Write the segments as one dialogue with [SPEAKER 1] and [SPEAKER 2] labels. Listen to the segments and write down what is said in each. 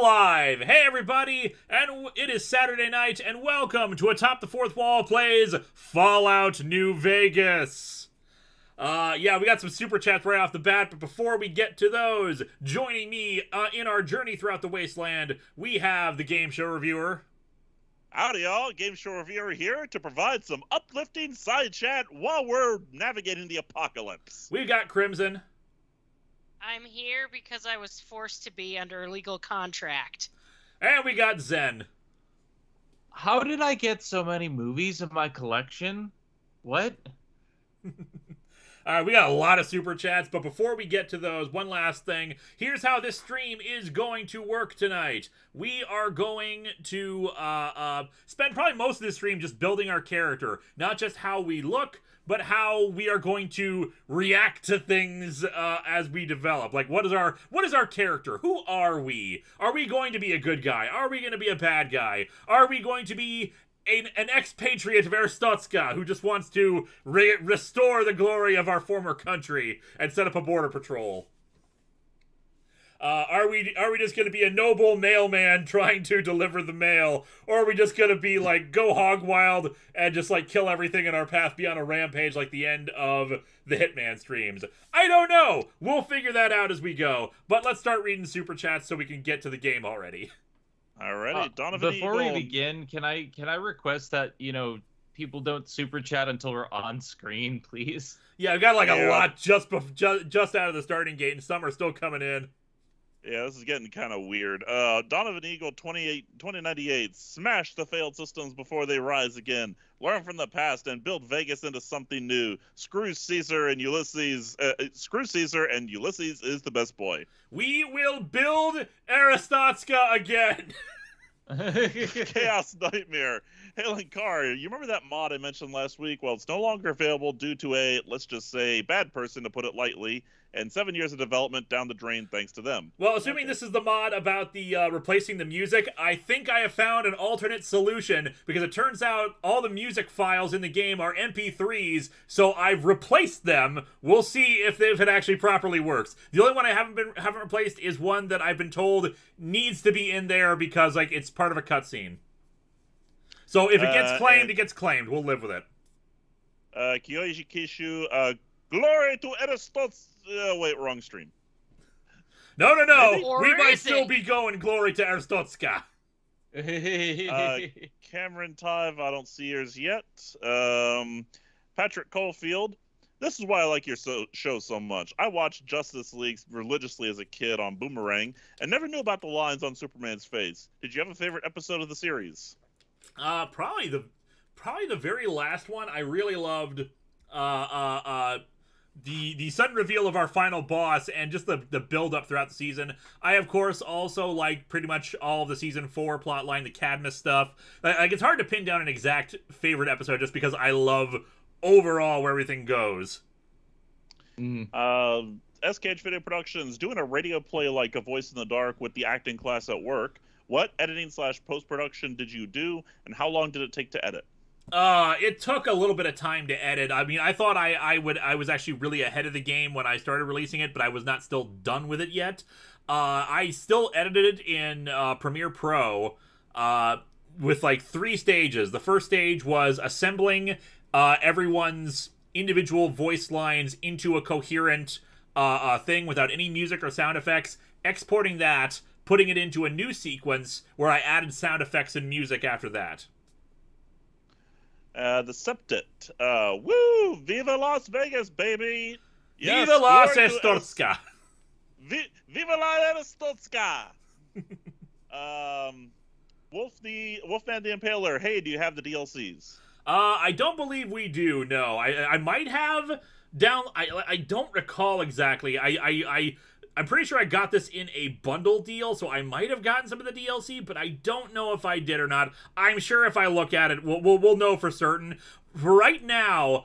[SPEAKER 1] live! Hey everybody, and it is Saturday night, and welcome to Atop the Fourth Wall plays Fallout New Vegas. Yeah, we got some super chats right off the bat, but before we get to those, joining me in our journey throughout the wasteland, we have the game show reviewer.
[SPEAKER 2] Howdy y'all, game show reviewer here to provide some uplifting side chat while we're navigating the apocalypse.
[SPEAKER 1] We've got Crimson.
[SPEAKER 3] I'm here because I was forced to be under a legal contract.
[SPEAKER 1] And we got Zen.
[SPEAKER 4] How did I get so many movies in my collection? What?
[SPEAKER 1] We got a lot of super chats, but before we get to those, one last thing. Here's how this stream is going to work tonight. We are going to spend probably most of this stream just building our character. Not just how we look, but how we are going to react to things as we develop. Like, what is our character? Who are we? Are we going to be a good guy? Are we going to be a bad guy? Are we going to be an expatriate of Arstotzka who just wants to restore the glory of our former country and set up a border patrol? Are we just going to be a noble mailman trying to deliver the mail? Or are we just going to be like, go hog wild and just like kill everything in our path, be on a rampage like the end of the Hitman streams? I don't know. We'll figure that out as we go. But let's start reading super chats so we can get to the game already.
[SPEAKER 2] Alrighty, Donovan
[SPEAKER 4] Before
[SPEAKER 2] Eagle.
[SPEAKER 4] we begin, can I request that, people don't super chat until we're on screen, please?
[SPEAKER 1] Yeah, I've got like a lot just out of the starting gate, and some are still coming in.
[SPEAKER 2] Yeah, this is getting kind of weird. Donovan Eagle 2098. Smash the failed systems before they rise again. Learn from the past and build Vegas into something new. Screw Caesar and Ulysses. Screw Caesar and Ulysses is the best boy.
[SPEAKER 1] We will build Arstotzka again.
[SPEAKER 2] Chaos Nightmare. Hey, Linkara, you remember that mod I mentioned last week? Well, it's no longer available due to a, let's just say, bad person, to put it lightly, and 7 years of development down the drain thanks to them.
[SPEAKER 1] Well, assuming this is the mod about the replacing the music, I think I have found an alternate solution, because it turns out all the music files in the game are MP3s, so I've replaced them. We'll see if it actually properly works. The only one I haven't replaced is one that I've been told needs to be in there because like it's part of a cutscene. So if it gets claimed, it gets claimed. We'll live with it.
[SPEAKER 2] Kyoji Kishu, glory to Aristotle. Wait, wrong stream.
[SPEAKER 1] No.
[SPEAKER 3] Or
[SPEAKER 1] We might
[SPEAKER 3] is
[SPEAKER 1] still
[SPEAKER 3] it?
[SPEAKER 1] be going glory to Arstotzka.
[SPEAKER 2] Cameron Tive, I don't see yours yet. Patrick Caulfield, this is why I like your show so much. I watched Justice League religiously as a kid on Boomerang and never knew about the lines on Superman's face. Did you have a favorite episode of the series?
[SPEAKER 1] Probably the very last one. I really loved the sudden reveal of our final boss and just the build up throughout the season. I of course also like pretty much all of the season 4 plotline, the Cadmus stuff. Like it's hard to pin down an exact favorite episode just because I love overall where everything goes.
[SPEAKER 2] SKH Video Productions doing a radio play like A Voice in the Dark with the acting class at work. What editing / post-production did you do, and how long did it take to edit?
[SPEAKER 1] It took a little bit of time to edit. I mean, I thought I was actually really ahead of the game when I started releasing it, but I was not still done with it yet. I still edited it in Premiere Pro with like 3 stages. The first stage was assembling everyone's individual voice lines into a coherent thing without any music or sound effects, exporting that, putting it into a new sequence where I added sound effects and music after that.
[SPEAKER 2] The Septet. Woo! Viva Las Vegas, baby! Yes,
[SPEAKER 1] Viva Las
[SPEAKER 2] glory to
[SPEAKER 1] Arstotzka!
[SPEAKER 2] Viva La Arstotzka! Wolfman the Impaler. Hey, do you have the DLCs?
[SPEAKER 1] I don't believe we do, no. I might have down... I don't recall exactly. I'm pretty sure I got this in a bundle deal, so I might have gotten some of the DLC, but I don't know if I did or not. I'm sure if I look at it, we'll know for certain. For right now,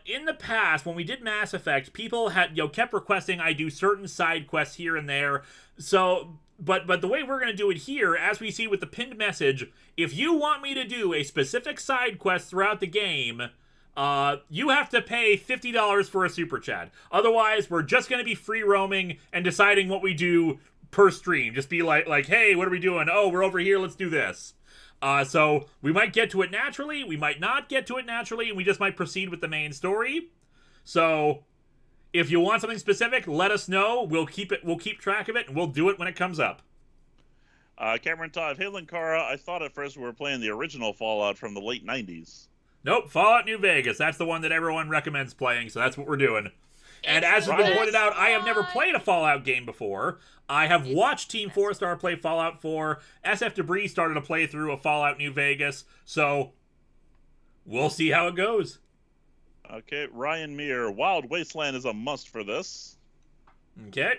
[SPEAKER 1] in the past, when we did Mass Effect, people had kept requesting I do certain side quests here and there. So, but the way we're going to do it here, as we see with the pinned message, if you want me to do a specific side quest throughout the game, you have to pay $50 for a super chat. Otherwise, we're just going to be free roaming and deciding what we do per stream. Just be like, hey, what are we doing? Oh, we're over here. Let's do this. So we might get to it naturally. We might not get to it naturally. And we just might proceed with the main story. So if you want something specific, let us know. We'll keep track of it, and we'll do it when it comes up.
[SPEAKER 2] Cameron Todd, hey Linkara, I thought at first we were playing the original Fallout from the late 90s.
[SPEAKER 1] Nope, Fallout New Vegas. That's the one that everyone recommends playing, so that's what we're doing. And as has been pointed out, I have never played a Fallout game before. I have watched Team 4-Star play Fallout 4. SF Debris started a playthrough of Fallout New Vegas, so we'll see how it goes.
[SPEAKER 2] Okay, Ryan Meir, Wild Wasteland is a must for this.
[SPEAKER 1] Okay.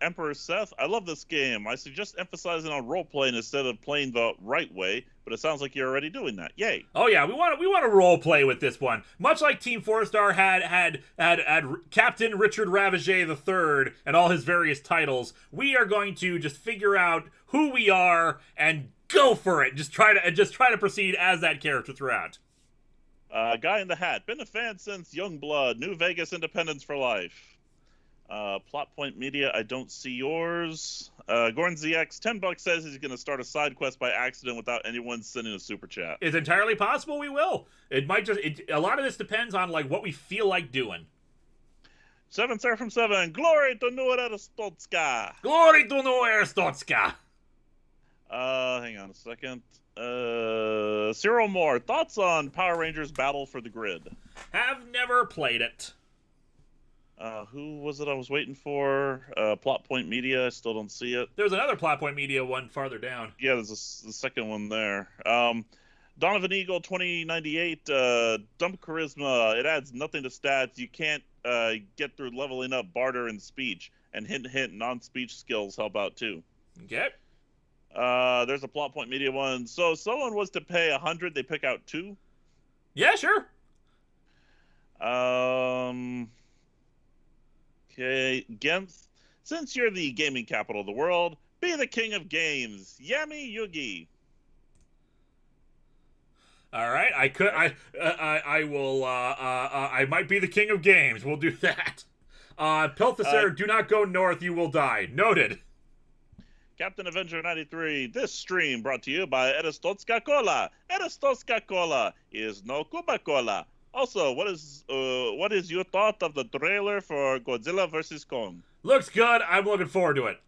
[SPEAKER 2] Emperor Seth, I love this game. I suggest emphasizing on role-playing instead of playing the right way, but it sounds like you're already doing that. Yay.
[SPEAKER 1] Oh yeah, we want to role play with this one. Much like Team 4-Star had Captain Richard Ravage III and all his various titles, we are going to just figure out who we are and go for it. Just try to proceed as that character throughout.
[SPEAKER 2] Guy in the Hat, been a fan since Youngblood, New Vegas Independence for Life. Plot Point Media, I don't see yours. Gordon ZX, $10 says he's going to start a side quest by accident without anyone sending a super chat.
[SPEAKER 1] It's entirely possible we will. It might a lot of this depends on like what we feel like doing.
[SPEAKER 2] 7 Seraphim 7, glory to Noerstotska.
[SPEAKER 1] Glory to Noerstotska.
[SPEAKER 2] Hang on a second. Cyril Moore, thoughts on Power Rangers Battle for the Grid?
[SPEAKER 1] Have never played it.
[SPEAKER 2] Who was it I was waiting for? Plot Point Media, I still don't see it.
[SPEAKER 1] There's another Plot Point Media one farther down.
[SPEAKER 2] Yeah, there's the second one there. Donovan Eagle 2098, dump charisma. It adds nothing to stats. You can't get through leveling up barter and speech. And hint, hint, non-speech skills help out too.
[SPEAKER 1] Okay.
[SPEAKER 2] There's a Plot Point Media one. So if someone was to pay 100, they pick out 2?
[SPEAKER 1] Yeah, sure.
[SPEAKER 2] Okay, Gemth, since you're the gaming capital of the world, be the king of games. Yami Yugi.
[SPEAKER 1] All right, I will. I might be the king of games. We'll do that. Pilthaser, do not go north. You will die. Noted.
[SPEAKER 2] Captain Avenger 93. This stream brought to you by Erastotska Cola. Erastotska Cola is no Cuba Cola. Also, what is your thought of the trailer for Godzilla vs. Kong?
[SPEAKER 1] Looks good. I'm looking forward to it.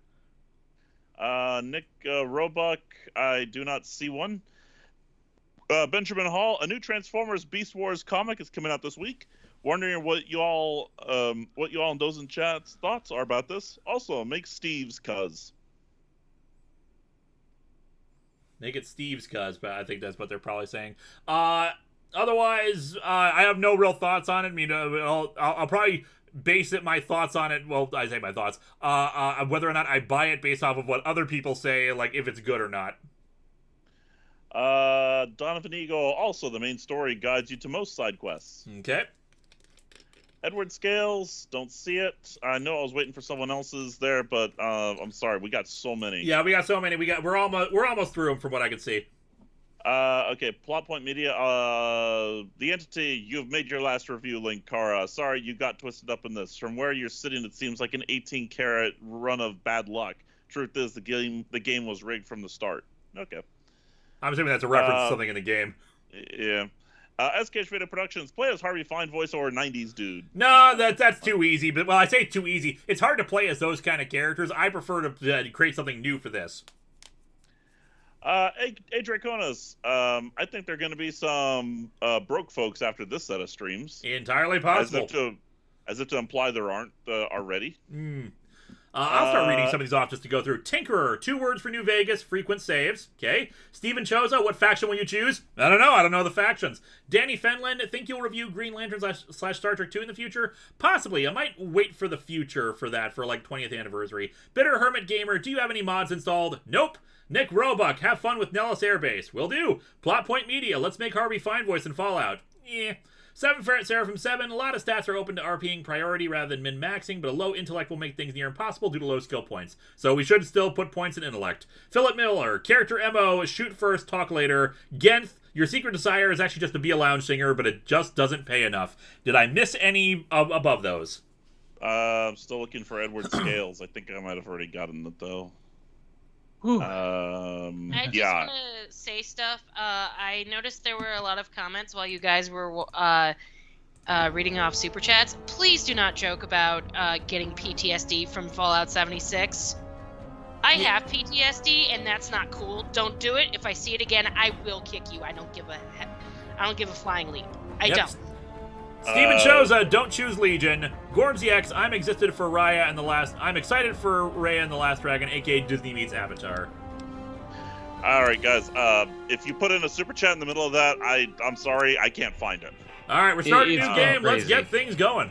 [SPEAKER 2] Nick Roebuck, I do not see one. Benjamin Hall, a new Transformers Beast Wars comic is coming out this week. Wondering what you all in Dozen Chat's thoughts are about this. Also, make Steve's cuz.
[SPEAKER 1] Make it Steve's cuz, but I think that's what they're probably saying. Otherwise, I have no real thoughts on it. I mean, I'll probably base my thoughts on it. Well, I say my thoughts. Whether or not I buy it based off of what other people say, like if it's good or not.
[SPEAKER 2] Donovan Eagle, also the main story guides you to most side quests.
[SPEAKER 1] Okay.
[SPEAKER 2] Edward Scales, don't see it. I know I was waiting for someone else's there, but I'm sorry, we got so many.
[SPEAKER 1] Yeah, we got so many. We're almost through them from what I can see.
[SPEAKER 2] Okay, Plot Point Media, the entity, you've made your last review, Linkara. Sorry you got twisted up in this. From where you're sitting, it seems like an 18-karat run of bad luck. Truth is, the game was rigged from the start. Okay.
[SPEAKER 1] I'm assuming that's a reference to something in the game.
[SPEAKER 2] Yeah. SK Video Productions, play as Harvey Fine voice or 90s dude.
[SPEAKER 1] No, that's too easy. But, well, I say too easy. It's hard to play as those kind of characters. I prefer to create something new for this.
[SPEAKER 2] Draconis, I think there are going to be some broke folks after this set of streams.
[SPEAKER 1] Entirely possible.
[SPEAKER 2] As if to imply there aren't already.
[SPEAKER 1] I'll start reading some of these off just to go through. Tinkerer, 2 words for New Vegas, frequent saves. Okay. Steven Choza, what faction will you choose? I don't know. I don't know the factions. Danny Fenlon, think you'll review Green Lantern / Star Trek 2 in the future? Possibly. I might wait for the future for that, for like 20th anniversary. Bitter Hermit Gamer, do you have any mods installed? Nope. Nick Roebuck, have fun with Nellis Air Base. Will do. Plot Point Media, let's make Harvey Fine voice in Fallout. Yeah. 7 Ferret Seraphim 7, a lot of stats are open to RPing priority rather than min-maxing, but a low intellect will make things near impossible due to low skill points. So we should still put points in intellect. Philip Miller, character MO, shoot first, talk later. Genth, your secret desire is actually just to be a lounge singer, but it just doesn't pay enough. Did I miss any above those?
[SPEAKER 2] I'm still looking for Edward Scales. I think I might have already gotten it though.
[SPEAKER 3] I just
[SPEAKER 2] Yeah.
[SPEAKER 3] want to say stuff. I noticed there were a lot of comments while you guys were reading off super chats. Please do not joke about getting PTSD from Fallout 76. I have PTSD, and that's not cool. Don't do it. If I see it again, I will kick you. I don't give a flying leap. I don't.
[SPEAKER 1] Steven Choza, don't choose Legion. Gormsy X, I'm excited for Raya and the Last. I'm excited for Raya and the Last Dragon, aka Disney meets Avatar.
[SPEAKER 2] All right, guys. If you put in a super chat in the middle of that, I'm sorry, I can't find it.
[SPEAKER 1] All right, we're starting a new game.
[SPEAKER 4] Crazy.
[SPEAKER 1] Let's get things going.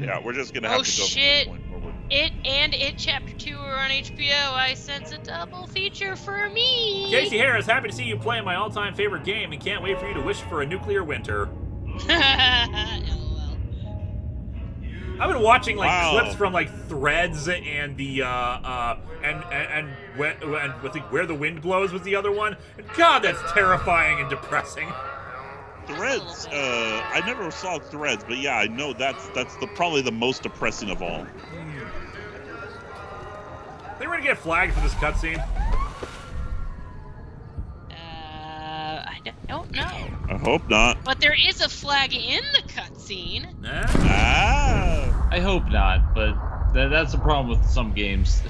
[SPEAKER 2] Yeah, we're just gonna have to go.
[SPEAKER 3] Shit.
[SPEAKER 2] From this point forward.
[SPEAKER 3] It and It Chapter 2 are on HBO. I sense a double feature for me.
[SPEAKER 1] Casey Harris, happy to see you play my all-time favorite game and can't wait for you to wish for a nuclear winter.
[SPEAKER 3] LOL.
[SPEAKER 1] I've been watching
[SPEAKER 2] Wow.
[SPEAKER 1] clips from Threads and the and Where the Wind Blows was the other one. And God, that's terrifying and depressing.
[SPEAKER 2] Threads. I never saw Threads, but yeah, I know that's probably the most depressing of all.
[SPEAKER 1] Think we're gonna get flagged for this cutscene?
[SPEAKER 3] I don't know.
[SPEAKER 2] I hope not.
[SPEAKER 3] But there is a flag in the cutscene.
[SPEAKER 1] Nah.
[SPEAKER 2] Ah.
[SPEAKER 4] I hope not, but that's a problem with some games.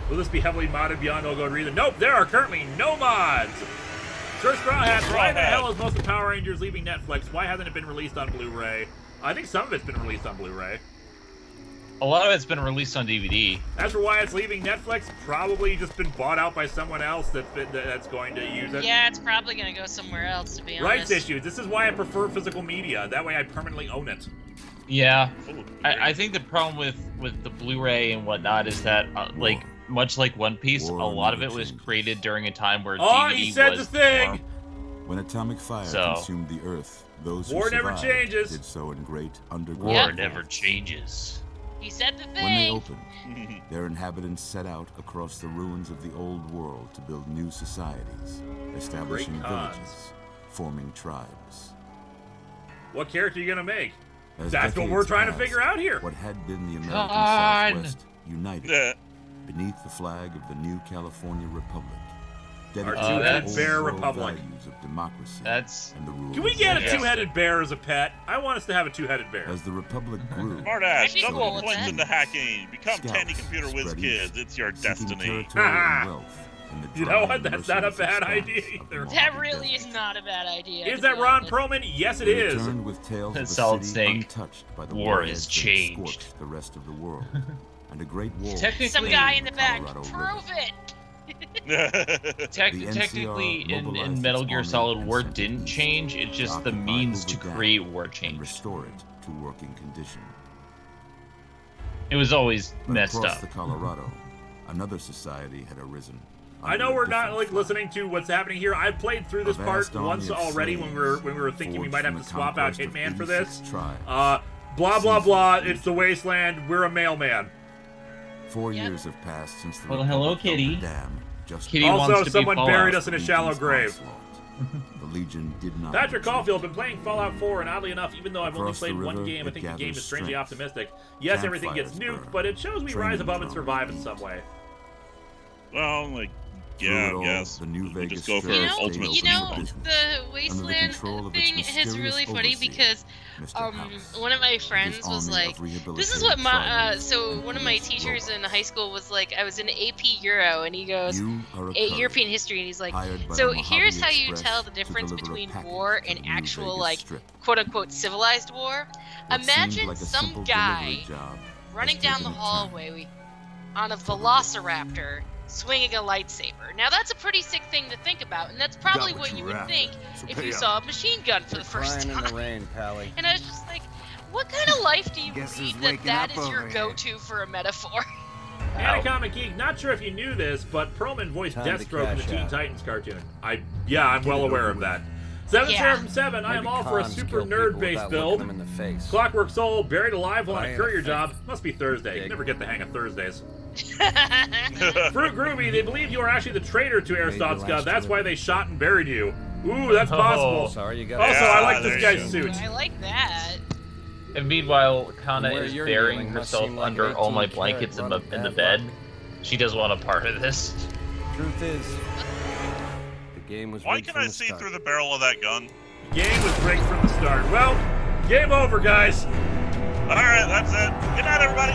[SPEAKER 1] Will this be heavily modded beyond all good reason? Nope, there are currently no mods. Sir Straw Hat, why the hell is most of Power Rangers leaving Netflix? Why hasn't it been released on Blu-ray? I think some of it's been released on Blu-ray.
[SPEAKER 4] A lot of it's been released on DVD.
[SPEAKER 1] As for why it's leaving Netflix, probably just been bought out by someone else that's going to use it.
[SPEAKER 3] Yeah, it's probably gonna go somewhere else, to be honest.
[SPEAKER 1] Rights issues. This is why I prefer physical media. That way I permanently own it.
[SPEAKER 4] Yeah, I think the problem with the Blu-ray and whatnot is that, much like One Piece, a lot of it was created during a time where DVD
[SPEAKER 1] he said
[SPEAKER 4] was
[SPEAKER 1] the thing!
[SPEAKER 4] more.
[SPEAKER 5] When atomic fire consumed the Earth, those who
[SPEAKER 1] War never
[SPEAKER 5] survived
[SPEAKER 1] changes.
[SPEAKER 5] did so in great underground.
[SPEAKER 4] War
[SPEAKER 3] Yep.
[SPEAKER 4] never changes.
[SPEAKER 3] He said the
[SPEAKER 5] When they
[SPEAKER 3] thing.
[SPEAKER 5] opened, their inhabitants set out across the ruins of the old world to build new societies, establishing
[SPEAKER 1] Great cause.
[SPEAKER 5] villages, forming tribes.
[SPEAKER 1] What character are you gonna make?
[SPEAKER 5] As
[SPEAKER 1] That's what
[SPEAKER 5] decades
[SPEAKER 1] we're trying to
[SPEAKER 5] passed,
[SPEAKER 1] figure out here.
[SPEAKER 5] What had been the American
[SPEAKER 4] God.
[SPEAKER 5] Southwest united
[SPEAKER 2] Yeah.
[SPEAKER 5] beneath the flag of the new California Republic.
[SPEAKER 1] Our
[SPEAKER 5] dedicated to
[SPEAKER 1] two-headed
[SPEAKER 5] old
[SPEAKER 1] bear
[SPEAKER 5] world
[SPEAKER 1] republic.
[SPEAKER 5] values of democracy
[SPEAKER 4] That's-
[SPEAKER 5] and the rule
[SPEAKER 1] Can we
[SPEAKER 5] of
[SPEAKER 1] get a
[SPEAKER 5] law.
[SPEAKER 4] Yeah.
[SPEAKER 1] two-headed bear as a pet? I want us to have a two-headed bear.
[SPEAKER 5] As the Republic grew,
[SPEAKER 2] Smartass,
[SPEAKER 3] I'd be
[SPEAKER 2] double
[SPEAKER 3] cool with
[SPEAKER 2] points
[SPEAKER 3] that.
[SPEAKER 2] into hacking. Become
[SPEAKER 5] Scouts
[SPEAKER 2] Tandy Computer Whiz
[SPEAKER 5] spread
[SPEAKER 2] Kids.
[SPEAKER 5] east,
[SPEAKER 2] It's your
[SPEAKER 5] seeking
[SPEAKER 2] destiny.
[SPEAKER 5] territory and wealth in the
[SPEAKER 1] You know
[SPEAKER 5] dry
[SPEAKER 1] what?
[SPEAKER 5] and
[SPEAKER 1] That's not a
[SPEAKER 5] merciless
[SPEAKER 1] bad
[SPEAKER 5] expanse
[SPEAKER 1] idea
[SPEAKER 5] of the
[SPEAKER 1] either.
[SPEAKER 3] That
[SPEAKER 5] Mojave
[SPEAKER 3] really
[SPEAKER 5] Desert.
[SPEAKER 3] is not a bad idea.
[SPEAKER 1] Is
[SPEAKER 3] to
[SPEAKER 1] that
[SPEAKER 3] be
[SPEAKER 1] Ron
[SPEAKER 3] honest.
[SPEAKER 1] Perlman? Yes, it
[SPEAKER 5] They
[SPEAKER 1] is.
[SPEAKER 5] returned with tales of a
[SPEAKER 4] Solid
[SPEAKER 5] city
[SPEAKER 4] Snake.
[SPEAKER 5] untouched by the
[SPEAKER 4] War
[SPEAKER 5] warheads
[SPEAKER 4] has
[SPEAKER 5] that had
[SPEAKER 4] changed.
[SPEAKER 5] scorched the rest of the world, and a great war.
[SPEAKER 4] Technically-
[SPEAKER 3] Some guy in the back.
[SPEAKER 5] Colorado
[SPEAKER 3] Prove
[SPEAKER 5] River.
[SPEAKER 3] it.
[SPEAKER 5] NCR
[SPEAKER 4] Technically, in
[SPEAKER 5] mobilized
[SPEAKER 4] Metal
[SPEAKER 5] its
[SPEAKER 4] Gear
[SPEAKER 5] army
[SPEAKER 4] Solid
[SPEAKER 5] and
[SPEAKER 4] War
[SPEAKER 5] sent
[SPEAKER 4] didn't
[SPEAKER 5] it
[SPEAKER 4] change. It's just the
[SPEAKER 5] occupy
[SPEAKER 4] means to
[SPEAKER 5] Hoover Dam
[SPEAKER 4] create war
[SPEAKER 5] and
[SPEAKER 4] changed.
[SPEAKER 5] restore it to working condition.
[SPEAKER 4] It was always
[SPEAKER 5] But
[SPEAKER 4] messed
[SPEAKER 5] across
[SPEAKER 4] up.
[SPEAKER 5] the Colorado, another society had arisen.
[SPEAKER 1] I know
[SPEAKER 5] under a
[SPEAKER 1] we're not
[SPEAKER 5] different flag.
[SPEAKER 1] listening to what's happening here. I've played through this
[SPEAKER 5] A
[SPEAKER 1] part
[SPEAKER 5] vast army
[SPEAKER 1] once
[SPEAKER 5] of
[SPEAKER 1] already when we were
[SPEAKER 5] slaves
[SPEAKER 1] thinking we
[SPEAKER 5] forged
[SPEAKER 1] might have
[SPEAKER 5] from
[SPEAKER 1] to
[SPEAKER 5] the
[SPEAKER 1] swap out
[SPEAKER 5] conquest of
[SPEAKER 1] Hitman for
[SPEAKER 5] 86
[SPEAKER 1] this.
[SPEAKER 5] tribes.
[SPEAKER 1] Blah blah blah.
[SPEAKER 5] Seasons
[SPEAKER 1] It's the wasteland. We're a mailman.
[SPEAKER 5] 4
[SPEAKER 3] Yep.
[SPEAKER 5] years have passed since the
[SPEAKER 4] Well, hello,
[SPEAKER 5] Republic built the
[SPEAKER 4] Kitty.
[SPEAKER 5] dam just
[SPEAKER 4] Kitty
[SPEAKER 5] past
[SPEAKER 1] Also,
[SPEAKER 4] wants to be
[SPEAKER 1] someone
[SPEAKER 4] Fallout.
[SPEAKER 1] buried us in a
[SPEAKER 5] the
[SPEAKER 1] shallow
[SPEAKER 5] Legion's
[SPEAKER 1] grave.
[SPEAKER 5] onslaught. The Legion did not.
[SPEAKER 1] Patrick
[SPEAKER 5] retreat.
[SPEAKER 1] Caulfield, been playing Fallout 4, and oddly enough, even though I've only
[SPEAKER 5] Across the
[SPEAKER 1] played one
[SPEAKER 5] river,
[SPEAKER 1] game, I
[SPEAKER 5] it
[SPEAKER 1] think the game is
[SPEAKER 5] gathers
[SPEAKER 1] strangely
[SPEAKER 5] strength.
[SPEAKER 1] optimistic. Yes, everything gets
[SPEAKER 5] Campfires
[SPEAKER 1] nuked,
[SPEAKER 5] burn.
[SPEAKER 1] but it shows we rise
[SPEAKER 5] Training
[SPEAKER 1] above and
[SPEAKER 5] drums
[SPEAKER 1] survive in
[SPEAKER 5] beat.
[SPEAKER 1] some way.
[SPEAKER 2] Well,
[SPEAKER 5] Through
[SPEAKER 2] yeah,
[SPEAKER 5] it all,
[SPEAKER 2] I guess.
[SPEAKER 5] the new
[SPEAKER 2] We
[SPEAKER 5] Vegas
[SPEAKER 2] just go for
[SPEAKER 5] Strip
[SPEAKER 3] You know,
[SPEAKER 2] ultimate
[SPEAKER 3] you know,
[SPEAKER 5] business.
[SPEAKER 3] the wasteland
[SPEAKER 5] control of its
[SPEAKER 3] thing is
[SPEAKER 5] mysterious
[SPEAKER 3] really funny
[SPEAKER 5] overseer,
[SPEAKER 3] because
[SPEAKER 5] Mr. House.
[SPEAKER 3] one of my
[SPEAKER 5] His
[SPEAKER 3] friends was
[SPEAKER 5] army
[SPEAKER 3] like,
[SPEAKER 5] of rehabilitated
[SPEAKER 3] this is what my
[SPEAKER 5] tribals
[SPEAKER 3] so
[SPEAKER 5] and
[SPEAKER 3] one of my
[SPEAKER 5] police
[SPEAKER 3] teachers in
[SPEAKER 5] robots.
[SPEAKER 3] high school was like, I was in AP Euro, and he goes,
[SPEAKER 5] You are a
[SPEAKER 3] European
[SPEAKER 5] courier
[SPEAKER 3] history, and he's like,
[SPEAKER 5] hired by
[SPEAKER 3] so
[SPEAKER 5] the
[SPEAKER 3] here's
[SPEAKER 5] Mojave
[SPEAKER 3] how you
[SPEAKER 5] Express
[SPEAKER 3] tell the
[SPEAKER 5] to
[SPEAKER 3] difference
[SPEAKER 5] deliver a
[SPEAKER 3] between
[SPEAKER 5] package
[SPEAKER 3] war
[SPEAKER 5] to
[SPEAKER 3] and
[SPEAKER 5] the new
[SPEAKER 3] actual
[SPEAKER 5] Vegas
[SPEAKER 3] like
[SPEAKER 5] Strip.
[SPEAKER 3] quote unquote civilized war.
[SPEAKER 5] What seemed
[SPEAKER 3] Imagine
[SPEAKER 5] like a
[SPEAKER 3] some
[SPEAKER 5] simple
[SPEAKER 3] guy
[SPEAKER 5] delivery job
[SPEAKER 3] running
[SPEAKER 5] has
[SPEAKER 3] down the
[SPEAKER 5] taken a turn.
[SPEAKER 3] hallway on a velociraptor swinging a lightsaber. Now that's a pretty sick thing to think about, and that's probably what you would think if you saw a machine gun for the first
[SPEAKER 6] Crying in the
[SPEAKER 3] time.
[SPEAKER 6] rain, Pally.
[SPEAKER 3] And I was just like, what kind of life do you
[SPEAKER 6] Guess
[SPEAKER 3] lead
[SPEAKER 6] who's
[SPEAKER 3] that
[SPEAKER 6] waking
[SPEAKER 3] that
[SPEAKER 6] up
[SPEAKER 3] is your
[SPEAKER 6] over here?
[SPEAKER 3] go-to for a metaphor?
[SPEAKER 1] Anacomic Geek, not sure if you knew this, but Perlman voiced
[SPEAKER 6] Time to
[SPEAKER 1] Deathstroke in the
[SPEAKER 6] cash
[SPEAKER 1] Teen
[SPEAKER 6] out.
[SPEAKER 1] Titans cartoon. I'm well aware of that. 7
[SPEAKER 3] Yeah.
[SPEAKER 1] from 7, I am
[SPEAKER 6] Maybe
[SPEAKER 1] all for a
[SPEAKER 6] cons
[SPEAKER 1] super
[SPEAKER 6] kill people
[SPEAKER 1] nerd-based
[SPEAKER 6] without
[SPEAKER 1] build.
[SPEAKER 6] looking them in the face.
[SPEAKER 1] Clockwork Soul, buried alive while
[SPEAKER 6] But
[SPEAKER 1] on
[SPEAKER 6] I
[SPEAKER 1] a
[SPEAKER 6] ain't a
[SPEAKER 1] courier
[SPEAKER 6] fan.
[SPEAKER 1] job. Must be Thursday.
[SPEAKER 6] Dig.
[SPEAKER 1] Never get the hang of Thursdays. Fruit Groovy, they believe you are actually the traitor to Aristotle's God. That's why they shot and buried you. Ooh, that's possible.
[SPEAKER 6] Sorry you got
[SPEAKER 1] Also, I like
[SPEAKER 2] there
[SPEAKER 1] this
[SPEAKER 2] you
[SPEAKER 1] guy's
[SPEAKER 2] go.
[SPEAKER 1] suit.
[SPEAKER 3] I like that.
[SPEAKER 4] And meanwhile, Kana
[SPEAKER 6] Where
[SPEAKER 4] is
[SPEAKER 6] you're
[SPEAKER 4] burying
[SPEAKER 6] kneeling must
[SPEAKER 4] herself
[SPEAKER 6] seem like
[SPEAKER 4] under
[SPEAKER 6] an
[SPEAKER 4] all my
[SPEAKER 6] 18-karat
[SPEAKER 4] blankets in
[SPEAKER 6] lump
[SPEAKER 4] the
[SPEAKER 6] of bad
[SPEAKER 4] bed.
[SPEAKER 6] luck.
[SPEAKER 4] She doesn't want a part of this.
[SPEAKER 6] Truth is, the game was
[SPEAKER 2] Why
[SPEAKER 6] rigged
[SPEAKER 2] can
[SPEAKER 6] from
[SPEAKER 2] I
[SPEAKER 6] the
[SPEAKER 2] see
[SPEAKER 6] start.
[SPEAKER 2] through the barrel of that gun?
[SPEAKER 1] Game was rigged from the start. Well, game over, guys.
[SPEAKER 2] Alright, that's it. Good night, everybody.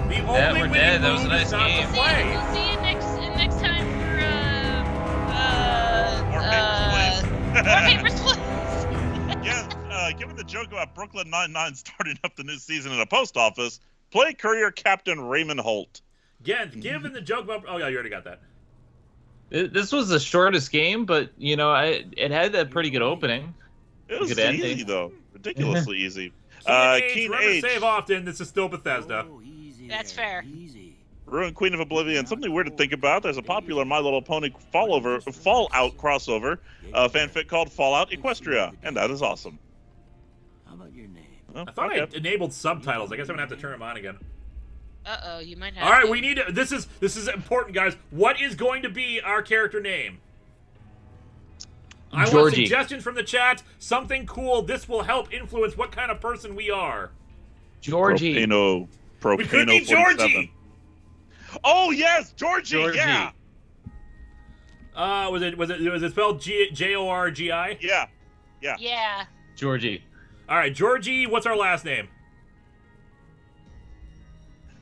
[SPEAKER 1] The
[SPEAKER 4] Yeah,
[SPEAKER 1] only
[SPEAKER 4] we're
[SPEAKER 1] winning
[SPEAKER 4] dead. That was a
[SPEAKER 1] move is
[SPEAKER 4] nice
[SPEAKER 1] not
[SPEAKER 4] game.
[SPEAKER 1] to play.
[SPEAKER 3] We'll see you next time for
[SPEAKER 2] More papers,
[SPEAKER 3] More Papers, Please.
[SPEAKER 2] Yeah, given the joke about Brooklyn Nine-Nine starting up the new season in a post office, play Courier Captain Raymond Holt.
[SPEAKER 1] Again, given the joke about... Oh, yeah, you already got that.
[SPEAKER 4] This was the shortest game, but, you know, it had a pretty good opening.
[SPEAKER 2] It was
[SPEAKER 4] Good ending.
[SPEAKER 2] easy, though. Ridiculously easy.
[SPEAKER 1] Keen H, remember to save often. This is still Bethesda.
[SPEAKER 3] That's fair.
[SPEAKER 2] Ruin Queen of Oblivion. Something weird to think about. There's a popular My Little Pony Fallout crossover fanfic called Fallout Equestria, and that is awesome.
[SPEAKER 6] How about your name?
[SPEAKER 2] Oh,
[SPEAKER 1] I thought
[SPEAKER 2] okay.
[SPEAKER 1] I enabled subtitles. I guess I'm gonna have to turn them on again.
[SPEAKER 3] Uh-oh, you might have
[SPEAKER 1] All right,
[SPEAKER 3] to.
[SPEAKER 1] we need to... This is important, guys. What is going to be our character name? I want
[SPEAKER 4] Jorji.
[SPEAKER 1] suggestions from the chat. Something cool. This will help influence what kind of person we are.
[SPEAKER 4] Georgie.
[SPEAKER 2] Propano
[SPEAKER 1] We could be
[SPEAKER 2] 47.
[SPEAKER 1] Jorji.
[SPEAKER 2] Oh yes, Jorji.
[SPEAKER 4] Jorji.
[SPEAKER 2] Yeah.
[SPEAKER 1] Was it spelled Jorgi?
[SPEAKER 2] Yeah.
[SPEAKER 3] Yeah.
[SPEAKER 4] Georgie.
[SPEAKER 1] All right, Jorji. What's our last name?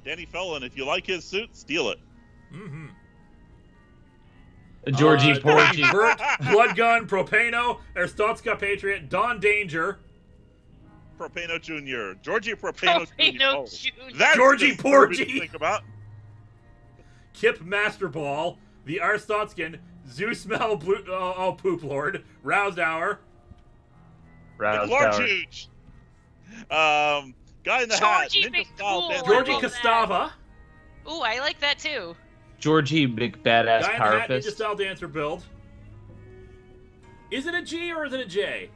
[SPEAKER 2] Danny Fellon. If you like his suit, steal it.
[SPEAKER 1] Mm-hmm.
[SPEAKER 4] Georgie Porgy.
[SPEAKER 1] Burt, Bloodgun, Propano, Erstotska Patriot, Don Danger,
[SPEAKER 2] Propano Jr. Georgie Propano Jr. Oh,
[SPEAKER 3] Jr.
[SPEAKER 2] that's
[SPEAKER 1] Georgie
[SPEAKER 2] disturbing
[SPEAKER 1] Porgy.
[SPEAKER 2] to think about.
[SPEAKER 1] Kip Masterball, the Arstotskin, Zeusmel Poop Lord, Roused Hour,
[SPEAKER 4] Rouse
[SPEAKER 2] Large
[SPEAKER 4] Tower.
[SPEAKER 2] huge. Guy in the hat.
[SPEAKER 3] Georgie
[SPEAKER 2] Ninja style
[SPEAKER 3] McFool.
[SPEAKER 2] dance.
[SPEAKER 1] Georgie
[SPEAKER 3] love that.
[SPEAKER 1] Costava,
[SPEAKER 3] Ooh, I like that too.
[SPEAKER 4] Georgie Big Badass
[SPEAKER 1] Guy in the
[SPEAKER 4] Power
[SPEAKER 1] Hat Ninja
[SPEAKER 4] Fist.
[SPEAKER 1] Style Dancer build. Is it a G or is it a J?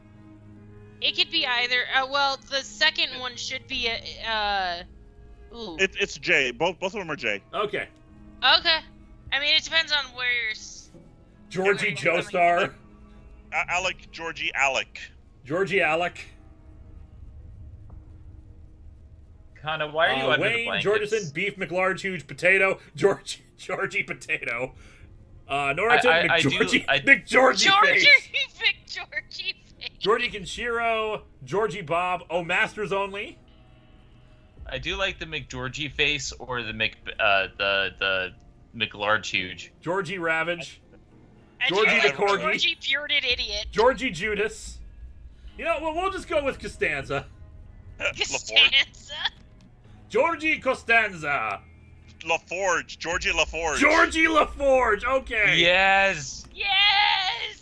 [SPEAKER 3] It could be either. Well, the second one should be a. Ooh.
[SPEAKER 2] It's J. Both of them are J.
[SPEAKER 1] Okay.
[SPEAKER 3] Okay. I mean, it depends on where you're.
[SPEAKER 1] Georgie
[SPEAKER 3] Yeah,
[SPEAKER 1] Joestar,
[SPEAKER 2] Alec, Georgie, Alec.
[SPEAKER 1] Georgie Alec,
[SPEAKER 4] Kana, why are you under the
[SPEAKER 1] Wayne
[SPEAKER 4] blankets?
[SPEAKER 1] Georgeson, Beef McLarge Huge Potato, Georgie Potato, Norrington,
[SPEAKER 4] I do-
[SPEAKER 1] McGeorgie,
[SPEAKER 4] I-
[SPEAKER 1] McGeorgie
[SPEAKER 3] Georgie,
[SPEAKER 1] Face.
[SPEAKER 3] big Georgie face.
[SPEAKER 1] Georgie Kenshiro, Georgie Bob, Oh Masters Only,
[SPEAKER 4] I do like the McGeorgie face or the the McLarge Huge.
[SPEAKER 1] Georgie Ravage,
[SPEAKER 3] And
[SPEAKER 1] Georgie the Corgi.
[SPEAKER 3] Georgie bearded idiot.
[SPEAKER 1] Georgie Judas. You know, well, we'll just go with Costanza.
[SPEAKER 3] Costanza.
[SPEAKER 1] Georgie Costanza.
[SPEAKER 2] LaForge. Georgie LaForge.
[SPEAKER 1] Georgie LaForge. Okay.
[SPEAKER 4] Yes.
[SPEAKER 3] Yes.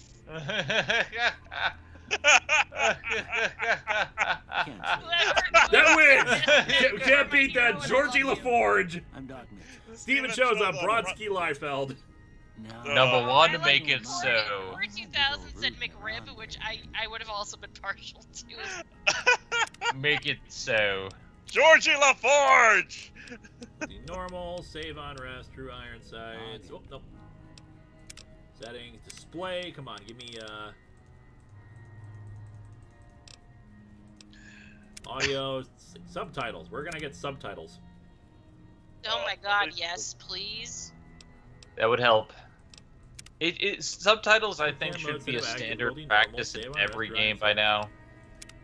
[SPEAKER 1] That wins. Can't beat that. Georgie LaForge.
[SPEAKER 6] I'm Doc Mitchell.
[SPEAKER 1] Steven Choza, Brodsky Liefeld.
[SPEAKER 6] Now,
[SPEAKER 4] Number one to
[SPEAKER 3] I
[SPEAKER 4] make
[SPEAKER 3] like
[SPEAKER 4] it so.
[SPEAKER 3] Core 2000 said McRib, which I would have also been partial to.
[SPEAKER 4] Make it so.
[SPEAKER 2] Georgie LaForge.
[SPEAKER 1] Normal, save on rest, true iron sights. Oh, nope. Settings, display. Come on, give me, audio, subtitles. We're gonna get subtitles.
[SPEAKER 3] Oh my god, yes, please.
[SPEAKER 4] That would help. Subtitles, I think,
[SPEAKER 1] Camera
[SPEAKER 4] should be a
[SPEAKER 1] mode,
[SPEAKER 4] standard
[SPEAKER 1] building,
[SPEAKER 4] practice
[SPEAKER 1] normal,
[SPEAKER 4] in
[SPEAKER 1] save on
[SPEAKER 4] every
[SPEAKER 1] rest,
[SPEAKER 4] game
[SPEAKER 1] right,
[SPEAKER 4] by now.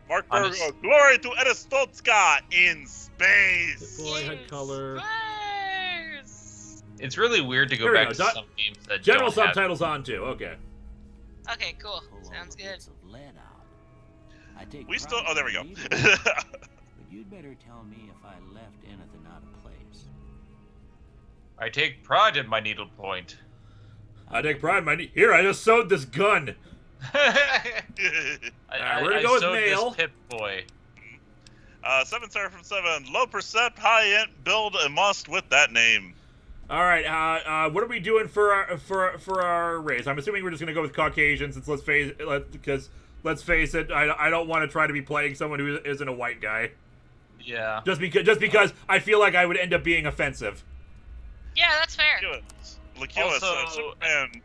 [SPEAKER 2] Mark
[SPEAKER 4] I'm
[SPEAKER 2] Berger.
[SPEAKER 4] just-
[SPEAKER 2] Glory to Erstotska in space.
[SPEAKER 1] Display, HUD color.
[SPEAKER 3] Spurs!
[SPEAKER 4] It's really weird to go
[SPEAKER 1] Here we
[SPEAKER 4] back
[SPEAKER 1] go.
[SPEAKER 4] to
[SPEAKER 1] Dot-
[SPEAKER 4] some games that
[SPEAKER 1] General
[SPEAKER 4] don't have-
[SPEAKER 1] subtitles on too. Okay.
[SPEAKER 3] Okay, cool.
[SPEAKER 6] pull all
[SPEAKER 3] Sounds
[SPEAKER 6] the
[SPEAKER 3] good.
[SPEAKER 6] bits of lead out. I take
[SPEAKER 2] We still.
[SPEAKER 6] pride
[SPEAKER 2] Oh, there we
[SPEAKER 6] in
[SPEAKER 2] go.
[SPEAKER 6] the needle, but you'd better tell me if I left anything out of place.
[SPEAKER 4] I take pride in my needle point.
[SPEAKER 1] I take pride in my here. I just sewed this gun.
[SPEAKER 4] I
[SPEAKER 1] we're gonna go with
[SPEAKER 4] sewed
[SPEAKER 1] male.
[SPEAKER 4] This Pip Boy.
[SPEAKER 2] 7 star from 7. Low percent, high int, build a must with that name.
[SPEAKER 1] All right. What are we doing for our race? I'm assuming we're just gonna go with Caucasian, since let's face it. I don't want to try to be playing someone who isn't a white guy.
[SPEAKER 4] Yeah.
[SPEAKER 1] Just because I feel like I would end up being offensive.
[SPEAKER 3] Yeah, that's fair.
[SPEAKER 2] Lakua,
[SPEAKER 4] Also-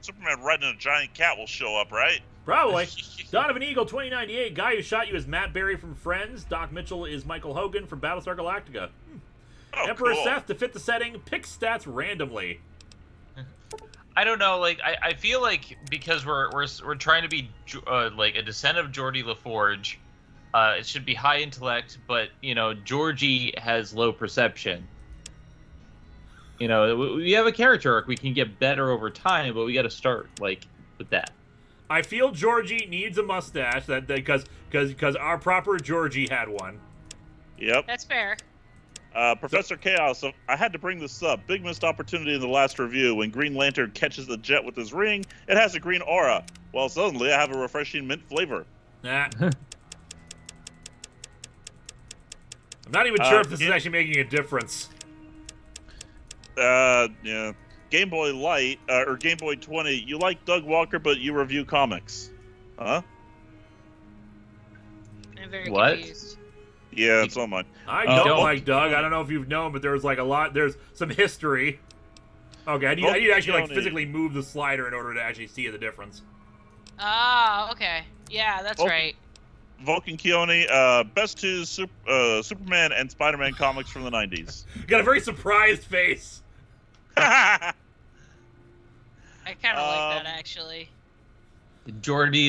[SPEAKER 2] Superman riding a giant cat will show up, right?
[SPEAKER 1] Probably. Donovan Eagle 2098. Guy who shot you is Matt Berry from Friends. Doc Mitchell is Michael Hogan from Battlestar Galactica.
[SPEAKER 2] Oh,
[SPEAKER 1] Emperor
[SPEAKER 2] cool.
[SPEAKER 1] Seth, to fit the setting, pick stats randomly.
[SPEAKER 4] I don't know. Like, I feel like because we're trying to be like a descent of Jordi LaForge, it should be high intellect, but you know, Jorji has low perception. You know, we have a character arc. We can get better over time, but we got to start like with that.
[SPEAKER 1] I feel Jorji needs a mustache because our proper Jorji had one.
[SPEAKER 2] Yep.
[SPEAKER 3] That's fair.
[SPEAKER 2] Professor Chaos, I had to bring this up. Big missed opportunity in the last review. When Green Lantern catches the jet with his ring, it has a green aura. Well, suddenly I have a refreshing mint flavor.
[SPEAKER 1] Nah. I'm not even sure if this is actually making a difference.
[SPEAKER 2] Yeah. Game Boy Light, or Game Boy 20, you like Doug Walker, but you review comics. Huh?
[SPEAKER 3] I'm very
[SPEAKER 4] What?
[SPEAKER 3] confused.
[SPEAKER 2] Yeah, it's on mine.
[SPEAKER 1] I
[SPEAKER 4] Oh.
[SPEAKER 1] don't like Doug. I don't know if you've known, but there's like there's some history. Okay, I need to actually like physically move the slider in order to actually see the difference.
[SPEAKER 3] Ah, okay. Yeah, that's right.
[SPEAKER 2] Vulcan Keone, best two Superman and Spider-Man comics from the 90s.
[SPEAKER 1] Got a very surprised face.
[SPEAKER 3] I kind of like that, actually.
[SPEAKER 4] Jorji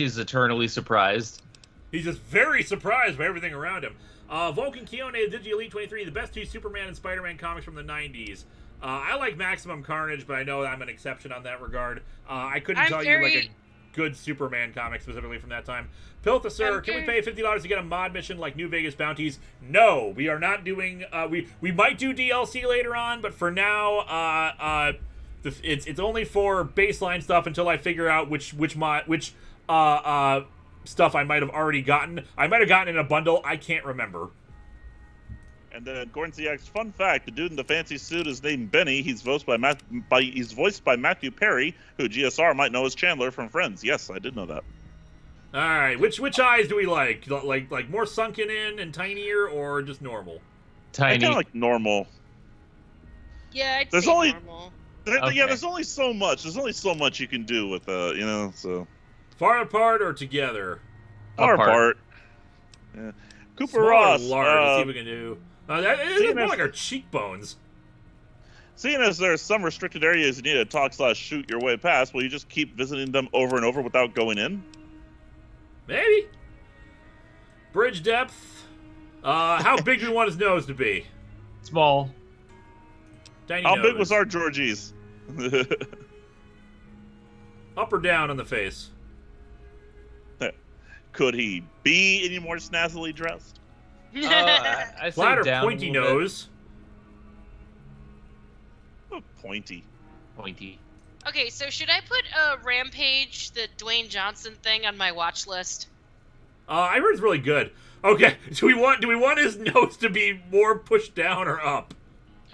[SPEAKER 4] is eternally surprised.
[SPEAKER 1] He's just very surprised by everything around him. Vulcan Keone, Digi Elite 23, the best two Superman and Spider-Man comics from the 90s. I like Maximum Carnage, but I know I'm an exception on that regard. I couldn't tell you like a good Superman comic specifically from that time. Pilthasur, can we pay $50 to get a mod mission like New Vegas bounties? No, we are not doing. We might do DLC later on, but for now, it's only for baseline stuff until I figure out which stuff I might have already gotten. I might have gotten in a bundle. I can't remember.
[SPEAKER 2] And then Gordon CX, fun fact: the dude in the fancy suit is named Benny. He's voiced by Matthew Perry, who GSR might know as Chandler from Friends. Yes, I did know that.
[SPEAKER 1] All right, which eyes do we like? Like more sunken in and tinier, or just normal?
[SPEAKER 2] I
[SPEAKER 4] Tiny.
[SPEAKER 2] kind of like normal.
[SPEAKER 3] Yeah, I'd
[SPEAKER 2] There's
[SPEAKER 3] say
[SPEAKER 2] only-
[SPEAKER 3] normal.
[SPEAKER 4] Okay.
[SPEAKER 2] Yeah, there's only so much. There's only so much you can do with so
[SPEAKER 1] Far apart or together?
[SPEAKER 2] far
[SPEAKER 4] Apart.
[SPEAKER 2] apart. Yeah. Cooper
[SPEAKER 1] Small or
[SPEAKER 2] Ross.
[SPEAKER 1] large? Let's see if we can do. It's more
[SPEAKER 2] as-
[SPEAKER 1] like our cheekbones.
[SPEAKER 2] Seeing as there are some restricted areas you need to talk/shoot your way past, will you just keep visiting them over and over without going in?
[SPEAKER 1] Maybe. Bridge depth. How big do we want his nose to be?
[SPEAKER 4] Small.
[SPEAKER 1] Tiny
[SPEAKER 2] How
[SPEAKER 1] nose.
[SPEAKER 2] big was our Georgie's?
[SPEAKER 1] Up or down on the face?
[SPEAKER 2] Could he be any more snazzily dressed?
[SPEAKER 4] I say
[SPEAKER 1] Flat or
[SPEAKER 4] down a
[SPEAKER 1] pointy
[SPEAKER 4] little bit.
[SPEAKER 1] nose?
[SPEAKER 2] Oh, pointy.
[SPEAKER 4] Pointy.
[SPEAKER 3] Okay, so should I put Rampage, the Dwayne Johnson thing, on my watch list?
[SPEAKER 1] I heard it's really good. Okay, do we want his nose to be more pushed down or up?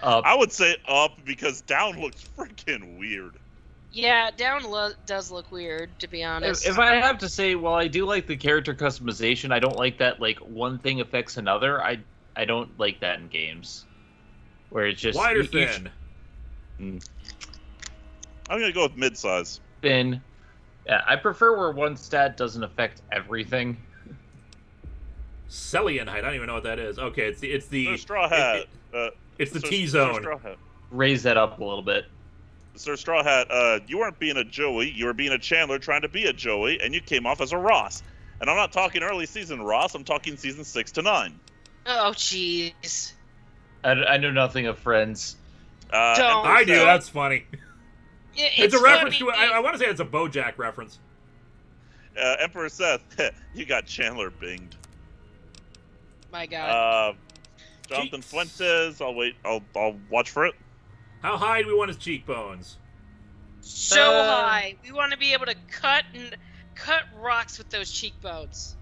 [SPEAKER 4] Up.
[SPEAKER 2] I would say up because down looks freaking weird.
[SPEAKER 3] Yeah, down does look weird, to be honest.
[SPEAKER 4] If I have to say, while I do like the character customization, I don't like that like one thing affects another. I don't like that in games, where it's just
[SPEAKER 1] Wide or
[SPEAKER 4] each
[SPEAKER 1] thin?
[SPEAKER 2] I'm gonna go with mid-size.
[SPEAKER 4] thin. Yeah, I prefer where one stat doesn't affect everything.
[SPEAKER 1] Cellian height. I don't even know what that is. Okay, it's the
[SPEAKER 2] Sir Straw Hat.
[SPEAKER 1] it's the
[SPEAKER 2] Sir
[SPEAKER 1] T-zone.
[SPEAKER 2] Straw Hat.
[SPEAKER 4] Raise that up a little bit.
[SPEAKER 2] Sir Straw Hat, you weren't being a Joey, you were being a Chandler trying to be a Joey, and you came off as a Ross. And I'm not talking early season Ross, I'm talking season 6 to 9.
[SPEAKER 3] Oh, jeez.
[SPEAKER 4] I know nothing of Friends.
[SPEAKER 3] Don't.
[SPEAKER 1] I do. That's funny.
[SPEAKER 3] Yeah,
[SPEAKER 1] It's a reference
[SPEAKER 3] funny.
[SPEAKER 1] to. I want to say it's a BoJack reference.
[SPEAKER 2] Emperor Seth, you got Chandler binged.
[SPEAKER 3] My God.
[SPEAKER 2] Jonathan
[SPEAKER 1] Jeez.
[SPEAKER 2] Fuentes, I'll wait, I'll watch for it.
[SPEAKER 1] How high do we want his cheekbones?
[SPEAKER 3] So high. We want to be able to cut rocks with those cheekbones.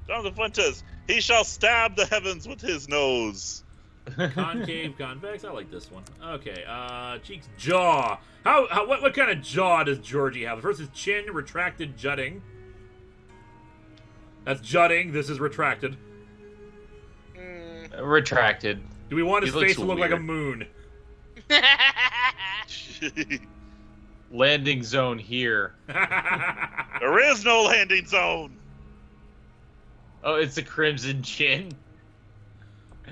[SPEAKER 2] Jonathan Fuentes, he shall stab the heavens with his nose.
[SPEAKER 1] Concave, convex. I like this one. Okay. Cheeks, jaw. What kind of jaw does Jorji have? First is chin, retracted, jutting. That's jutting. This is retracted.
[SPEAKER 4] Retracted.
[SPEAKER 1] Do we want his
[SPEAKER 4] He looks
[SPEAKER 1] face to look like a
[SPEAKER 4] weird.
[SPEAKER 1] moon?
[SPEAKER 4] landing zone here.
[SPEAKER 2] There is no landing zone.
[SPEAKER 4] Oh, it's a crimson chin.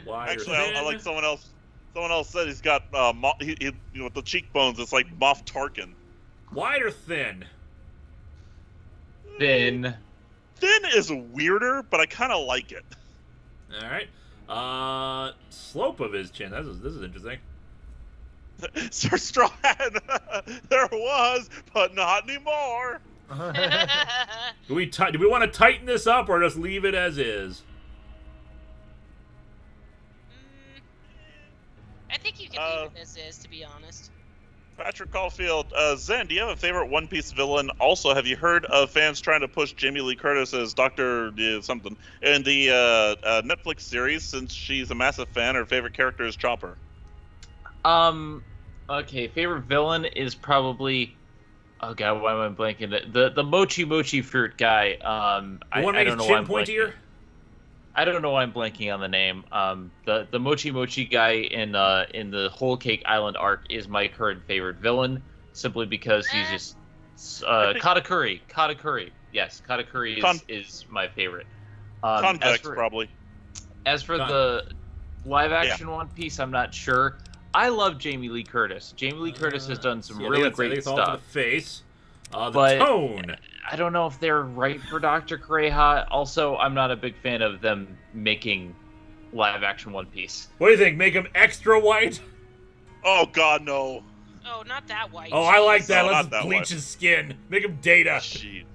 [SPEAKER 1] Wider
[SPEAKER 2] Actually,
[SPEAKER 1] thin.
[SPEAKER 2] I like someone else. Someone else said he's got with the cheekbones. It's like Moff Tarkin.
[SPEAKER 1] Wide or thin?
[SPEAKER 4] Thin.
[SPEAKER 2] Thin is weirder, but I kind of like it.
[SPEAKER 1] All right. Slope of his chin. This is interesting.
[SPEAKER 2] Sir Strahan, there was, but not anymore.
[SPEAKER 1] Do we want to tighten this up or just leave it as is?
[SPEAKER 3] I think you can leave it as is, to be honest.
[SPEAKER 2] Patrick Caulfield, Zen, do you have a favorite One Piece villain? Also, have you heard of fans trying to push Jamie Lee Curtis as Dr. something in the Netflix series since she's a massive fan? Her favorite character is Chopper.
[SPEAKER 4] Okay, favorite villain is probably... Oh god, why am I blanking? The Mochi Mochi fruit guy.
[SPEAKER 1] You want to make his chin pointier?
[SPEAKER 4] I don't know why I'm blanking on the name. The Mochi Mochi guy in the Whole Cake Island arc is my current favorite villain, simply because he's just Katakuri. Katakuri, yes, Katakuri is my favorite.
[SPEAKER 2] Convex, probably.
[SPEAKER 4] As for the live action One Piece, I'm not sure. I love Jamie Lee Curtis. Jamie Lee Curtis has done some really great stuff.
[SPEAKER 1] All for the face. The
[SPEAKER 4] but
[SPEAKER 1] tone.
[SPEAKER 4] I don't know if they're right for Dr. Kureha. Also, I'm not a big fan of them making live-action One Piece.
[SPEAKER 1] What do you think? Make him extra white?
[SPEAKER 2] Oh, God, no.
[SPEAKER 3] Oh, not that white.
[SPEAKER 1] Oh, I like that.
[SPEAKER 2] No,
[SPEAKER 1] Let's
[SPEAKER 2] not that
[SPEAKER 1] bleach
[SPEAKER 2] white.
[SPEAKER 1] his skin. Make him Data.
[SPEAKER 2] Shit.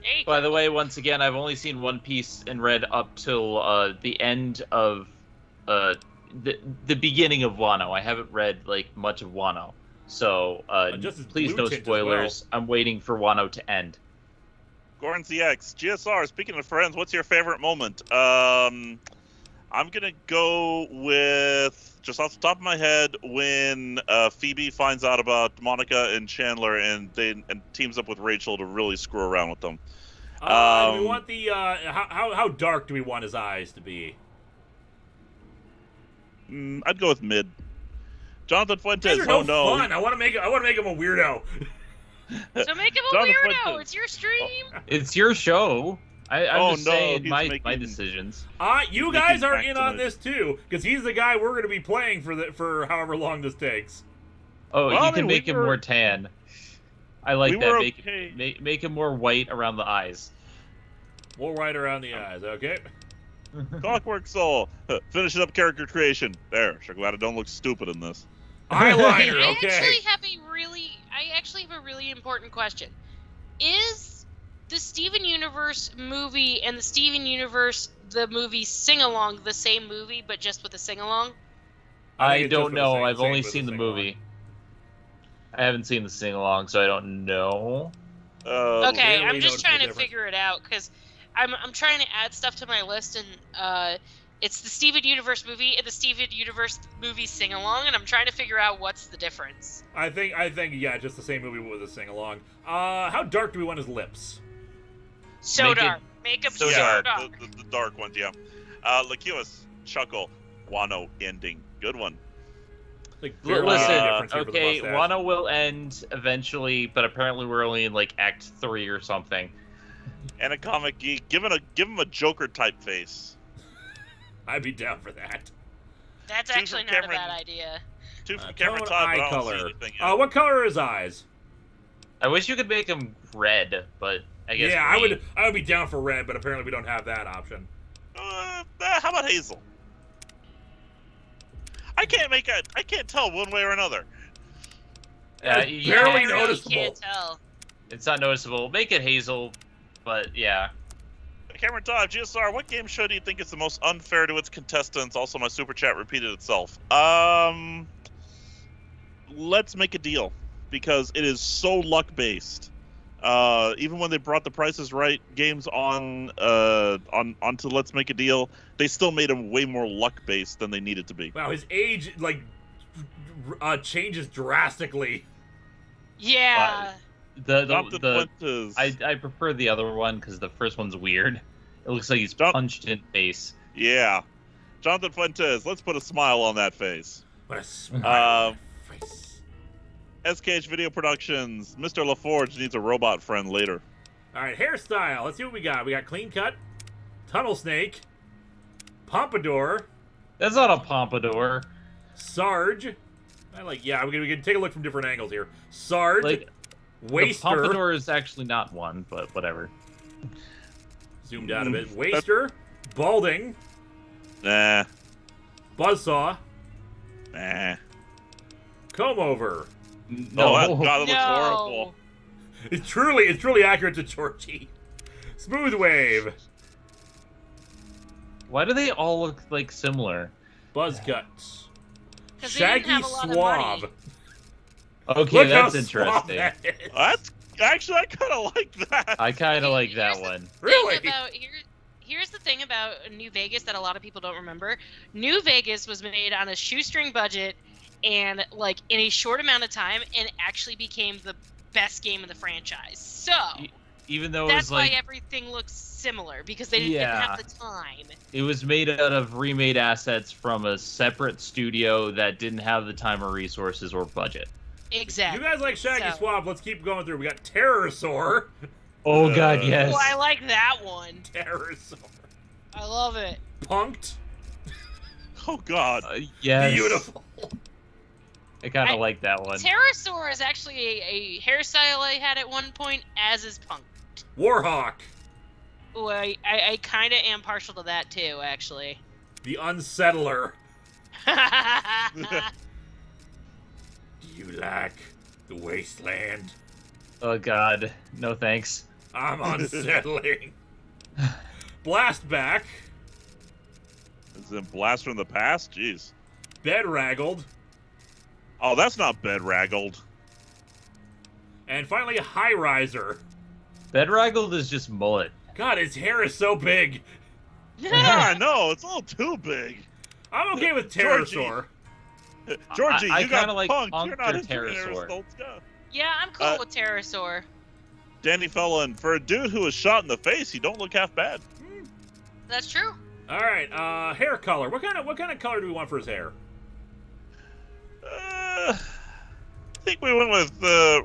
[SPEAKER 3] Hey,
[SPEAKER 4] By the way, once again, I've only seen One Piece and read up till the end of the beginning of Wano. I haven't read like much of Wano. So, please no spoilers. Well. I'm waiting for Wano to end.
[SPEAKER 2] Goran CX, GSR, speaking of friends, what's your favorite moment? I'm going to go with, just off the top of my head, when Phoebe finds out about Monica and Chandler and teams up with Rachel to really screw around with them.
[SPEAKER 1] Do we want the, how dark do we want his eyes to be?
[SPEAKER 2] I'd go with mid. Jonathan Fuentes,
[SPEAKER 1] These are no fun. I want to make him a weirdo.
[SPEAKER 3] So make him a
[SPEAKER 2] Jonathan
[SPEAKER 3] weirdo.
[SPEAKER 2] Fuentes.
[SPEAKER 3] It's your stream.
[SPEAKER 4] It's your show. I'm just saying
[SPEAKER 2] he's
[SPEAKER 4] my
[SPEAKER 2] making-
[SPEAKER 4] decisions.
[SPEAKER 1] You guys are in on
[SPEAKER 2] tonight.
[SPEAKER 1] this too, because he's the guy we're going to be playing for however long this takes.
[SPEAKER 4] Oh,
[SPEAKER 2] Well,
[SPEAKER 4] you can make him more tan. I like that. Make him more white around the eyes.
[SPEAKER 1] More white around the eyes, okay?
[SPEAKER 2] Clockwork Soul, finishing up character creation. There, so glad I don't look stupid in this.
[SPEAKER 1] Eyeliner,
[SPEAKER 3] I
[SPEAKER 1] okay.
[SPEAKER 3] actually have a really important question. Is the Steven Universe movie and the Steven Universe the movie sing-along the same movie, but just with a sing-along?
[SPEAKER 4] I don't know. I've only seen the movie. I haven't seen the sing-along, so I don't know.
[SPEAKER 3] Okay,
[SPEAKER 1] really
[SPEAKER 3] I'm just
[SPEAKER 1] noticeable
[SPEAKER 3] trying to
[SPEAKER 1] difference.
[SPEAKER 3] figure it out, because I'm trying to add stuff to my list, and it's the Steven Universe movie and the Steven Universe movie sing-along, and I'm trying to figure out what's the difference.
[SPEAKER 1] I think, yeah, just the same movie with a sing-along. How dark do we want his lips?
[SPEAKER 3] So
[SPEAKER 4] Make it
[SPEAKER 3] dark. Make them so
[SPEAKER 2] Yeah,
[SPEAKER 3] dark.
[SPEAKER 2] the dark ones, yeah. Lakiwas, Chuckle, Wano ending. Good one.
[SPEAKER 1] Like, barely any
[SPEAKER 4] Listen,
[SPEAKER 1] difference here for the
[SPEAKER 4] okay,
[SPEAKER 1] mustache.
[SPEAKER 4] Wano will end eventually, but apparently we're only in like Act 3 or something.
[SPEAKER 2] And a comic geek, give him a Joker type face.
[SPEAKER 1] I'd be down for that.
[SPEAKER 3] That's
[SPEAKER 2] Two
[SPEAKER 3] actually
[SPEAKER 2] from
[SPEAKER 3] not a
[SPEAKER 2] Cameron.
[SPEAKER 3] bad idea.
[SPEAKER 2] Two from
[SPEAKER 1] Tone
[SPEAKER 2] Cameron Todd,
[SPEAKER 1] eye
[SPEAKER 2] but I don't
[SPEAKER 1] color.
[SPEAKER 2] see anything yet.
[SPEAKER 1] What color are his eyes?
[SPEAKER 4] I wish you could make him red, but I guess
[SPEAKER 1] Yeah,
[SPEAKER 4] green.
[SPEAKER 1] I would be down for red, but apparently we don't have that option.
[SPEAKER 2] How about Hazel? I can't tell one way or another.
[SPEAKER 1] It's
[SPEAKER 4] Yeah,
[SPEAKER 1] barely
[SPEAKER 3] I really
[SPEAKER 1] noticeable.
[SPEAKER 3] can't tell.
[SPEAKER 4] it's not noticeable. Make it Hazel, but yeah.
[SPEAKER 2] Cameron Todd, GSR, what game show do you think is the most unfair to its contestants? Also, my super chat repeated itself. Let's Make a Deal, because it is so luck based. Even when they brought the Price is Right games onto Let's Make a Deal, they still made them way more luck based than they needed to be.
[SPEAKER 1] Wow, his age changes drastically.
[SPEAKER 3] Yeah.
[SPEAKER 4] I prefer the other one because the first one's weird. It looks like he's punched in the face.
[SPEAKER 2] Yeah. Jonathan Fuentes, let's put a smile on that face.
[SPEAKER 1] What a smile on that face.
[SPEAKER 2] SKH Video Productions. Mr. LaForge needs a robot friend later.
[SPEAKER 1] All right, hairstyle. Let's see what we got. We got clean cut, tunnel snake, pompadour,
[SPEAKER 4] That's not a pompadour.
[SPEAKER 1] Sarge. Yeah, we can take a look from different angles here. Sarge,
[SPEAKER 4] Like, the
[SPEAKER 1] Waster.
[SPEAKER 4] pompadour is actually not one, but whatever.
[SPEAKER 1] Zoomed out a bit. Waster, balding,
[SPEAKER 2] Nah.
[SPEAKER 1] buzzsaw,
[SPEAKER 2] Nah.
[SPEAKER 1] comb over.
[SPEAKER 4] No.
[SPEAKER 2] Oh, God, that looks horrible.
[SPEAKER 1] It's truly accurate to Jorji. Smooth wave,
[SPEAKER 4] Why do they all look like similar?
[SPEAKER 1] buzz cut,
[SPEAKER 3] 'Cause they
[SPEAKER 1] shaggy
[SPEAKER 3] didn't have a lot of
[SPEAKER 1] suave.
[SPEAKER 3] money.
[SPEAKER 4] Okay,
[SPEAKER 1] Look how
[SPEAKER 4] that's
[SPEAKER 1] suave
[SPEAKER 4] interesting.
[SPEAKER 1] that is.
[SPEAKER 2] That's actually, I kind of like that.
[SPEAKER 4] I kind of like that
[SPEAKER 3] Here's the
[SPEAKER 4] one.
[SPEAKER 1] Really?
[SPEAKER 3] Here's the thing about New Vegas that a lot of people don't remember. New Vegas was made on a shoestring budget and like in a short amount of time, and actually became the best game in the franchise. So
[SPEAKER 4] Even though it
[SPEAKER 3] that's
[SPEAKER 4] was
[SPEAKER 3] why
[SPEAKER 4] like
[SPEAKER 3] everything looks similar, because they didn't have the time.
[SPEAKER 4] it was made out of remade assets from a separate studio that didn't have the time or resources or budget.
[SPEAKER 3] Exactly.
[SPEAKER 1] You guys like shaggy
[SPEAKER 3] So-
[SPEAKER 1] suave? Let's keep going through. We got Terrorsaur.
[SPEAKER 4] Oh god, yes.
[SPEAKER 3] Oh, I like that one.
[SPEAKER 1] Terrorsaur.
[SPEAKER 3] I love it.
[SPEAKER 1] Punked.
[SPEAKER 2] Oh, God.
[SPEAKER 4] Yes.
[SPEAKER 1] Beautiful.
[SPEAKER 4] I kind of like that one.
[SPEAKER 3] Pterosaur is actually a hairstyle I had at one point, as is Punk.
[SPEAKER 1] Warhawk.
[SPEAKER 3] Ooh, I kind of am partial to that too, actually.
[SPEAKER 1] The Unsettler. Do you like the wasteland?
[SPEAKER 4] Oh god, no thanks.
[SPEAKER 1] I'm unsettling. Blastback.
[SPEAKER 2] Is it Blast from the Past? Jeez.
[SPEAKER 1] Bedraggled.
[SPEAKER 2] Oh, that's not Bedraggled.
[SPEAKER 1] And finally, High Riser.
[SPEAKER 4] Bedraggled is just mullet.
[SPEAKER 1] God, his hair is so big.
[SPEAKER 2] Yeah, I know. It's a little too big.
[SPEAKER 1] I'm okay with
[SPEAKER 2] Jorji.
[SPEAKER 1] Pterosaur.
[SPEAKER 2] Georgie,
[SPEAKER 4] I
[SPEAKER 2] you got
[SPEAKER 4] kinda like
[SPEAKER 2] punked. You're not
[SPEAKER 4] Punked
[SPEAKER 2] into
[SPEAKER 4] or
[SPEAKER 2] Pterosaur.
[SPEAKER 4] Pterosaur.
[SPEAKER 2] Yeah.
[SPEAKER 3] Yeah, I'm cool with Pterosaur.
[SPEAKER 2] Danny Fellon, for a dude who was shot in the face, you don't look half bad.
[SPEAKER 3] That's true.
[SPEAKER 1] All right, hair color. What kind of color do we want for his hair?
[SPEAKER 2] I think we went with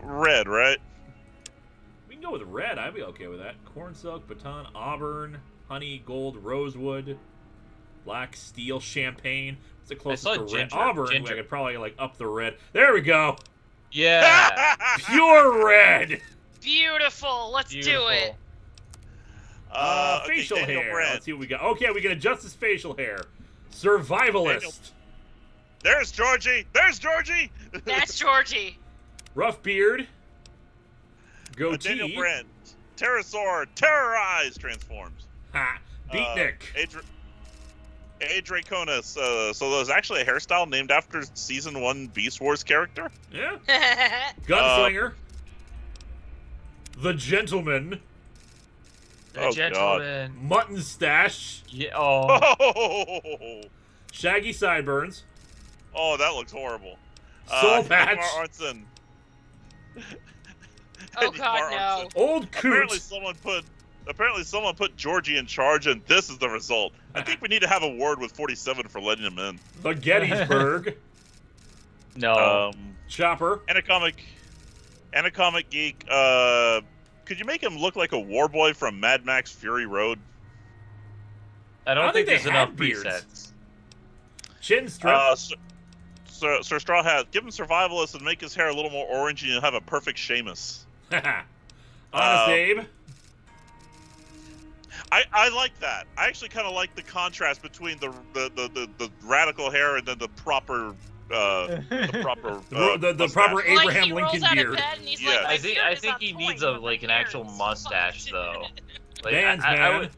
[SPEAKER 2] red, right?
[SPEAKER 1] We can go with red. I'd be okay with that. Corn silk, baton, auburn, honey, gold, rosewood, black, steel, champagne. What's the closest
[SPEAKER 4] saw
[SPEAKER 1] to red?
[SPEAKER 4] ginger.
[SPEAKER 1] Auburn.
[SPEAKER 4] Ginger.
[SPEAKER 1] I could probably like up the red. There we go.
[SPEAKER 4] Yeah.
[SPEAKER 1] Pure red.
[SPEAKER 3] Beautiful. Let's do it.
[SPEAKER 2] Okay,
[SPEAKER 1] Facial
[SPEAKER 2] Daniel
[SPEAKER 1] hair.
[SPEAKER 2] Brand.
[SPEAKER 1] Let's see what we got. Okay, we can adjust his facial hair. Survivalist.
[SPEAKER 2] There's Georgie. There's Georgie.
[SPEAKER 3] That's Georgie.
[SPEAKER 1] Rough beard. Goatee.
[SPEAKER 2] Daniel Brand. Pterosaur. Terrorize. Transforms.
[SPEAKER 1] Ha. Beatnik.
[SPEAKER 2] Adraconis. So there's actually a hairstyle named after Season 1 Beast Wars character?
[SPEAKER 1] Yeah. Gunslinger. The Gentleman.
[SPEAKER 4] The gentleman.
[SPEAKER 1] Mutton Stash.
[SPEAKER 4] Yeah. Oh.
[SPEAKER 2] Oh,
[SPEAKER 1] Shaggy Sideburns.
[SPEAKER 2] that looks horrible.
[SPEAKER 1] Soul Patch.
[SPEAKER 2] Ingmar Arntzen.
[SPEAKER 3] Oh,
[SPEAKER 2] Ingmar
[SPEAKER 3] God, no.
[SPEAKER 2] Arntzen.
[SPEAKER 1] Old
[SPEAKER 2] Apparently
[SPEAKER 1] Coot.
[SPEAKER 2] someone put Georgie in charge, and this is the result. I think we need to have a word with 47 for letting him in.
[SPEAKER 1] The Gettysburg.
[SPEAKER 4] No.
[SPEAKER 1] Chopper.
[SPEAKER 2] Anacomic Geek. Could you make him look like a war boy from Mad Max Fury Road?
[SPEAKER 4] I don't think
[SPEAKER 1] they
[SPEAKER 4] there's enough
[SPEAKER 1] had beards.
[SPEAKER 4] presets.
[SPEAKER 1] Chin strip.
[SPEAKER 2] Sir Straw Hat, give him Survivalist and make his hair a little more orange, and you'll have a perfect Seamus.
[SPEAKER 1] Honest Abe.
[SPEAKER 2] I like that. I actually kind of like the contrast between the radical hair and then the proper the proper
[SPEAKER 1] Abraham
[SPEAKER 3] He rolls
[SPEAKER 1] Lincoln
[SPEAKER 3] out of
[SPEAKER 1] beard.
[SPEAKER 3] bed and he's
[SPEAKER 2] Yeah.
[SPEAKER 3] like, "My
[SPEAKER 4] I think
[SPEAKER 3] beard is
[SPEAKER 4] he
[SPEAKER 3] on
[SPEAKER 4] needs
[SPEAKER 3] point,
[SPEAKER 4] a
[SPEAKER 3] but my
[SPEAKER 4] an
[SPEAKER 3] hair
[SPEAKER 4] actual
[SPEAKER 3] is
[SPEAKER 4] mustache
[SPEAKER 3] fucked."
[SPEAKER 4] though. Like,
[SPEAKER 1] Vans,
[SPEAKER 4] I
[SPEAKER 1] man.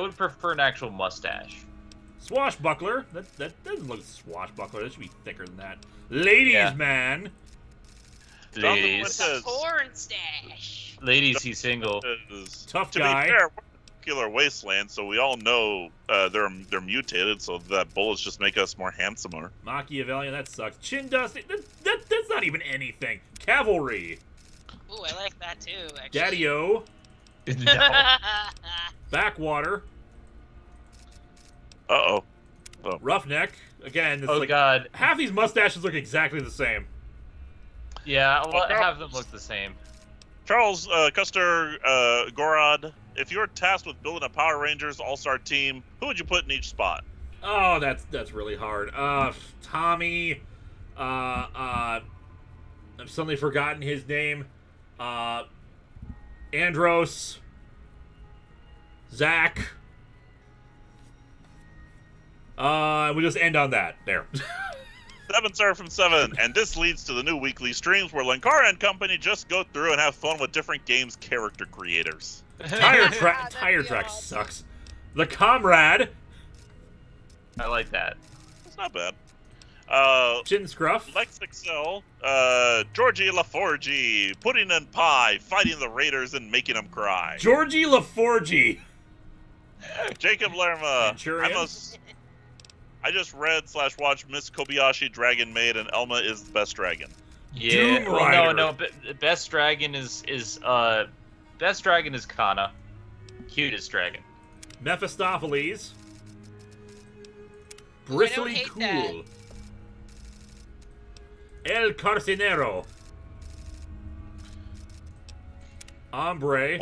[SPEAKER 4] would prefer an actual mustache.
[SPEAKER 1] Swashbuckler. That doesn't look swashbuckler. That should be thicker than that. Ladies
[SPEAKER 4] Yeah.
[SPEAKER 1] man.
[SPEAKER 4] Ladies,
[SPEAKER 3] The porn stash.
[SPEAKER 4] ladies, he's single.
[SPEAKER 1] Tough
[SPEAKER 2] to
[SPEAKER 1] guy.
[SPEAKER 2] be fair, we're Nuclear Wasteland, so we all know they're mutated, so that bullets just make us more handsomer.
[SPEAKER 1] Machiavellian. That sucks. Chin dust. That's not even anything. Cavalry.
[SPEAKER 3] Ooh, I like that too, actually.
[SPEAKER 1] Daddy-O.
[SPEAKER 4] No.
[SPEAKER 1] Backwater.
[SPEAKER 2] Uh-oh.
[SPEAKER 1] Roughneck. Again, it's
[SPEAKER 4] Oh
[SPEAKER 1] like
[SPEAKER 4] god.
[SPEAKER 1] half these mustaches look exactly the same.
[SPEAKER 4] Yeah, have them look the same.
[SPEAKER 2] Charles Custer Gorod, if you're tasked with building a Power Rangers All-Star team, who would you put in each spot?
[SPEAKER 1] Oh, that's really hard. Tommy. I've suddenly forgotten his name. Andros. Zach. We just end on that. There.
[SPEAKER 2] 7 sir from 7, and this leads to the new weekly streams where Linkara and company just go through and have fun with different games' character creators.
[SPEAKER 1] Tire
[SPEAKER 7] be
[SPEAKER 1] track
[SPEAKER 7] awesome.
[SPEAKER 1] sucks. The Comrade.
[SPEAKER 4] I like that.
[SPEAKER 2] It's not bad.
[SPEAKER 1] Chin Scruff.
[SPEAKER 2] Lex Excel, Jorji LaForge, Pudding and Pie, fighting the Raiders and making them cry.
[SPEAKER 1] Jorji LaForge.
[SPEAKER 2] Jacob Lerma,
[SPEAKER 1] Manchurian.
[SPEAKER 2] I just read/watched Miss Kobayashi Dragon Maid, and Elma is the best dragon.
[SPEAKER 4] Yeah.
[SPEAKER 1] Doom
[SPEAKER 4] Well,
[SPEAKER 1] Rider.
[SPEAKER 4] no. Best dragon is Kana. Cutest dragon.
[SPEAKER 1] Mephistopheles.
[SPEAKER 3] Ooh, I don't
[SPEAKER 1] Bristly
[SPEAKER 3] hate
[SPEAKER 1] Cool. El Carcinero. Ombre.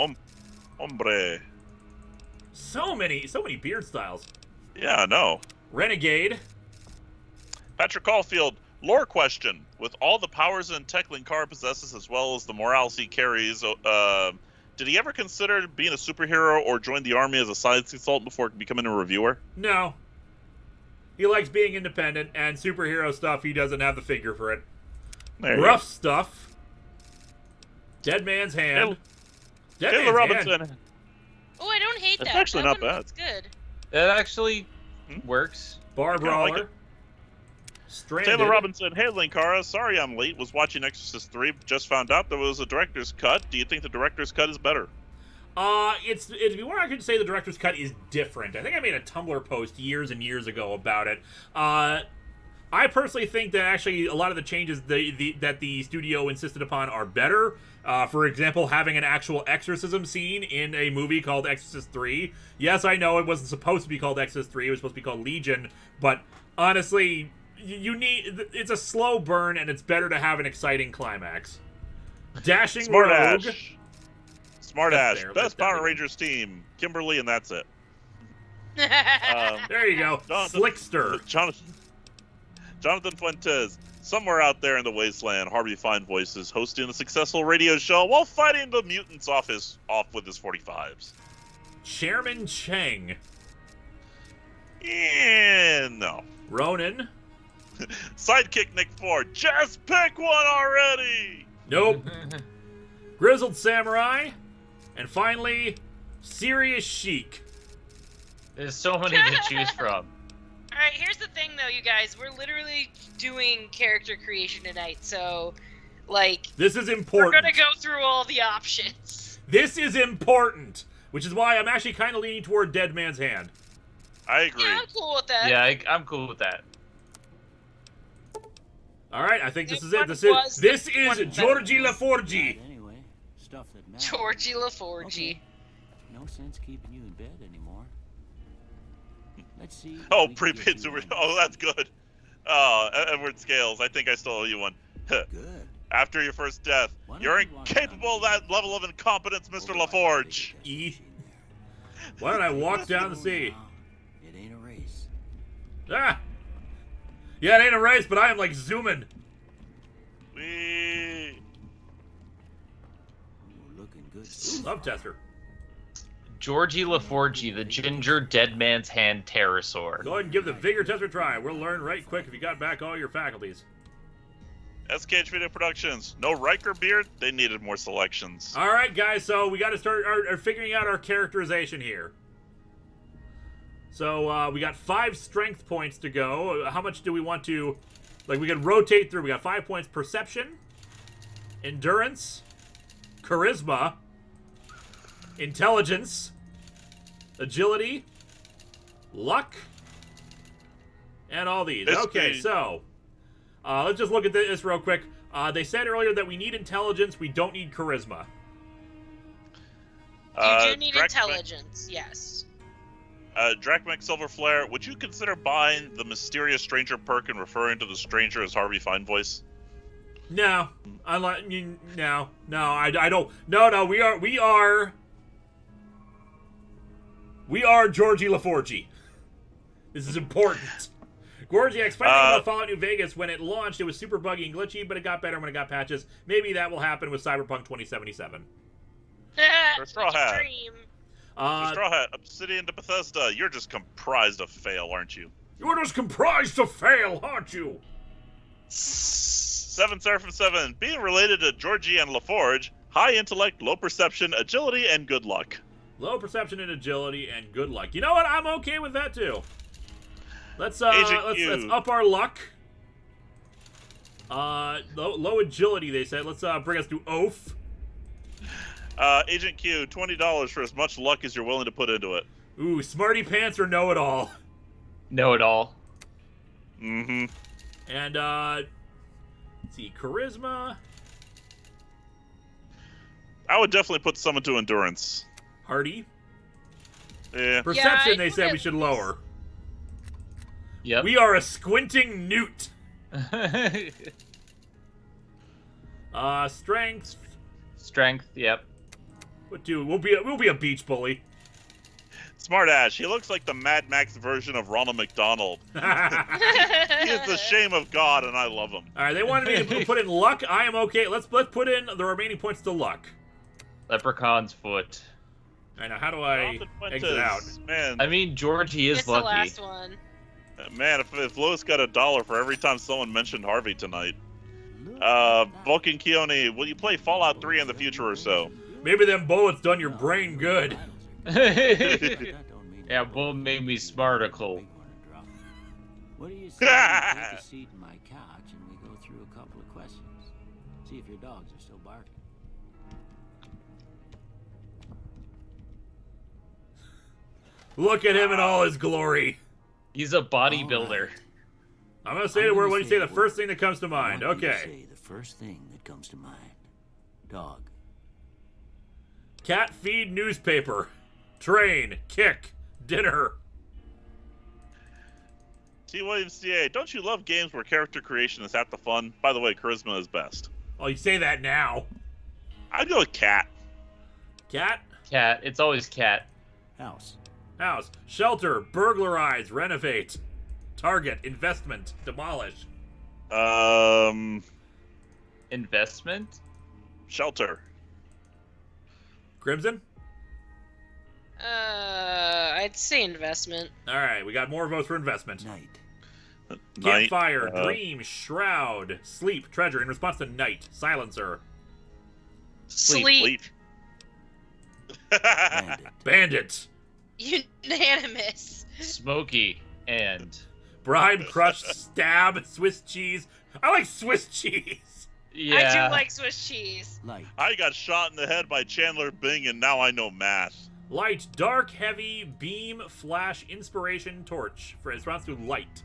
[SPEAKER 2] Hombre.
[SPEAKER 1] So many beard styles.
[SPEAKER 2] Yeah, I know.
[SPEAKER 1] Renegade.
[SPEAKER 2] Patrick Caulfield, lore question. With all the powers and tech Linkara possesses, as well as the morals he carries, did he ever consider being a superhero or join the army as a science consultant before becoming a reviewer?
[SPEAKER 1] No. He likes being independent, and superhero stuff, he doesn't have the figure for it.
[SPEAKER 2] There you
[SPEAKER 1] Rough stuff. Dead Man's Hand. Dead
[SPEAKER 2] Taylor
[SPEAKER 1] Man's Hand.
[SPEAKER 2] Robinson.
[SPEAKER 3] Oh, I don't hate
[SPEAKER 2] That's
[SPEAKER 3] that.
[SPEAKER 2] actually
[SPEAKER 3] That
[SPEAKER 2] not
[SPEAKER 3] one
[SPEAKER 2] bad.
[SPEAKER 3] looks good.
[SPEAKER 4] That actually works.
[SPEAKER 1] Bar
[SPEAKER 2] kinda like
[SPEAKER 1] Brawler.
[SPEAKER 2] it.
[SPEAKER 1] Stranded.
[SPEAKER 2] Taylor Robinson, hey Linkara, sorry I'm late. Was watching Exorcist 3, just found out there was a director's cut. Do you think the director's cut is better?
[SPEAKER 1] It'd be more accurate to say the director's cut is different. I think I made a Tumblr post years and years ago about it. I personally think that actually a lot of the changes that the studio insisted upon are better. For example, having an actual exorcism scene in a movie called Exorcist 3. Yes, I know it wasn't supposed to be called Exorcist 3. It was supposed to be called Legion. But honestly, it's a slow burn, and it's better to have an exciting climax. Dashing
[SPEAKER 2] Smart
[SPEAKER 1] Rogue.
[SPEAKER 2] Ash. Smart
[SPEAKER 1] That's
[SPEAKER 2] Ash.
[SPEAKER 1] fair.
[SPEAKER 2] Best
[SPEAKER 1] That's
[SPEAKER 2] Power
[SPEAKER 1] definitely-
[SPEAKER 2] Rangers team. Kimberly, and that's it.
[SPEAKER 1] There you go.
[SPEAKER 2] Jonathan-
[SPEAKER 1] Slickster.
[SPEAKER 2] Jonathan Fuentes. Somewhere out there in the wasteland, Harvey Fine Voice is hosting a successful radio show while fighting the mutants off with his 45s.
[SPEAKER 1] Chairman Cheng.
[SPEAKER 2] No.
[SPEAKER 1] Ronan.
[SPEAKER 2] Sidekick Nick Ford. Just pick one already!
[SPEAKER 1] Nope. Grizzled Samurai. And finally, Serious Chic.
[SPEAKER 4] There's so many to choose from.
[SPEAKER 3] Alright, here's the thing though, you guys. We're literally doing character creation tonight, so, like,
[SPEAKER 1] This is
[SPEAKER 3] we're
[SPEAKER 1] important.
[SPEAKER 3] gonna go through all the options.
[SPEAKER 1] This is important. Which is why I'm actually kind of leaning toward Dead Man's Hand.
[SPEAKER 2] I agree.
[SPEAKER 3] Yeah, I'm cool with that.
[SPEAKER 4] Yeah, I'm cool with that.
[SPEAKER 1] All right, I think this is
[SPEAKER 3] Which
[SPEAKER 1] it.
[SPEAKER 3] one
[SPEAKER 1] This
[SPEAKER 3] was
[SPEAKER 1] is
[SPEAKER 3] the one that-
[SPEAKER 1] Jorji LaForge.
[SPEAKER 6] Anyway, stuff that matters.
[SPEAKER 3] Jorji LaForge.
[SPEAKER 6] Okay. No sense keeping you in bed anymore. Let's see. if
[SPEAKER 2] Oh,
[SPEAKER 6] we can get
[SPEAKER 2] prepaid
[SPEAKER 6] you
[SPEAKER 2] super.
[SPEAKER 6] one.
[SPEAKER 2] Oh, that's good. Edward Scales. I think I still owe you one.
[SPEAKER 6] Good.
[SPEAKER 2] After your first death,
[SPEAKER 6] Why don't
[SPEAKER 2] you're
[SPEAKER 6] you walk
[SPEAKER 2] incapable of
[SPEAKER 6] down
[SPEAKER 2] that level of incompetence, Mr.
[SPEAKER 6] over by the
[SPEAKER 2] LaForge.
[SPEAKER 6] big
[SPEAKER 1] E.
[SPEAKER 6] test machine there.
[SPEAKER 1] Why don't I walk down the
[SPEAKER 6] Slow
[SPEAKER 1] sea?
[SPEAKER 6] down. It ain't a race.
[SPEAKER 1] Ah. Yeah, it ain't a race, but I am like zooming.
[SPEAKER 2] Wee.
[SPEAKER 6] You're looking good.
[SPEAKER 1] Love tester.
[SPEAKER 4] Georgie LaForge, the ginger dead man's hand pterosaur.
[SPEAKER 1] Go ahead and give the vigor test a try. We'll learn right quick if you got back all your faculties.
[SPEAKER 2] SKH Video Productions. No Riker beard. They needed more selections.
[SPEAKER 1] All right, guys. So we got to start figuring out our characterization here. So we got 5 strength points to go. How much do we want to? Like, we can rotate through. We got 5 points: perception, endurance, charisma, intelligence, agility, luck, and all these.
[SPEAKER 2] Basically-
[SPEAKER 1] Okay, so let's just look at this real quick. They said earlier that we need intelligence. We don't need charisma.
[SPEAKER 3] You do need
[SPEAKER 2] Dracmec-
[SPEAKER 3] intelligence, yes.
[SPEAKER 2] Dracmec Silver Flare. Would you consider buying the Mysterious Stranger perk and referring to the stranger as Harvey Fine Voice?
[SPEAKER 1] No, no, I don't. No, we are Jorji LaForge. This is important. Gorgie explaining about Fallout New Vegas. When it launched, it was super buggy and glitchy, but it got better when it got patches. Maybe that will happen with Cyberpunk 2077.
[SPEAKER 2] Straw Hat.
[SPEAKER 3] Dream.
[SPEAKER 2] Straw Hat, Obsidian to Bethesda. You're just comprised of fail, aren't you?
[SPEAKER 1] You're just comprised of fail, aren't you?
[SPEAKER 2] 7 Seraphim 7. Being related to Jorji and LaForge, high intellect, low perception, agility, and good luck.
[SPEAKER 1] Low perception and agility and good luck. You know what? I'm okay with that too. Let's up our luck. Low agility, they said. Let's bring us to Oaf.
[SPEAKER 2] Agent Q, $20 for as much luck as you're willing to put into it.
[SPEAKER 1] Ooh, smarty pants or know-it-all?
[SPEAKER 4] Know-it-all.
[SPEAKER 2] Mm-hmm.
[SPEAKER 1] And let's see, charisma.
[SPEAKER 2] I would definitely put someone to endurance.
[SPEAKER 1] Hardy.
[SPEAKER 2] Yeah.
[SPEAKER 1] Perception,
[SPEAKER 3] Yeah,
[SPEAKER 1] they said we should lower.
[SPEAKER 4] Yep.
[SPEAKER 1] We are a squinting newt. Strength.
[SPEAKER 4] Strength, yep.
[SPEAKER 1] What do we'll be a beach bully.
[SPEAKER 2] Smart Ash, he looks like the Mad Max version of Ronald McDonald. He is the shame of God, and I love him.
[SPEAKER 1] All right, they wanted me to put in luck. I am okay. Let's put in the remaining points to luck.
[SPEAKER 4] Leprechaun's foot.
[SPEAKER 1] All right, now how do I exit out?
[SPEAKER 2] Man,
[SPEAKER 4] I mean, Georgie is
[SPEAKER 3] It's
[SPEAKER 4] lucky.
[SPEAKER 3] the last one.
[SPEAKER 2] man, if Lois got $1 for every time someone mentioned Harvey tonight. Vulcan Keone, will you play Fallout 3 in the future or so?
[SPEAKER 1] Maybe them bullets done your brain good.
[SPEAKER 4] Yeah, bull made me smarticle.
[SPEAKER 6] What do you say we take a seat in my couch and we go through a couple of questions? See if your dogs are still barking.
[SPEAKER 1] Look at him in all his glory.
[SPEAKER 4] He's a bodybuilder.
[SPEAKER 1] I'm gonna say the word when you say the first thing that comes to mind.
[SPEAKER 6] I want you to
[SPEAKER 1] Okay.
[SPEAKER 6] say the first thing that comes to mind. Dog.
[SPEAKER 1] Cat feed newspaper. Train. Kick. Dinner.
[SPEAKER 2] T. Williams CA, don't you love games where character creation is half the fun? By the way, charisma is best.
[SPEAKER 1] Oh, you say that now.
[SPEAKER 2] I'd go with Cat.
[SPEAKER 1] Cat.
[SPEAKER 4] Cat. It's always cat.
[SPEAKER 6] House.
[SPEAKER 1] House. Shelter. Burglarize. Renovate. Target. Investment. Demolish.
[SPEAKER 4] Investment?
[SPEAKER 2] Shelter.
[SPEAKER 1] Crimson.
[SPEAKER 3] I'd say investment.
[SPEAKER 1] All right, we got more votes for investment.
[SPEAKER 6] Night.
[SPEAKER 2] Night.
[SPEAKER 1] Campfire. Dream. Shroud. Sleep. Treasure. In response to night. Silencer.
[SPEAKER 3] Sleep.
[SPEAKER 6] Bandit.
[SPEAKER 1] Bandit.
[SPEAKER 3] Unanimous.
[SPEAKER 4] Smoky. And...
[SPEAKER 1] Bribe. Crush. Stab. Swiss cheese. I like Swiss cheese.
[SPEAKER 4] yeah.
[SPEAKER 3] I do like Swiss cheese.
[SPEAKER 6] Light.
[SPEAKER 2] I got shot in the head by Chandler Bing, and now I know math.
[SPEAKER 1] Light. Dark. Heavy. Beam. Flash. Inspiration. Torch. For response to light.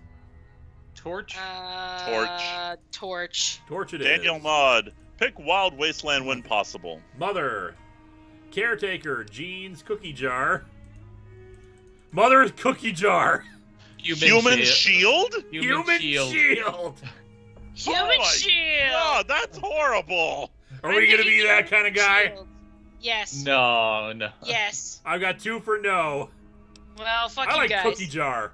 [SPEAKER 4] Torch?
[SPEAKER 3] Torch.
[SPEAKER 1] Torch it is.
[SPEAKER 2] Daniel Nod, pick Wild Wasteland when possible.
[SPEAKER 1] Mother. Caretaker. Jeans. Cookie jar. Mother's cookie jar.
[SPEAKER 2] Human Shield?
[SPEAKER 1] Human shield.
[SPEAKER 3] Human
[SPEAKER 2] Oh my
[SPEAKER 3] shield.
[SPEAKER 2] God, that's horrible.
[SPEAKER 1] Are we gonna be that kind of guy?
[SPEAKER 3] Shield. Yes.
[SPEAKER 4] No.
[SPEAKER 3] Yes.
[SPEAKER 1] I've got 2 for no.
[SPEAKER 3] Well, fuck
[SPEAKER 1] I
[SPEAKER 3] you
[SPEAKER 1] like
[SPEAKER 3] guys.
[SPEAKER 1] cookie jar.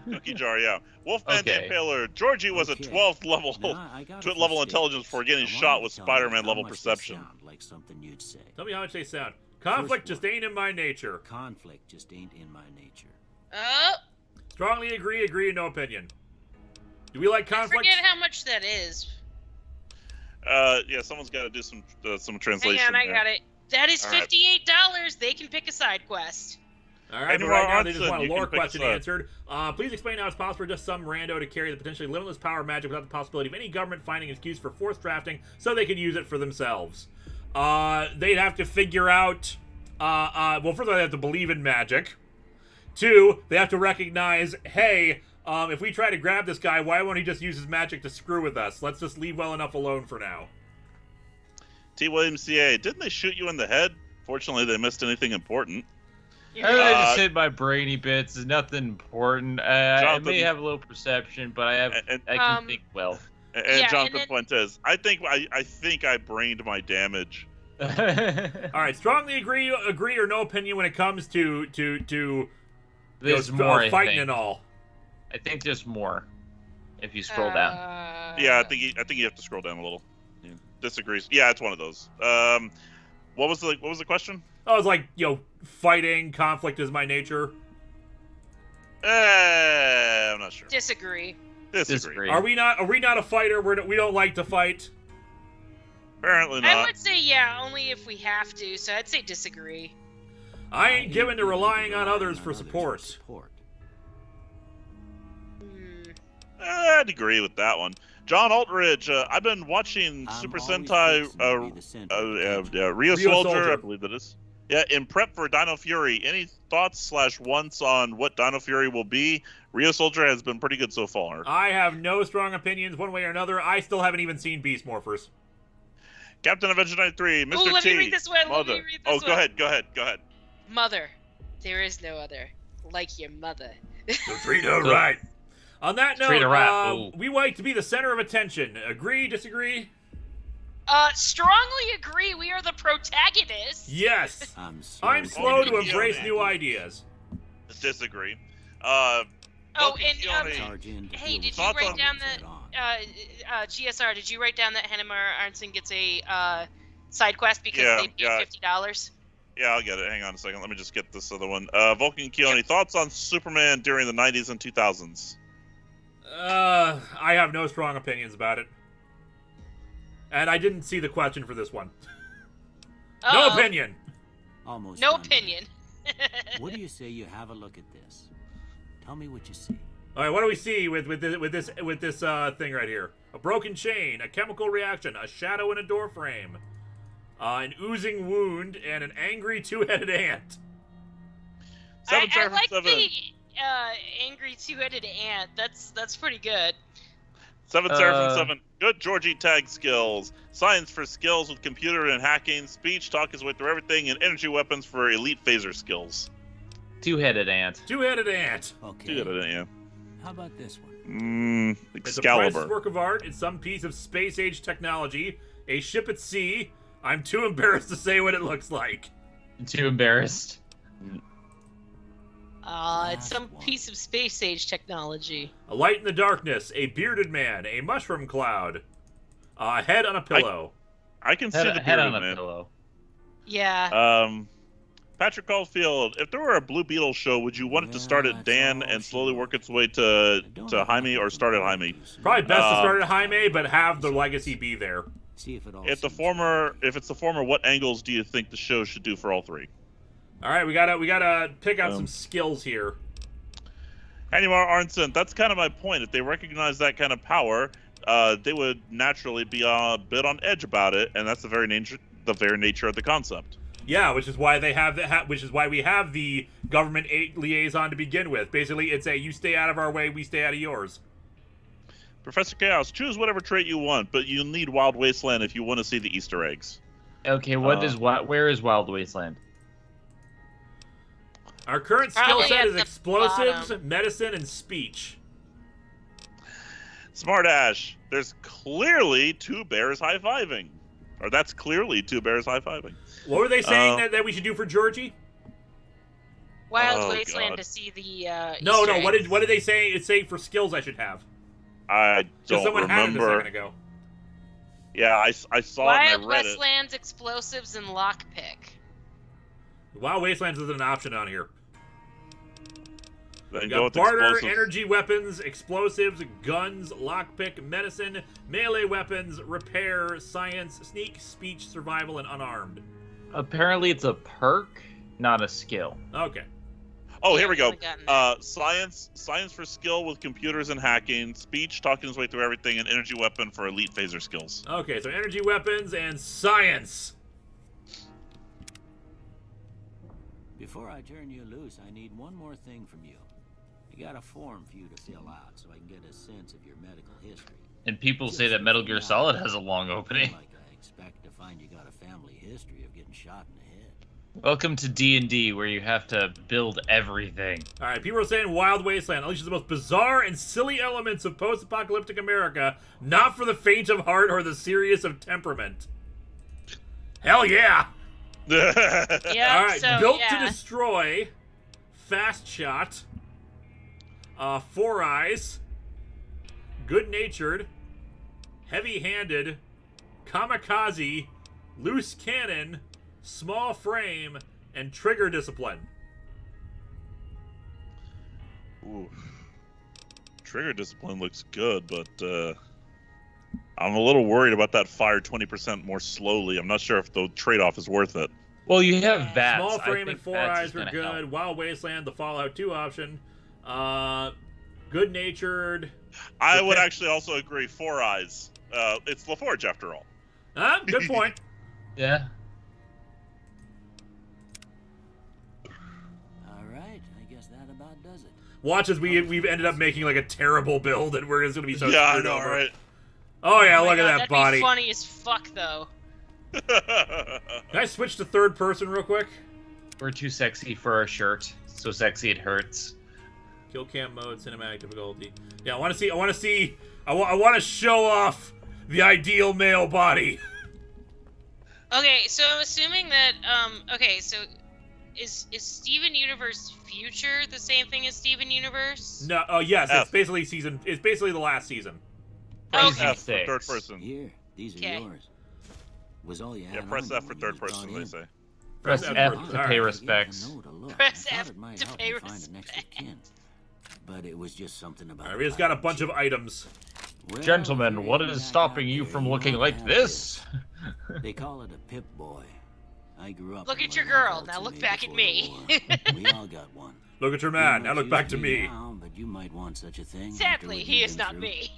[SPEAKER 2] Cookie jar, yeah. Wolfman
[SPEAKER 4] Okay.
[SPEAKER 2] the Impaler. Georgie was a
[SPEAKER 6] Okay.
[SPEAKER 2] 12th level,
[SPEAKER 6] Now, I got a
[SPEAKER 2] 12th level
[SPEAKER 6] few
[SPEAKER 2] intelligence before getting
[SPEAKER 6] statements. I
[SPEAKER 2] shot
[SPEAKER 6] want
[SPEAKER 2] with
[SPEAKER 6] you to tell me
[SPEAKER 2] Spider-Man
[SPEAKER 6] how
[SPEAKER 2] level
[SPEAKER 6] much they
[SPEAKER 2] perception.
[SPEAKER 6] sound like something you'd say.
[SPEAKER 1] Tell me how much they sound. Conflict
[SPEAKER 6] First
[SPEAKER 1] just ain't in my nature.
[SPEAKER 6] Conflict just ain't in my nature.
[SPEAKER 3] Oh,
[SPEAKER 1] Strongly agree, no opinion. Do we like
[SPEAKER 3] I
[SPEAKER 1] conflict?
[SPEAKER 3] forget how much that is.
[SPEAKER 2] Yeah, someone's got to do some translation.
[SPEAKER 3] Hang on, I
[SPEAKER 2] there.
[SPEAKER 3] got it. That is
[SPEAKER 2] All right.
[SPEAKER 3] $58. They can pick a side quest.
[SPEAKER 1] All right,
[SPEAKER 2] And
[SPEAKER 1] but right now
[SPEAKER 2] Ron
[SPEAKER 1] they just
[SPEAKER 2] said
[SPEAKER 1] want a
[SPEAKER 2] you can
[SPEAKER 1] lore
[SPEAKER 2] pick a
[SPEAKER 1] question
[SPEAKER 2] side.
[SPEAKER 1] answered. Please explain how it's possible for just some rando to carry the potentially limitless power of magic without the possibility of any government finding an excuse for forced drafting so they can use it for themselves. They'd have to figure out... well, first of all, they have to believe in magic. 2, they have to recognize, hey, if we try to grab this guy, why won't he just use his magic to screw with us? Let's just leave well enough alone for now.
[SPEAKER 2] T. Williams CA, didn't they shoot you in the head? Fortunately, they missed anything important.
[SPEAKER 4] I just hit my brainy bits. It's nothing important. I
[SPEAKER 2] Jonathan-
[SPEAKER 4] may have a little perception, but I
[SPEAKER 2] And-
[SPEAKER 4] can think well.
[SPEAKER 2] And
[SPEAKER 3] Yeah,
[SPEAKER 2] Jonathan
[SPEAKER 3] and
[SPEAKER 2] Fuentes, I think I brained my damage.
[SPEAKER 1] All right, strongly agree or no opinion when it comes to
[SPEAKER 4] There's more.
[SPEAKER 1] fighting and all.
[SPEAKER 4] I think there's more. If you scroll down.
[SPEAKER 2] Yeah, I think you have to scroll down a little. Yeah. Disagrees. Yeah, it's one of those. What was the question?
[SPEAKER 1] I was like, fighting, conflict is my nature.
[SPEAKER 2] I'm not sure.
[SPEAKER 3] Disagree.
[SPEAKER 2] Disagree.
[SPEAKER 1] Are we not a fighter? We don't like to fight.
[SPEAKER 2] Apparently not.
[SPEAKER 3] I would say yeah, only if we have to. So I'd say disagree.
[SPEAKER 1] I ain't given to relying on others for support.
[SPEAKER 2] I'd agree with that one. John Altridge, I've been watching Super Sentai Rio Soldier, I believe that is. Yeah, in prep for Dino Fury. Any thoughts / wants on what Dino Fury will be? Rio Soldier has been pretty good so far.
[SPEAKER 1] I have no strong opinions one way or another. I still haven't even seen Beast Morphers.
[SPEAKER 2] Captain Avenger 93, Mr.
[SPEAKER 3] Ooh, let
[SPEAKER 2] T.
[SPEAKER 3] me read this one.
[SPEAKER 2] Mother.
[SPEAKER 3] Let me read this one.
[SPEAKER 2] Go ahead.
[SPEAKER 3] Mother. There is no other like your mother.
[SPEAKER 1] So treat her right. On that note, we like to be the center of attention. Agree, disagree?
[SPEAKER 3] Strongly agree. We are the protagonists.
[SPEAKER 1] Yes.
[SPEAKER 6] I'm
[SPEAKER 1] slow to embrace new ideas.
[SPEAKER 2] Disagree.
[SPEAKER 3] Hey, did you
[SPEAKER 2] Thoughts
[SPEAKER 3] write
[SPEAKER 2] on-
[SPEAKER 3] down that GSR? Did you write down that Hanamura Arnson gets a side quest because they paid $50?
[SPEAKER 2] Yeah, I'll get it. Hang on a second. Let me just get this other one. Vulcan Keone, thoughts on Superman during the 90s and 2000s?
[SPEAKER 1] I have no strong opinions about it. And I didn't see the question for this one. No opinion.
[SPEAKER 6] Almost.
[SPEAKER 3] No opinion.
[SPEAKER 6] What do you say you have a look at this? Tell me what you see.
[SPEAKER 1] All right, what do we see with this thing right here? A broken chain, a chemical reaction, a shadow in a door frame, an oozing wound, and an angry two-headed ant.
[SPEAKER 3] I like the angry two-headed ant. That's pretty good.
[SPEAKER 2] 7 Seraphim 7. Good Jorji tag skills. Science for skills with computer and hacking. Speech, talk his way through everything. And energy weapons for elite phaser skills.
[SPEAKER 4] Two-headed ant.
[SPEAKER 1] Two-headed ant.
[SPEAKER 6] Okay.
[SPEAKER 2] Two-headed ant,
[SPEAKER 6] How about this one?
[SPEAKER 1] It's a
[SPEAKER 2] Excalibur.
[SPEAKER 1] priceless work of art. It's some piece of space-age technology. A ship at sea. I'm too embarrassed to say what it looks like.
[SPEAKER 4] Too embarrassed.
[SPEAKER 3] It's some piece of space-age technology.
[SPEAKER 1] A light in the darkness. A bearded man. A mushroom cloud. A head on a pillow.
[SPEAKER 2] I can see the
[SPEAKER 4] Head on
[SPEAKER 2] bearded
[SPEAKER 4] a
[SPEAKER 2] man.
[SPEAKER 4] pillow.
[SPEAKER 3] Yeah.
[SPEAKER 2] Patrick Caulfield, if there were a Blue Beetle show, would you want it to start at Dan and slowly work its way to Jaime, or start at Jaime?
[SPEAKER 1] Probably best to start at Jaime, but have the legacy be there.
[SPEAKER 6] See if it all.
[SPEAKER 2] If it's the former, what angles do you think the show should do for all three?
[SPEAKER 1] All right, we gotta pick out some skills here.
[SPEAKER 2] Hanimar Arnson, that's kind of my point. If they recognize that kind of power, they would naturally be a bit on edge about it, and that's the very nature of the concept.
[SPEAKER 1] Yeah, which is why we have the government liaison to begin with. Basically, it's you stay out of our way, we stay out of yours.
[SPEAKER 2] Professor Chaos, choose whatever trait you want, but you'll need Wild Wasteland if you want to see the Easter eggs.
[SPEAKER 4] Okay, where is Wild Wasteland?
[SPEAKER 1] Our current skill
[SPEAKER 3] Probably
[SPEAKER 1] set
[SPEAKER 3] at
[SPEAKER 1] is
[SPEAKER 3] the
[SPEAKER 1] explosives,
[SPEAKER 3] bottom.
[SPEAKER 1] medicine, and speech.
[SPEAKER 2] Smart Ash, there's clearly two bears high-fiving. Or that's clearly two bears high-fiving.
[SPEAKER 1] What were they saying that we should do for Jorji?
[SPEAKER 3] Wild Wasteland
[SPEAKER 2] God.
[SPEAKER 3] to see the
[SPEAKER 1] No,
[SPEAKER 3] Easter eggs.
[SPEAKER 1] what did they say? It's saying for skills I should have.
[SPEAKER 2] I don't
[SPEAKER 1] Someone had it a
[SPEAKER 2] remember.
[SPEAKER 1] second ago.
[SPEAKER 2] Yeah, I saw it
[SPEAKER 3] Wild
[SPEAKER 2] and I read it.
[SPEAKER 3] Wasteland's explosives and lockpick.
[SPEAKER 1] Wild Wastelands isn't an option on here.
[SPEAKER 2] Then
[SPEAKER 1] We
[SPEAKER 2] go
[SPEAKER 1] got
[SPEAKER 2] with
[SPEAKER 1] barter,
[SPEAKER 2] explosives.
[SPEAKER 1] energy weapons, explosives, guns, lockpick, medicine, melee weapons, repair, science, sneak, speech, survival, and unarmed.
[SPEAKER 4] Apparently it's a perk, not a skill.
[SPEAKER 1] Okay.
[SPEAKER 2] Oh,
[SPEAKER 3] Yeah,
[SPEAKER 2] here we go.
[SPEAKER 3] haven't gotten there.
[SPEAKER 2] Science for skill with computers and hacking. Speech, talking his way through everything, and energy weapon for elite phaser skills.
[SPEAKER 1] Okay, so energy weapons and science.
[SPEAKER 6] Before I turn you loose, I need one more thing from you. I got a form for you to fill out so I can get a sense of your medical history.
[SPEAKER 4] And people say that Metal Gear Solid has a long opening.
[SPEAKER 6] Like I expect to find you got a family history of getting shot in the head.
[SPEAKER 4] Welcome to D&D, where you have to build everything.
[SPEAKER 1] All right, people are saying Wild Wasteland unleashes the most bizarre and silly elements of post-apocalyptic America, not for the faint of heart or the serious of temperament. Hell yeah!
[SPEAKER 3] Yeah.
[SPEAKER 1] All right,
[SPEAKER 3] So,
[SPEAKER 1] built
[SPEAKER 3] yeah.
[SPEAKER 1] to destroy, fast shot, 4 eyes, good-natured, heavy-handed, kamikaze, loose cannon, small frame, and trigger discipline.
[SPEAKER 2] Ooh. Trigger discipline looks good, but I'm a little worried about that fire 20% more slowly. I'm not sure if the trade-off is worth it.
[SPEAKER 4] Well, you have VATS.
[SPEAKER 1] Small
[SPEAKER 4] I
[SPEAKER 1] frame
[SPEAKER 4] think
[SPEAKER 1] and 4
[SPEAKER 4] VATS
[SPEAKER 1] eyes
[SPEAKER 4] is
[SPEAKER 1] are
[SPEAKER 4] gonna
[SPEAKER 1] good.
[SPEAKER 4] help.
[SPEAKER 1] Wild Wasteland, the Fallout 2 option. Good-natured.
[SPEAKER 2] I would actually also agree. 4 eyes. It's LaForge after all.
[SPEAKER 1] Good point.
[SPEAKER 4] Yeah.
[SPEAKER 6] All right, I guess that about does it.
[SPEAKER 1] Watch as we've ended up making like a terrible build, and we're just gonna be so
[SPEAKER 2] Yeah, I
[SPEAKER 1] screwed
[SPEAKER 2] know,
[SPEAKER 1] over.
[SPEAKER 2] right?
[SPEAKER 1] Oh yeah,
[SPEAKER 3] Oh my
[SPEAKER 1] look at
[SPEAKER 3] God,
[SPEAKER 1] that
[SPEAKER 3] that'd
[SPEAKER 1] body.
[SPEAKER 3] be funny as fuck, though.
[SPEAKER 1] Can I switch to third person real quick?
[SPEAKER 4] We're too sexy for our shirt. So sexy it hurts.
[SPEAKER 1] Kill cam mode, cinematic difficulty. Yeah, I want to show off the ideal male body.
[SPEAKER 3] Okay, so assuming that, okay, so is Steven Universe Future the same thing as Steven Universe?
[SPEAKER 1] No, yes,
[SPEAKER 2] F.
[SPEAKER 1] it's basically the last season.
[SPEAKER 3] Okay.
[SPEAKER 4] Crazy
[SPEAKER 2] F for
[SPEAKER 4] six.
[SPEAKER 2] third person.
[SPEAKER 6] Here, these are
[SPEAKER 3] Okay.
[SPEAKER 6] yours. Was all you had
[SPEAKER 2] Yeah, press
[SPEAKER 6] on
[SPEAKER 2] F
[SPEAKER 6] you
[SPEAKER 2] for
[SPEAKER 6] when
[SPEAKER 2] third
[SPEAKER 6] you was
[SPEAKER 2] person,
[SPEAKER 6] brought
[SPEAKER 2] they
[SPEAKER 6] in.
[SPEAKER 2] say.
[SPEAKER 4] Press
[SPEAKER 1] Press
[SPEAKER 4] F
[SPEAKER 1] F
[SPEAKER 4] to
[SPEAKER 1] for-
[SPEAKER 4] pay
[SPEAKER 1] alright.
[SPEAKER 4] respects.
[SPEAKER 6] I gave you a note to look.
[SPEAKER 3] Press
[SPEAKER 6] I thought
[SPEAKER 3] F
[SPEAKER 6] it might
[SPEAKER 3] to
[SPEAKER 6] help
[SPEAKER 3] pay
[SPEAKER 6] you find an extra
[SPEAKER 3] respect.
[SPEAKER 6] kin. But it was just something about.
[SPEAKER 1] Alright, we just got a bunch of items.
[SPEAKER 6] Well,
[SPEAKER 4] Gentlemen, what
[SPEAKER 6] if
[SPEAKER 4] is
[SPEAKER 6] you're
[SPEAKER 4] stopping
[SPEAKER 6] back
[SPEAKER 4] you
[SPEAKER 6] out
[SPEAKER 4] from
[SPEAKER 6] there,
[SPEAKER 4] looking
[SPEAKER 6] you
[SPEAKER 4] like
[SPEAKER 6] have
[SPEAKER 4] this?
[SPEAKER 6] They call it a pip boy. I grew up.
[SPEAKER 3] Look
[SPEAKER 6] with
[SPEAKER 3] at your
[SPEAKER 6] one of
[SPEAKER 3] girl,
[SPEAKER 6] those
[SPEAKER 3] now
[SPEAKER 6] that
[SPEAKER 3] look
[SPEAKER 6] made
[SPEAKER 3] back
[SPEAKER 6] before
[SPEAKER 3] at me.
[SPEAKER 6] the war. We all got one.
[SPEAKER 1] Look at your
[SPEAKER 6] He
[SPEAKER 1] man. Now
[SPEAKER 6] looks
[SPEAKER 1] look back to
[SPEAKER 6] used
[SPEAKER 1] me.
[SPEAKER 6] now, but you might want such a thing. after
[SPEAKER 3] Sadly,
[SPEAKER 6] what
[SPEAKER 3] he
[SPEAKER 6] you've
[SPEAKER 3] is
[SPEAKER 6] been
[SPEAKER 3] not
[SPEAKER 6] through.
[SPEAKER 3] me.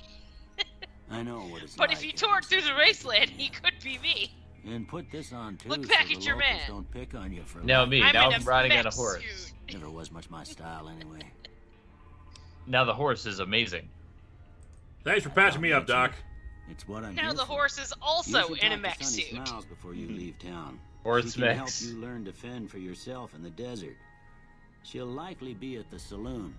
[SPEAKER 6] I know what it's
[SPEAKER 3] But
[SPEAKER 6] like.
[SPEAKER 3] if you
[SPEAKER 6] in
[SPEAKER 3] tore
[SPEAKER 6] those
[SPEAKER 3] through the wasteland, he could be me.
[SPEAKER 6] And put this on too.
[SPEAKER 3] Look
[SPEAKER 6] so
[SPEAKER 3] back
[SPEAKER 6] the
[SPEAKER 3] at your
[SPEAKER 6] locals
[SPEAKER 3] man.
[SPEAKER 6] Don't pick on you for
[SPEAKER 4] Now
[SPEAKER 6] life.
[SPEAKER 4] me.
[SPEAKER 3] I'm
[SPEAKER 4] Now
[SPEAKER 3] in
[SPEAKER 4] I'm riding on a
[SPEAKER 3] mech
[SPEAKER 4] horse.
[SPEAKER 3] suit.
[SPEAKER 6] Never was much my style anyway.
[SPEAKER 4] Now the horse is amazing.
[SPEAKER 1] Thanks for patching me up, Doc.
[SPEAKER 6] It's what I'm
[SPEAKER 3] Now
[SPEAKER 6] here
[SPEAKER 3] the
[SPEAKER 6] for.
[SPEAKER 3] horse is
[SPEAKER 6] You
[SPEAKER 3] also
[SPEAKER 6] should
[SPEAKER 3] in a
[SPEAKER 6] talk to
[SPEAKER 3] mech
[SPEAKER 6] Sunny
[SPEAKER 3] suit.
[SPEAKER 6] Smiles before you leave town.
[SPEAKER 4] Horse
[SPEAKER 6] She can help
[SPEAKER 4] mechs.
[SPEAKER 6] you learn to fend for yourself in the desert. She'll likely be at the saloon.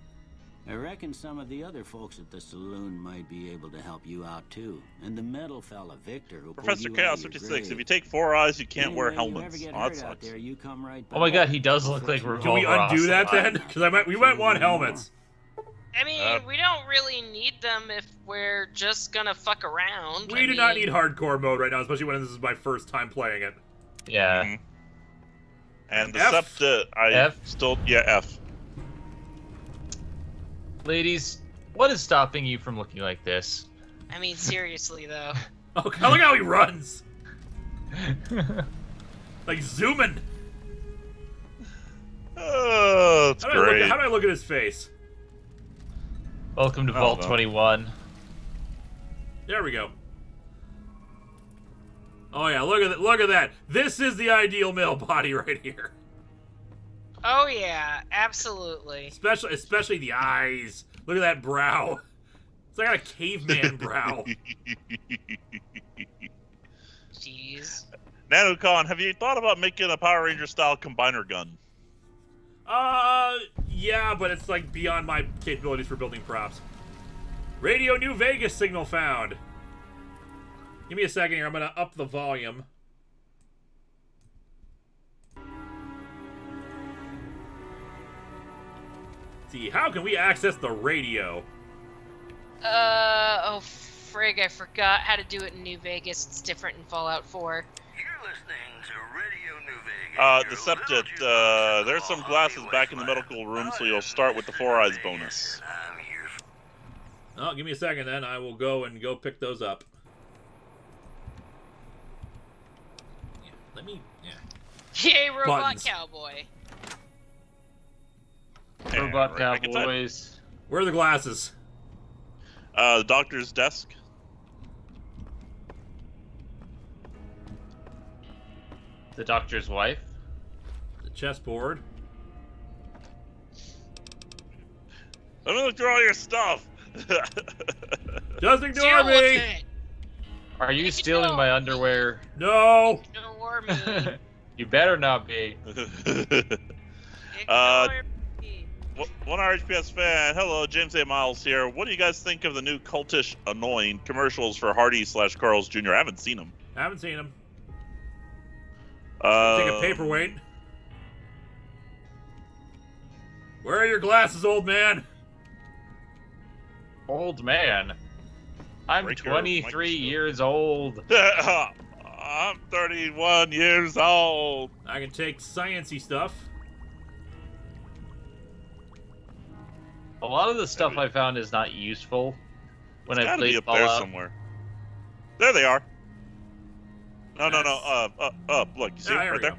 [SPEAKER 6] I reckon some of the other folks at the saloon might be able to help you out too. And the metal fella, Victor, who pulled
[SPEAKER 2] Professor
[SPEAKER 6] you
[SPEAKER 2] Chaos
[SPEAKER 6] out of your
[SPEAKER 2] 56.
[SPEAKER 6] grave.
[SPEAKER 2] If you take 4 eyes, you can't wear
[SPEAKER 6] Anyway, you ever
[SPEAKER 2] helmets.
[SPEAKER 6] get
[SPEAKER 2] Oh, that
[SPEAKER 6] hurt out
[SPEAKER 2] sucks.
[SPEAKER 6] there, you come right
[SPEAKER 4] Oh my
[SPEAKER 6] back.
[SPEAKER 4] God, he does
[SPEAKER 6] I'll
[SPEAKER 4] look
[SPEAKER 6] fix
[SPEAKER 4] like
[SPEAKER 6] you up.
[SPEAKER 1] Can we
[SPEAKER 4] Revolver
[SPEAKER 1] undo that
[SPEAKER 4] Ocelot.
[SPEAKER 1] then? Because we might want helmets.
[SPEAKER 3] I mean, we don't really need them if we're just gonna fuck around.
[SPEAKER 1] We do not need hardcore mode right now, especially when this is my first time playing it.
[SPEAKER 4] Yeah.
[SPEAKER 2] Mhm. And the
[SPEAKER 1] F?
[SPEAKER 2] Sept,
[SPEAKER 4] F?
[SPEAKER 2] F.
[SPEAKER 4] Ladies, what is stopping you from looking like this?
[SPEAKER 3] I mean, seriously though.
[SPEAKER 1] Oh, look how he runs! Like zooming.
[SPEAKER 2] Oh, that's
[SPEAKER 1] How do
[SPEAKER 2] great.
[SPEAKER 1] I look at his face?
[SPEAKER 4] Welcome to
[SPEAKER 2] I
[SPEAKER 4] Vault
[SPEAKER 2] don't know.
[SPEAKER 4] 21.
[SPEAKER 1] There we go. Oh yeah, look at that. This is the ideal male body right here.
[SPEAKER 3] Oh yeah, absolutely.
[SPEAKER 1] Especially the eyes. Look at that brow. It's like a caveman brow.
[SPEAKER 3] Jeez.
[SPEAKER 2] NanoCon, have you thought about making a Power Ranger style combiner gun?
[SPEAKER 1] Yeah, but it's like beyond my capabilities for building props. Radio New Vegas signal found. Give me a second here. I'm gonna up the volume. See, how can we access the radio?
[SPEAKER 3] Oh frig, I forgot how to do it in New Vegas. It's different in Fallout 4.
[SPEAKER 7] You're listening to Radio New Vegas.
[SPEAKER 2] The Septet, there's some glasses back in the medical room, so you'll start with the 4 eyes bonus.
[SPEAKER 7] I'm here.
[SPEAKER 1] Oh, give me a second then. I will go pick those up. Yeah, let me. Yeah.
[SPEAKER 3] Yay, robot
[SPEAKER 1] Buttons.
[SPEAKER 3] cowboy.
[SPEAKER 4] Robot
[SPEAKER 2] right back inside.
[SPEAKER 4] Cowboys.
[SPEAKER 1] Where are the glasses?
[SPEAKER 2] The doctor's desk.
[SPEAKER 4] The doctor's wife.
[SPEAKER 1] The chessboard.
[SPEAKER 2] Let me look through all your stuff.
[SPEAKER 1] Just ignore
[SPEAKER 3] Deal with
[SPEAKER 1] me!
[SPEAKER 3] it.
[SPEAKER 4] Are you
[SPEAKER 3] Take it
[SPEAKER 4] stealing
[SPEAKER 3] down.
[SPEAKER 4] my underwear?
[SPEAKER 1] No!
[SPEAKER 3] Ignore me.
[SPEAKER 4] You better not be.
[SPEAKER 2] One RHPS fan. Hello, James A. Miles here. What do you guys think of the new cultish, annoying commercials for Hardy/Carl's Jr.? I haven't seen them.
[SPEAKER 1] Take a paperweight. Where are your glasses, old man?
[SPEAKER 4] Old man? I'm 23 years old.
[SPEAKER 2] I'm 31 years old.
[SPEAKER 1] I can take sciencey stuff.
[SPEAKER 4] A lot of the stuff I found is not useful when I played
[SPEAKER 2] up there
[SPEAKER 4] Fallout.
[SPEAKER 2] somewhere. There they are. No. Look, you see
[SPEAKER 1] Here
[SPEAKER 2] right
[SPEAKER 1] we
[SPEAKER 2] there?
[SPEAKER 1] go.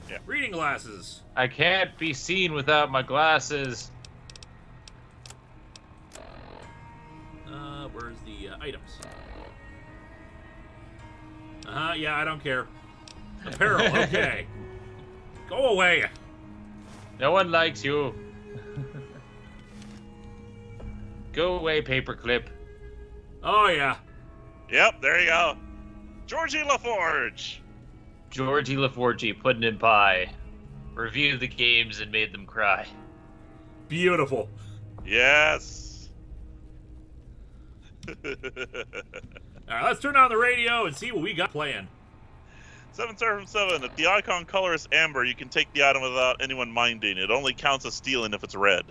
[SPEAKER 2] Yeah.
[SPEAKER 1] Reading glasses.
[SPEAKER 4] I can't be seen without my glasses.
[SPEAKER 1] Where's the items? Yeah, I don't care. Apparel, okay. Go away.
[SPEAKER 4] No one likes you. Go away, paperclip.
[SPEAKER 1] Oh, yeah.
[SPEAKER 2] Yep, there you go. Jorji LaForge.
[SPEAKER 4] Jorji LaForge, pudding and pie. Reviewed the games and made them cry.
[SPEAKER 1] Beautiful.
[SPEAKER 2] Yes.
[SPEAKER 1] Alright, let's turn on the radio and see what we got playing.
[SPEAKER 2] 7 from 7. If the icon color is amber, you can take the item without anyone minding. It only counts as stealing if it's red.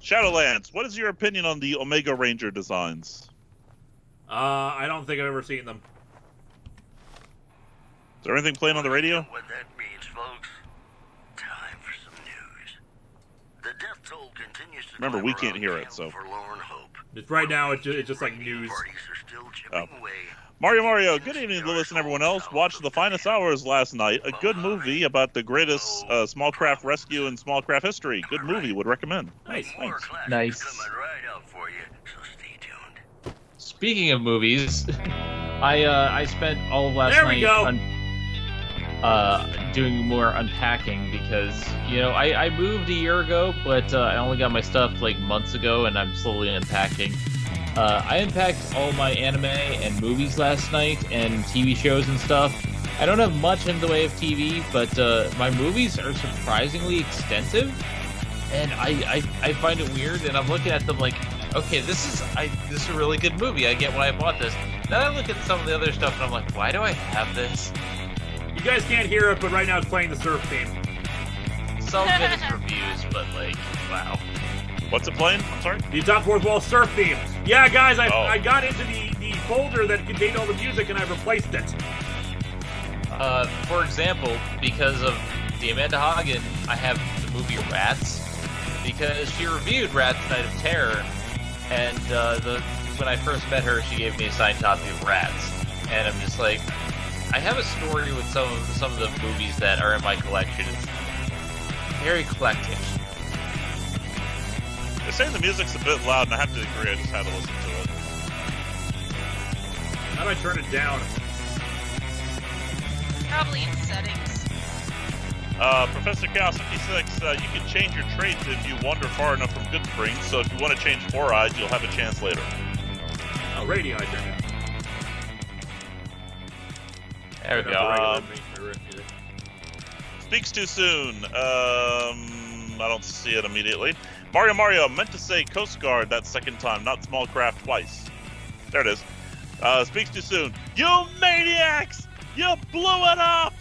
[SPEAKER 2] Shadowlands, what is your opinion on the Omega Ranger designs?
[SPEAKER 1] I don't think I've ever seen them.
[SPEAKER 2] Is there anything playing on the radio?
[SPEAKER 7] What that means, folks. Time for some news. The death toll continues to
[SPEAKER 2] Remember, we
[SPEAKER 7] climb
[SPEAKER 2] can't
[SPEAKER 7] around
[SPEAKER 2] hear it,
[SPEAKER 7] Camp
[SPEAKER 2] so.
[SPEAKER 7] Forlorn Hope.
[SPEAKER 1] Just right now, it's just like news.
[SPEAKER 7] Parties are still chipping away.
[SPEAKER 2] Mario, good evening, Lewis and everyone else. Watched The Finest Hours last night. A good movie about the greatest small craft rescue in small craft history. Good movie, would recommend.
[SPEAKER 1] Nice.
[SPEAKER 7] More classes
[SPEAKER 4] Nice.
[SPEAKER 7] coming right up for you, so stay tuned.
[SPEAKER 4] Speaking of movies, I spent all of last
[SPEAKER 1] There we
[SPEAKER 4] night
[SPEAKER 1] go.
[SPEAKER 4] Doing more unpacking because, you know, I moved a year ago, but I only got my stuff like months ago, and I'm slowly unpacking. I unpacked all my anime and movies last night and TV shows and stuff. I don't have much in the way of TV, but my movies are surprisingly extensive, and I find it weird, and I'm looking at them like, okay, this is a really good movie. I get why I bought this. Then I look at some of the other stuff, and I'm like, why do I have this?
[SPEAKER 1] You guys can't hear it, but right now it's playing the surf theme.
[SPEAKER 4] Some of it is reviews, but like, wow.
[SPEAKER 2] What's it playing? I'm sorry?
[SPEAKER 1] The AtopTheFourthWall surf theme. Yeah, guys, I got into the folder that contained all the music and I replaced it.
[SPEAKER 4] For example, because of the Amanda Hagen, I have the movie Rats, because she reviewed Rats Night of Terror, and when I first met her, she gave me a signed copy of Rats, and I'm just like, I have a story with some of the movies that are in my collection. It's very eclectic.
[SPEAKER 2] They're saying the music's a bit loud, and I have to agree. I just had to listen to it.
[SPEAKER 1] How do I turn it down?
[SPEAKER 3] Probably in settings.
[SPEAKER 2] Professor Chaos 56, you can change your traits if you wander far enough from Goodsprings, so if you want to change Four Eyes, you'll have a chance later.
[SPEAKER 1] Oh, radio I turned down.
[SPEAKER 4] There we
[SPEAKER 1] Turn up
[SPEAKER 4] go.
[SPEAKER 1] the regular music.
[SPEAKER 2] Speaks too soon. I don't see it immediately. Mario, meant to say Coast Guard that second time, not small craft twice. There it is. Speaks too soon. You maniacs! You blew it up!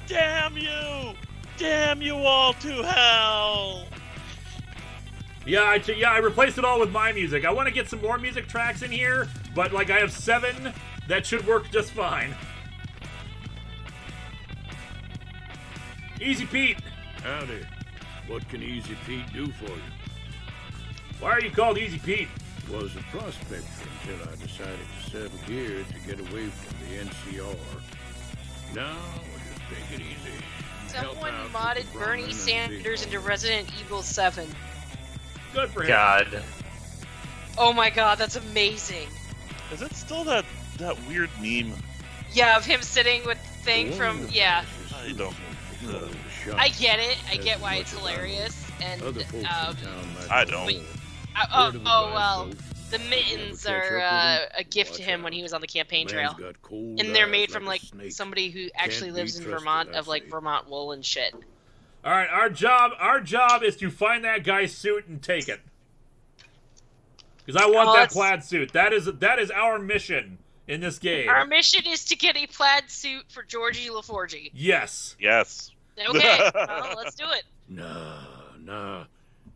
[SPEAKER 2] Damn you! Damn you all to hell!
[SPEAKER 1] Yeah, I replaced it all with my music. I want to get some more music tracks in here, but like I have 7 that should work just fine. Easy Pete.
[SPEAKER 8] Howdy. What can Easy Pete do for you?
[SPEAKER 1] Why are you called Easy Pete?
[SPEAKER 8] Was a prospector until I decided to settle here to get away from the NCR. Now, we'll just take it easy.
[SPEAKER 3] Someone modded Bernie Sanders into Resident Evil 7.
[SPEAKER 1] Good for him.
[SPEAKER 4] God.
[SPEAKER 3] Oh my god, that's amazing.
[SPEAKER 2] Is it still that weird meme?
[SPEAKER 3] Yeah, of him sitting with the thing from, yeah.
[SPEAKER 2] I don't.
[SPEAKER 3] I get it. I get why it's hilarious. And,
[SPEAKER 8] Other folks in town might
[SPEAKER 2] I
[SPEAKER 8] not
[SPEAKER 2] don't.
[SPEAKER 8] know.
[SPEAKER 3] oh, well. The mittens
[SPEAKER 8] You ever catch
[SPEAKER 3] are
[SPEAKER 8] up with him?
[SPEAKER 3] a gift to
[SPEAKER 8] Watch
[SPEAKER 3] him
[SPEAKER 8] out.
[SPEAKER 3] when he was on the campaign
[SPEAKER 8] Man's
[SPEAKER 3] trail.
[SPEAKER 8] got cold
[SPEAKER 3] And they're
[SPEAKER 8] eyes
[SPEAKER 3] made from,
[SPEAKER 8] a
[SPEAKER 3] like,
[SPEAKER 8] snake.
[SPEAKER 3] somebody who actually
[SPEAKER 8] Can't be
[SPEAKER 3] lives in
[SPEAKER 8] trusted,
[SPEAKER 3] Vermont,
[SPEAKER 8] I
[SPEAKER 3] of, like,
[SPEAKER 8] say.
[SPEAKER 3] Vermont wool and shit.
[SPEAKER 1] All right, our job is to find that guy's suit and take it. Because I want that plaid suit. That is our mission in this game.
[SPEAKER 3] Our mission is to get a plaid suit for Jorji LaForge.
[SPEAKER 1] Yes.
[SPEAKER 2] Yes.
[SPEAKER 3] Okay, well, let's do it.
[SPEAKER 8] Nah.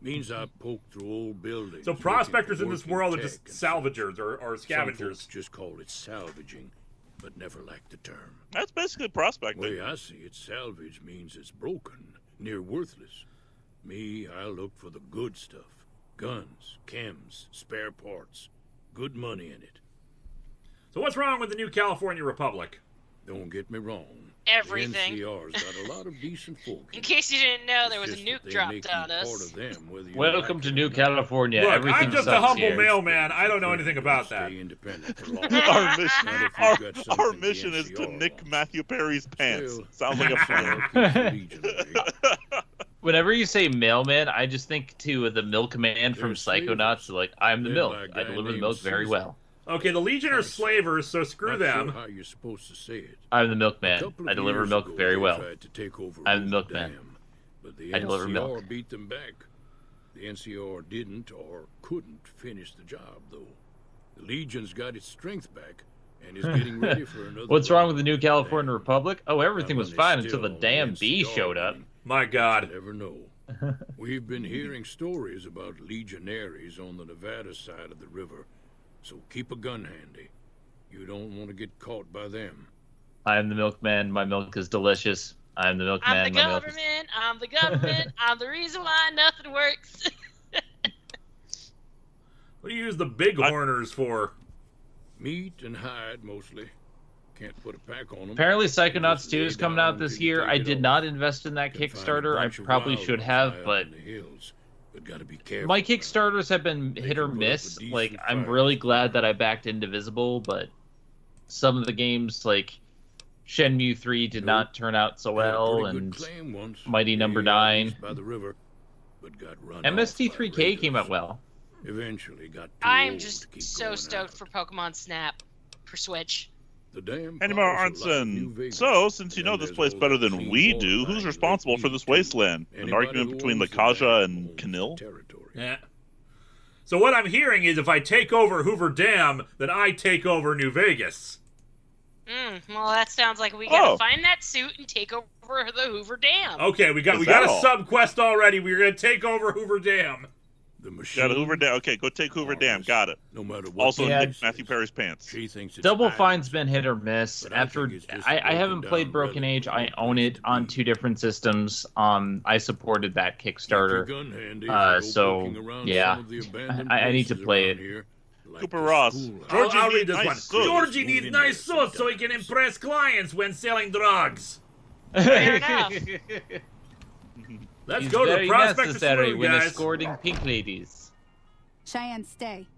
[SPEAKER 8] Means I poke through old buildings.
[SPEAKER 1] So prospectors in this
[SPEAKER 8] working
[SPEAKER 1] world are
[SPEAKER 8] tech
[SPEAKER 1] just
[SPEAKER 8] and
[SPEAKER 1] salvagers or
[SPEAKER 8] Some
[SPEAKER 1] scavengers.
[SPEAKER 8] folks just call it salvaging, but never like the term.
[SPEAKER 2] That's basically
[SPEAKER 8] The
[SPEAKER 2] prospecting.
[SPEAKER 8] way I see it, salvage means it's broken, near worthless. Me, I look for the good stuff. Guns, chems, spare parts. Good money in it.
[SPEAKER 1] So what's wrong with the new California Republic?
[SPEAKER 8] Don't get me wrong.
[SPEAKER 3] Everything.
[SPEAKER 8] The NCR's got a lot of decent folk.
[SPEAKER 3] In case you didn't know, there was a
[SPEAKER 8] It's just
[SPEAKER 3] nuke
[SPEAKER 8] that they
[SPEAKER 3] dropped
[SPEAKER 8] make you
[SPEAKER 3] on
[SPEAKER 8] part
[SPEAKER 3] us.
[SPEAKER 8] of them, whether you
[SPEAKER 4] Welcome
[SPEAKER 8] like
[SPEAKER 4] to
[SPEAKER 8] it
[SPEAKER 4] New
[SPEAKER 8] or not.
[SPEAKER 4] California.
[SPEAKER 1] Look,
[SPEAKER 4] Everything
[SPEAKER 1] I'm just a
[SPEAKER 4] sucks
[SPEAKER 1] humble
[SPEAKER 4] here.
[SPEAKER 1] mailman. I don't know anything about that.
[SPEAKER 8] Stay independent for long.
[SPEAKER 2] Our mission,
[SPEAKER 8] Not if you've got something
[SPEAKER 2] our
[SPEAKER 8] the
[SPEAKER 2] mission is to
[SPEAKER 8] NCR
[SPEAKER 2] nick
[SPEAKER 8] wants.
[SPEAKER 2] Matthew Perry's pants.
[SPEAKER 8] Still,
[SPEAKER 2] Sounds like a plan.
[SPEAKER 8] keeps the Legion away.
[SPEAKER 4] Whenever you say mailman, I just think to the milkman from
[SPEAKER 8] They're slavers.
[SPEAKER 4] Psychonauts. Like, I'm the
[SPEAKER 8] Led
[SPEAKER 4] milk.
[SPEAKER 8] by a
[SPEAKER 4] I
[SPEAKER 8] guy
[SPEAKER 4] deliver the
[SPEAKER 8] named
[SPEAKER 4] milk very
[SPEAKER 8] Caesar.
[SPEAKER 4] well.
[SPEAKER 1] Okay, the Legion are slavers, so screw
[SPEAKER 8] Not
[SPEAKER 1] them.
[SPEAKER 8] Sure how you're supposed to say it.
[SPEAKER 4] I'm the
[SPEAKER 8] A
[SPEAKER 4] milkman.
[SPEAKER 8] couple
[SPEAKER 4] I
[SPEAKER 8] of
[SPEAKER 4] deliver
[SPEAKER 8] years
[SPEAKER 4] milk
[SPEAKER 8] ago,
[SPEAKER 4] very
[SPEAKER 8] they
[SPEAKER 4] well.
[SPEAKER 8] tried to take over
[SPEAKER 4] I'm the
[SPEAKER 8] Old
[SPEAKER 4] milkman.
[SPEAKER 8] Dam, but the
[SPEAKER 4] I deliver
[SPEAKER 8] NCR
[SPEAKER 4] milk.
[SPEAKER 8] beat them back. The NCR didn't or couldn't finish the job, though. The Legion's got its strength back and is getting ready for another.
[SPEAKER 4] What's wrong with the
[SPEAKER 8] round.
[SPEAKER 4] new California Republic? Oh, everything
[SPEAKER 8] That
[SPEAKER 4] was
[SPEAKER 8] one is
[SPEAKER 4] fine until
[SPEAKER 8] still
[SPEAKER 4] the damn
[SPEAKER 8] the
[SPEAKER 4] bee
[SPEAKER 8] NCR
[SPEAKER 4] showed up.
[SPEAKER 8] winning.
[SPEAKER 1] My God.
[SPEAKER 8] You never know. We've been hearing stories about legionaries on the Nevada side of the river, so keep a gun handy. You don't want to get caught by them.
[SPEAKER 4] I'm the milkman. My milk is delicious. I'm the milkman.
[SPEAKER 3] I'm the
[SPEAKER 4] my milk is...
[SPEAKER 3] government. I'm the government. I'm the reason why nothing works.
[SPEAKER 1] What do you use the big horners for?
[SPEAKER 8] Meat and hide, mostly. Can't put a pack on them.
[SPEAKER 4] Apparently, Psychonauts
[SPEAKER 8] Just
[SPEAKER 4] 2
[SPEAKER 8] lay
[SPEAKER 4] is coming
[SPEAKER 8] down
[SPEAKER 4] out this
[SPEAKER 8] until you
[SPEAKER 4] year.
[SPEAKER 8] take
[SPEAKER 4] I
[SPEAKER 8] it
[SPEAKER 4] did
[SPEAKER 8] off.
[SPEAKER 4] not invest in that
[SPEAKER 8] Can find a
[SPEAKER 4] Kickstarter. I
[SPEAKER 8] bunch of
[SPEAKER 4] probably
[SPEAKER 8] wild
[SPEAKER 4] should
[SPEAKER 8] ones
[SPEAKER 4] have,
[SPEAKER 8] high up
[SPEAKER 4] but
[SPEAKER 8] in the hills, but gotta be careful.
[SPEAKER 4] my Kickstarters have been
[SPEAKER 8] They
[SPEAKER 4] hit or
[SPEAKER 8] can put up a
[SPEAKER 4] miss.
[SPEAKER 8] decent
[SPEAKER 4] Like, I'm
[SPEAKER 8] fight.
[SPEAKER 4] really glad that I backed Indivisible, but some of the games, like Shenmue 3, did not turn out so
[SPEAKER 8] Had a
[SPEAKER 4] well,
[SPEAKER 8] pretty good
[SPEAKER 4] and
[SPEAKER 8] claim once,
[SPEAKER 4] Mighty Number
[SPEAKER 8] way
[SPEAKER 4] 9.
[SPEAKER 8] east by the river, but got run off by
[SPEAKER 4] MST3K came
[SPEAKER 8] raiders.
[SPEAKER 4] out well.
[SPEAKER 8] Eventually got too
[SPEAKER 3] I'm
[SPEAKER 8] old
[SPEAKER 3] just
[SPEAKER 8] to keep
[SPEAKER 3] so
[SPEAKER 8] going
[SPEAKER 3] stoked
[SPEAKER 8] out.
[SPEAKER 3] for Pokemon Snap for Switch.
[SPEAKER 8] The damn
[SPEAKER 2] Animar
[SPEAKER 8] powers of light in New
[SPEAKER 2] Arnson.
[SPEAKER 8] Vegas.
[SPEAKER 2] So, since you
[SPEAKER 8] And
[SPEAKER 2] know this
[SPEAKER 8] there's
[SPEAKER 2] place
[SPEAKER 8] all
[SPEAKER 2] better
[SPEAKER 8] that
[SPEAKER 2] than
[SPEAKER 8] clean
[SPEAKER 2] we
[SPEAKER 8] water
[SPEAKER 2] do,
[SPEAKER 8] lying
[SPEAKER 2] who's
[SPEAKER 8] at
[SPEAKER 2] responsible
[SPEAKER 8] Lake
[SPEAKER 2] for this
[SPEAKER 8] Mead, too.
[SPEAKER 2] wasteland? An
[SPEAKER 8] Anybody
[SPEAKER 2] argument
[SPEAKER 8] who
[SPEAKER 2] between
[SPEAKER 8] owns the
[SPEAKER 2] Lakaja
[SPEAKER 8] land
[SPEAKER 2] and
[SPEAKER 8] owns the
[SPEAKER 2] Canil?
[SPEAKER 8] territory.
[SPEAKER 1] Yeah. So what I'm hearing is if I take over Hoover Dam, then I take over New Vegas.
[SPEAKER 3] Well, that sounds like we gotta
[SPEAKER 2] Oh.
[SPEAKER 3] find that suit and take over the Hoover Dam.
[SPEAKER 1] Okay, we got
[SPEAKER 2] Is
[SPEAKER 1] a
[SPEAKER 2] that all?
[SPEAKER 1] sub quest already. We're gonna take over Hoover Dam.
[SPEAKER 8] The machine.
[SPEAKER 2] Got Hoover Dam. Okay, go take Hoover Dam. Got it.
[SPEAKER 8] No matter what.
[SPEAKER 2] Also,
[SPEAKER 4] Yeah.
[SPEAKER 2] nick Matthew Perry's pants.
[SPEAKER 8] She thinks it's
[SPEAKER 4] Double
[SPEAKER 8] Irish.
[SPEAKER 4] Fine's been hit or miss.
[SPEAKER 8] But I
[SPEAKER 4] After
[SPEAKER 8] think it's just
[SPEAKER 4] I
[SPEAKER 8] broken
[SPEAKER 4] haven't played
[SPEAKER 8] down
[SPEAKER 4] Broken
[SPEAKER 8] relic
[SPEAKER 4] Age.
[SPEAKER 8] of
[SPEAKER 4] I
[SPEAKER 8] what
[SPEAKER 4] own
[SPEAKER 8] it
[SPEAKER 4] it
[SPEAKER 8] used to
[SPEAKER 4] on
[SPEAKER 8] be.
[SPEAKER 4] 2 different systems. I supported that
[SPEAKER 8] Keep your
[SPEAKER 4] Kickstarter.
[SPEAKER 8] gun handy if
[SPEAKER 4] Uh,
[SPEAKER 8] you go
[SPEAKER 4] so,
[SPEAKER 8] poking around
[SPEAKER 4] yeah.
[SPEAKER 8] some of the abandoned
[SPEAKER 4] I need to
[SPEAKER 8] places
[SPEAKER 4] play
[SPEAKER 8] around
[SPEAKER 4] it.
[SPEAKER 8] here, like
[SPEAKER 2] Cooper
[SPEAKER 8] the
[SPEAKER 2] Ross.
[SPEAKER 8] schoolhouse.
[SPEAKER 2] Jorji
[SPEAKER 1] I'll
[SPEAKER 2] needs
[SPEAKER 1] read this
[SPEAKER 2] nice
[SPEAKER 1] one.
[SPEAKER 2] suits.
[SPEAKER 1] Jorji
[SPEAKER 8] Move
[SPEAKER 1] needs
[SPEAKER 8] in
[SPEAKER 1] nice
[SPEAKER 8] there
[SPEAKER 1] suits so he can
[SPEAKER 8] sometimes.
[SPEAKER 1] impress clients when selling drugs.
[SPEAKER 3] Fair enough.
[SPEAKER 1] Let's
[SPEAKER 4] It's
[SPEAKER 1] go to
[SPEAKER 4] very
[SPEAKER 1] the Prospector
[SPEAKER 4] necessary
[SPEAKER 1] Saloon,
[SPEAKER 4] when
[SPEAKER 1] guys.
[SPEAKER 4] escorting pink ladies.
[SPEAKER 9] Cheyenne, stay.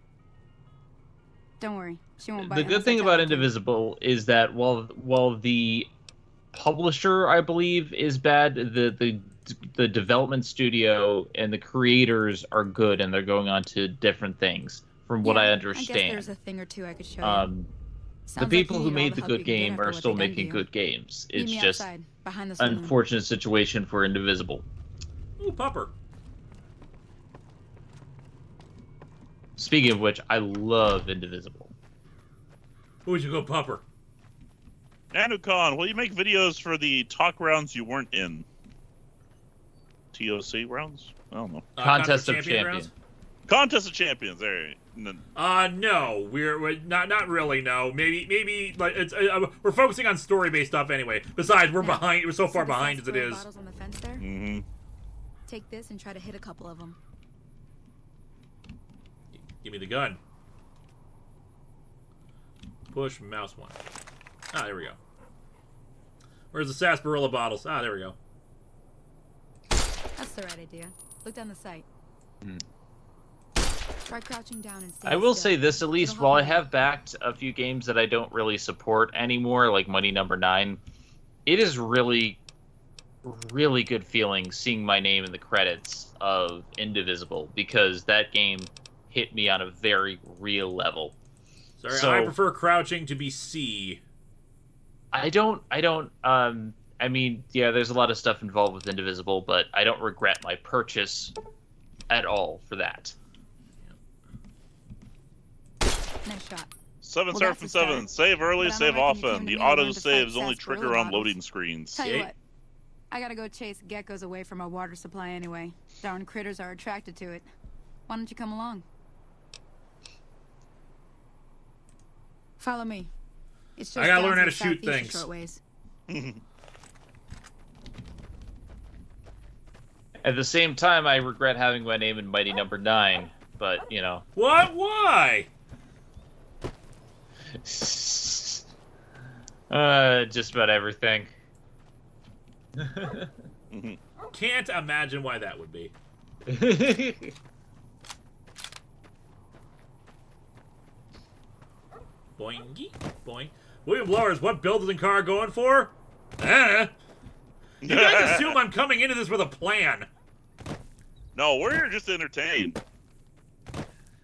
[SPEAKER 9] Don't worry, she won't bite.
[SPEAKER 4] The good
[SPEAKER 9] unless I
[SPEAKER 4] thing
[SPEAKER 9] tell
[SPEAKER 4] about
[SPEAKER 9] her to.
[SPEAKER 4] Indivisible is that while the publisher, I believe, is bad, the development studio and the creators are good, and they're going on to different things, from what
[SPEAKER 9] Yeah,
[SPEAKER 4] I
[SPEAKER 9] I
[SPEAKER 4] understand.
[SPEAKER 9] guess there's a thing or two I could show you.
[SPEAKER 4] The
[SPEAKER 9] Sounds
[SPEAKER 4] people
[SPEAKER 9] like
[SPEAKER 4] who
[SPEAKER 9] you need all
[SPEAKER 4] made
[SPEAKER 9] the
[SPEAKER 4] the
[SPEAKER 9] help
[SPEAKER 4] good
[SPEAKER 9] you can get
[SPEAKER 4] game
[SPEAKER 9] after
[SPEAKER 4] are
[SPEAKER 9] what
[SPEAKER 4] still
[SPEAKER 9] they done to
[SPEAKER 4] making
[SPEAKER 9] you.
[SPEAKER 4] good games.
[SPEAKER 9] Meet
[SPEAKER 4] It's
[SPEAKER 9] me
[SPEAKER 4] just
[SPEAKER 9] outside, behind the saloon.
[SPEAKER 4] unfortunate situation for Indivisible.
[SPEAKER 1] Ooh, Pupper.
[SPEAKER 4] Speaking of which, I love Indivisible.
[SPEAKER 1] Who'd you go, Pupper?
[SPEAKER 2] Anucon, will you make videos for the talk rounds you weren't in? TOC rounds? I don't know.
[SPEAKER 4] Contest of
[SPEAKER 1] rounds?
[SPEAKER 4] Champions.
[SPEAKER 2] Contest of Champions. There.
[SPEAKER 1] No, we're not really. No, maybe like it's we're focusing on story-based stuff anyway. Besides, we're
[SPEAKER 9] Now,
[SPEAKER 1] behind. We're so
[SPEAKER 9] see
[SPEAKER 1] far
[SPEAKER 9] the
[SPEAKER 1] behind as it
[SPEAKER 9] sarsaparilla
[SPEAKER 1] is.
[SPEAKER 9] bottles on the fence there?
[SPEAKER 2] Mm-hmm.
[SPEAKER 9] Take this and try to hit a couple of them.
[SPEAKER 1] Give me the gun. Push mouse one. Ah, there we go. Where's the sarsaparilla bottles? Ah, there we go.
[SPEAKER 9] That's the right idea. Look down the sight. Try crouching down and stay
[SPEAKER 4] I will
[SPEAKER 9] still.
[SPEAKER 4] say this, at least,
[SPEAKER 9] It'll
[SPEAKER 4] while I
[SPEAKER 9] help you.
[SPEAKER 4] have backed a few games that I don't really support anymore, like Mighty Number 9, it is really, really good feeling seeing my name in the credits of Indivisible, because that game hit me on a very real level.
[SPEAKER 1] Sorry,
[SPEAKER 4] So-
[SPEAKER 1] I prefer crouching to be C.
[SPEAKER 4] I mean, yeah, there's a lot of stuff involved with Indivisible, but I don't regret my purchase at all for that.
[SPEAKER 9] Nice shot.
[SPEAKER 2] 7
[SPEAKER 9] Well,
[SPEAKER 2] Surf
[SPEAKER 9] that's
[SPEAKER 2] and
[SPEAKER 9] a start.
[SPEAKER 2] 7. Save early,
[SPEAKER 9] But I
[SPEAKER 2] save
[SPEAKER 9] don't reckon you
[SPEAKER 2] often.
[SPEAKER 9] came
[SPEAKER 2] The
[SPEAKER 9] to me to learn
[SPEAKER 2] auto
[SPEAKER 9] to fight
[SPEAKER 2] saves only
[SPEAKER 9] sarsaparilla
[SPEAKER 2] trigger on
[SPEAKER 9] bottles.
[SPEAKER 2] loading screens.
[SPEAKER 9] Tell you
[SPEAKER 1] Yeah.
[SPEAKER 9] what, I gotta go chase geckos away from our water supply anyway. Darn critters are attracted to it. Why don't you come along? Follow me. It's just
[SPEAKER 1] I gotta
[SPEAKER 9] down
[SPEAKER 1] learn how
[SPEAKER 9] the
[SPEAKER 1] to shoot
[SPEAKER 9] southeast a
[SPEAKER 1] things.
[SPEAKER 9] short ways.
[SPEAKER 4] At the same time, I regret having my name in Mighty Number 9, but, you know.
[SPEAKER 1] What? Why?
[SPEAKER 4] Just about everything.
[SPEAKER 1] Can't imagine why that would be. Boingy, boing. William Blowers, what build is Linkara going for? You guys assume I'm coming into this with a plan.
[SPEAKER 2] No, we're here just to entertain.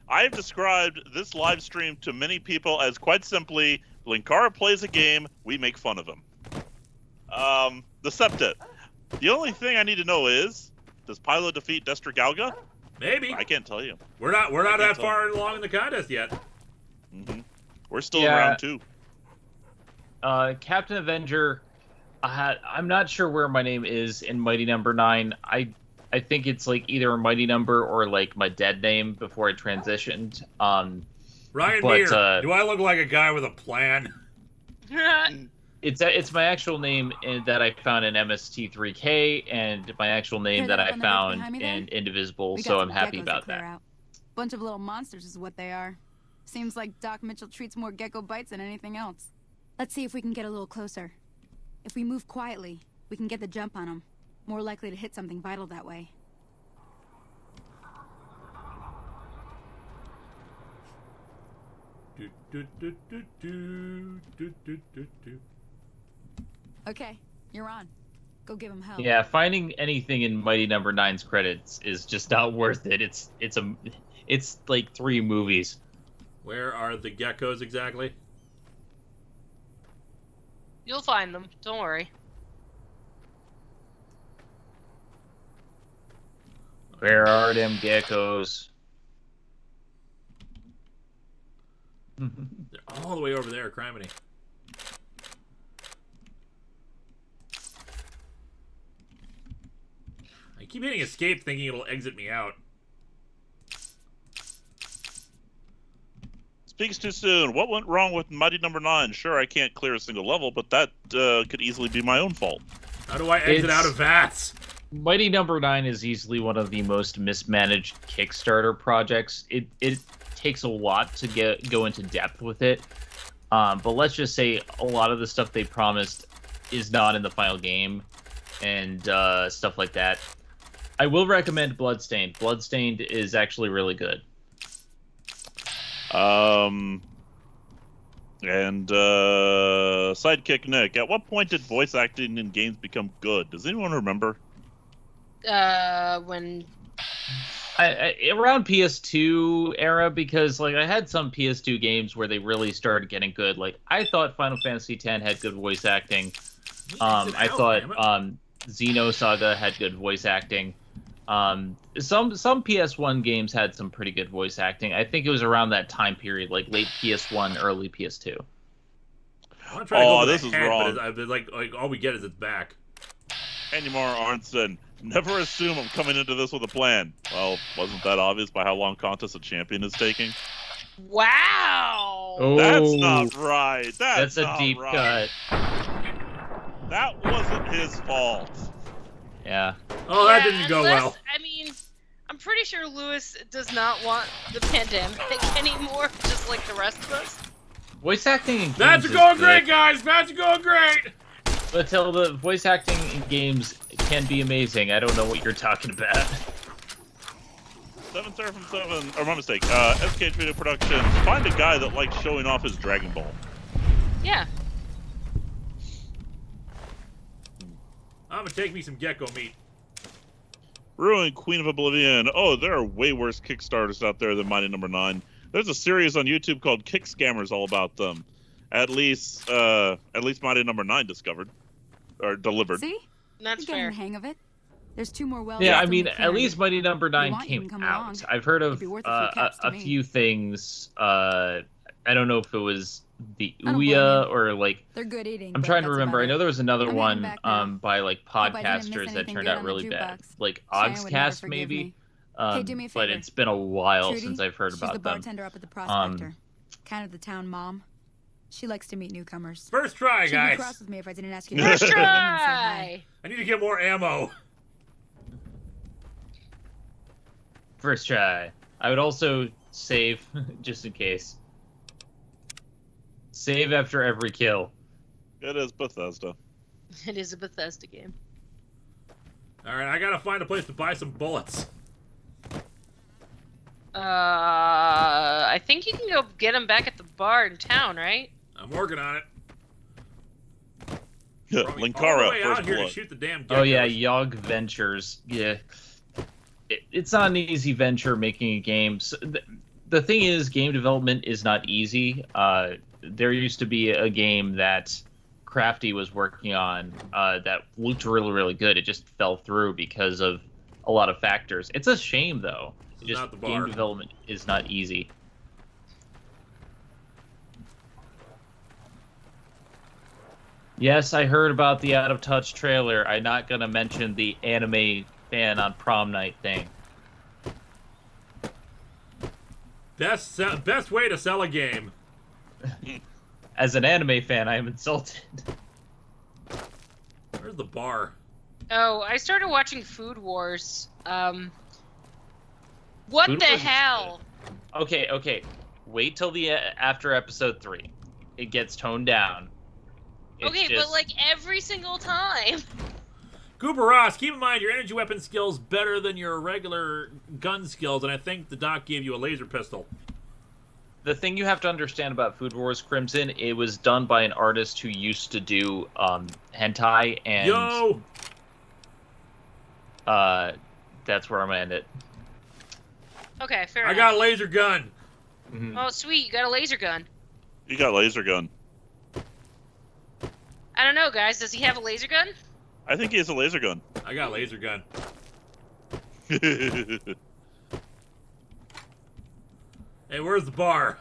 [SPEAKER 2] I've described this live stream to many people as quite simply, Linkara plays a game, we make fun of him. Deceptive. The only thing I need to know is, does Pylo defeat Destra Galga?
[SPEAKER 1] Maybe.
[SPEAKER 2] I can't tell you.
[SPEAKER 1] We're not
[SPEAKER 2] can't
[SPEAKER 1] that
[SPEAKER 2] tell.
[SPEAKER 1] far along in the contest yet.
[SPEAKER 2] We're still in
[SPEAKER 4] Yeah.
[SPEAKER 2] round 2.
[SPEAKER 4] Captain Avenger, I'm not sure where my name is in Mighty Number 9. I think it's like either a Mighty Number or like my dead name before I transitioned.
[SPEAKER 1] Ryan
[SPEAKER 4] But,
[SPEAKER 1] Meir, do I look like a guy with a plan?
[SPEAKER 4] It's my actual name that I found in MST3K, and my actual name
[SPEAKER 9] Hear
[SPEAKER 4] that
[SPEAKER 9] that
[SPEAKER 4] I
[SPEAKER 9] up on the deck
[SPEAKER 4] found
[SPEAKER 9] behind me
[SPEAKER 4] in
[SPEAKER 9] there?
[SPEAKER 4] Indivisible,
[SPEAKER 9] We got
[SPEAKER 4] so I'm
[SPEAKER 9] some
[SPEAKER 4] happy
[SPEAKER 9] geckos
[SPEAKER 4] about
[SPEAKER 9] to clear
[SPEAKER 4] that.
[SPEAKER 9] out. Bunch of little monsters is what they are. Seems like Doc Mitchell treats more gecko bites than anything else. Let's see if we can get a little closer. If we move quietly, we can get the jump on them. More likely to hit something vital that way. Okay, you're on. Go give him hell.
[SPEAKER 4] Yeah, finding anything in Mighty Number 9's credits is just not worth it. It's like 3 movies.
[SPEAKER 1] Where are the geckos exactly?
[SPEAKER 3] You'll find them. Don't worry.
[SPEAKER 4] Where are them geckos?
[SPEAKER 1] They're all the way over there, criminy. I keep hitting escape thinking it'll exit me out.
[SPEAKER 2] Speaks too soon. What went wrong with Mighty Number 9? Sure, I can't clear a single level, but that could easily be my own fault.
[SPEAKER 1] How do I exit out of VATS?
[SPEAKER 4] Mighty Number 9 is easily one of the most mismanaged Kickstarter projects. It takes a lot to go into depth with it. But let's just say a lot of the stuff they promised is not in the final game and stuff like that. I will recommend Bloodstained. Bloodstained is actually really good.
[SPEAKER 2] Sidekick Nick, at what point did voice acting in games become good? Does anyone remember?
[SPEAKER 3] When
[SPEAKER 4] Around PS2 era, because like I had some PS2 games where they really started getting good. Like I thought Final Fantasy X had good voice acting. I thought Xenosaga had good voice acting. Some PS1 games had some pretty good voice acting. I think it was around that time period, like late PS1, early PS2.
[SPEAKER 1] I'm trying to go for
[SPEAKER 2] this
[SPEAKER 1] the
[SPEAKER 2] is
[SPEAKER 1] head,
[SPEAKER 2] wrong.
[SPEAKER 1] but like all we get is its back.
[SPEAKER 2] Anymar Arnson, never assume I'm coming into this with a plan. Well, wasn't that obvious by how long Contest of Champion is taking?
[SPEAKER 3] wow.
[SPEAKER 4] Oh,
[SPEAKER 2] That's not right.
[SPEAKER 4] That's a
[SPEAKER 2] not
[SPEAKER 4] deep
[SPEAKER 2] right.
[SPEAKER 4] cut.
[SPEAKER 2] That wasn't his fault.
[SPEAKER 4] Yeah.
[SPEAKER 1] Oh, that didn't go
[SPEAKER 3] unless-
[SPEAKER 1] well.
[SPEAKER 3] I mean, I'm pretty sure Lewis does not want the pandemic anymore, just like the rest of us.
[SPEAKER 4] Voice acting in games
[SPEAKER 1] That's
[SPEAKER 4] is
[SPEAKER 1] going
[SPEAKER 4] good.
[SPEAKER 1] great, guys. That's going great.
[SPEAKER 4] But till the voice acting in games can be amazing. I don't know what you're talking about.
[SPEAKER 2] 7 Seraphim 7, or my mistake, SK Video Productions, find a guy that likes showing off his Dragon Ball.
[SPEAKER 3] Yeah.
[SPEAKER 1] I'm gonna take me some gecko meat.
[SPEAKER 2] Ruin Queen of Oblivion. Oh, there are way worse Kickstarters out there than Mighty Number 9. There's a series on YouTube called Kick Scammers all about them. At least Mighty Number 9 discovered or delivered.
[SPEAKER 9] See?
[SPEAKER 3] That's
[SPEAKER 9] You're getting
[SPEAKER 3] fair.
[SPEAKER 9] the hang of it. There's 2 more wells.
[SPEAKER 4] Yeah,
[SPEAKER 9] left
[SPEAKER 4] I
[SPEAKER 9] in
[SPEAKER 4] mean,
[SPEAKER 9] the
[SPEAKER 4] at
[SPEAKER 9] clearing.
[SPEAKER 4] least Mighty Number 9
[SPEAKER 9] want, you
[SPEAKER 4] came
[SPEAKER 9] can come
[SPEAKER 4] out.
[SPEAKER 9] along.
[SPEAKER 4] I've heard of
[SPEAKER 9] It'd be worth a few caps to
[SPEAKER 4] a
[SPEAKER 9] me.
[SPEAKER 4] few things. I don't know if it was the
[SPEAKER 9] I don't blame
[SPEAKER 4] Ouya
[SPEAKER 9] you.
[SPEAKER 4] or like.
[SPEAKER 9] They're good eating.
[SPEAKER 4] I'm
[SPEAKER 9] but
[SPEAKER 4] trying to
[SPEAKER 9] that's
[SPEAKER 4] remember.
[SPEAKER 9] about
[SPEAKER 4] I know
[SPEAKER 9] it.
[SPEAKER 4] there was another
[SPEAKER 9] I'm heading
[SPEAKER 4] one
[SPEAKER 9] back now.
[SPEAKER 4] by like
[SPEAKER 9] Hope I didn't miss
[SPEAKER 4] podcasters that
[SPEAKER 9] anything
[SPEAKER 4] turned
[SPEAKER 9] good
[SPEAKER 4] out
[SPEAKER 9] on the
[SPEAKER 4] really bad,
[SPEAKER 9] jukebox.
[SPEAKER 4] like
[SPEAKER 9] Cheyenne would never
[SPEAKER 4] Ogscast
[SPEAKER 9] forgive
[SPEAKER 4] maybe.
[SPEAKER 9] me. Hey, do me a
[SPEAKER 4] But
[SPEAKER 9] favor.
[SPEAKER 4] it's been a while
[SPEAKER 9] Trudy,
[SPEAKER 4] since I've heard
[SPEAKER 9] she's
[SPEAKER 4] about
[SPEAKER 9] the
[SPEAKER 4] them.
[SPEAKER 9] bartender up at the Prospector. Kind of the town mom. She likes to meet newcomers.
[SPEAKER 1] First try,
[SPEAKER 9] She'd be
[SPEAKER 1] guys.
[SPEAKER 9] cross with me if I didn't ask you to
[SPEAKER 3] First
[SPEAKER 9] come in and say hi.
[SPEAKER 3] try.
[SPEAKER 1] I need to get more ammo.
[SPEAKER 4] First try. I would also save just in case. Save after every kill.
[SPEAKER 2] It is Bethesda.
[SPEAKER 3] It is a Bethesda game.
[SPEAKER 1] All right, I gotta find a place to buy some bullets.
[SPEAKER 3] I think you can go get them back at the bar in town, right?
[SPEAKER 1] I'm working on it. All the
[SPEAKER 2] Linkara,
[SPEAKER 1] way
[SPEAKER 2] First
[SPEAKER 1] out here to
[SPEAKER 2] Blood.
[SPEAKER 1] shoot the damn.
[SPEAKER 4] Oh yeah,
[SPEAKER 1] geckos.
[SPEAKER 4] Yog Ventures. Yeah, it's not an easy venture making a game. So the thing is, game development is not easy. There used to be a game that Crafty was working on that looked really, really good. It just fell through because of a lot of factors. It's a shame though.
[SPEAKER 1] This is not the bar.
[SPEAKER 4] Game development is not easy. Yes, I heard about the Out of Touch trailer. I'm not gonna mention the anime fan on prom night thing.
[SPEAKER 1] Best way to sell a game.
[SPEAKER 4] As an anime fan, I am insulted.
[SPEAKER 1] Where's the bar?
[SPEAKER 3] Oh, I started watching Food Wars. What
[SPEAKER 4] Food
[SPEAKER 3] the
[SPEAKER 4] Wars is
[SPEAKER 3] hell?
[SPEAKER 4] Okay. Wait till the after episode 3. It gets toned down. It's
[SPEAKER 3] Okay,
[SPEAKER 4] just-
[SPEAKER 3] but like every single time.
[SPEAKER 1] Cooper Ross, keep in mind your energy weapon skills better than your regular gun skills, and I think the doc gave you a laser pistol.
[SPEAKER 4] The thing you have to understand about Food Wars Crimson, it was done by an artist who used to do hentai, and
[SPEAKER 1] Yo!
[SPEAKER 4] that's where I'm gonna end it.
[SPEAKER 3] Okay, fair
[SPEAKER 1] I
[SPEAKER 3] enough.
[SPEAKER 1] got a laser gun.
[SPEAKER 3] Oh, sweet, you got a laser gun.
[SPEAKER 2] You got a laser gun.
[SPEAKER 3] I don't know, guys. Does he have a laser gun?
[SPEAKER 2] I think he has a laser gun.
[SPEAKER 1] I got a laser gun. Hey, where's the bar?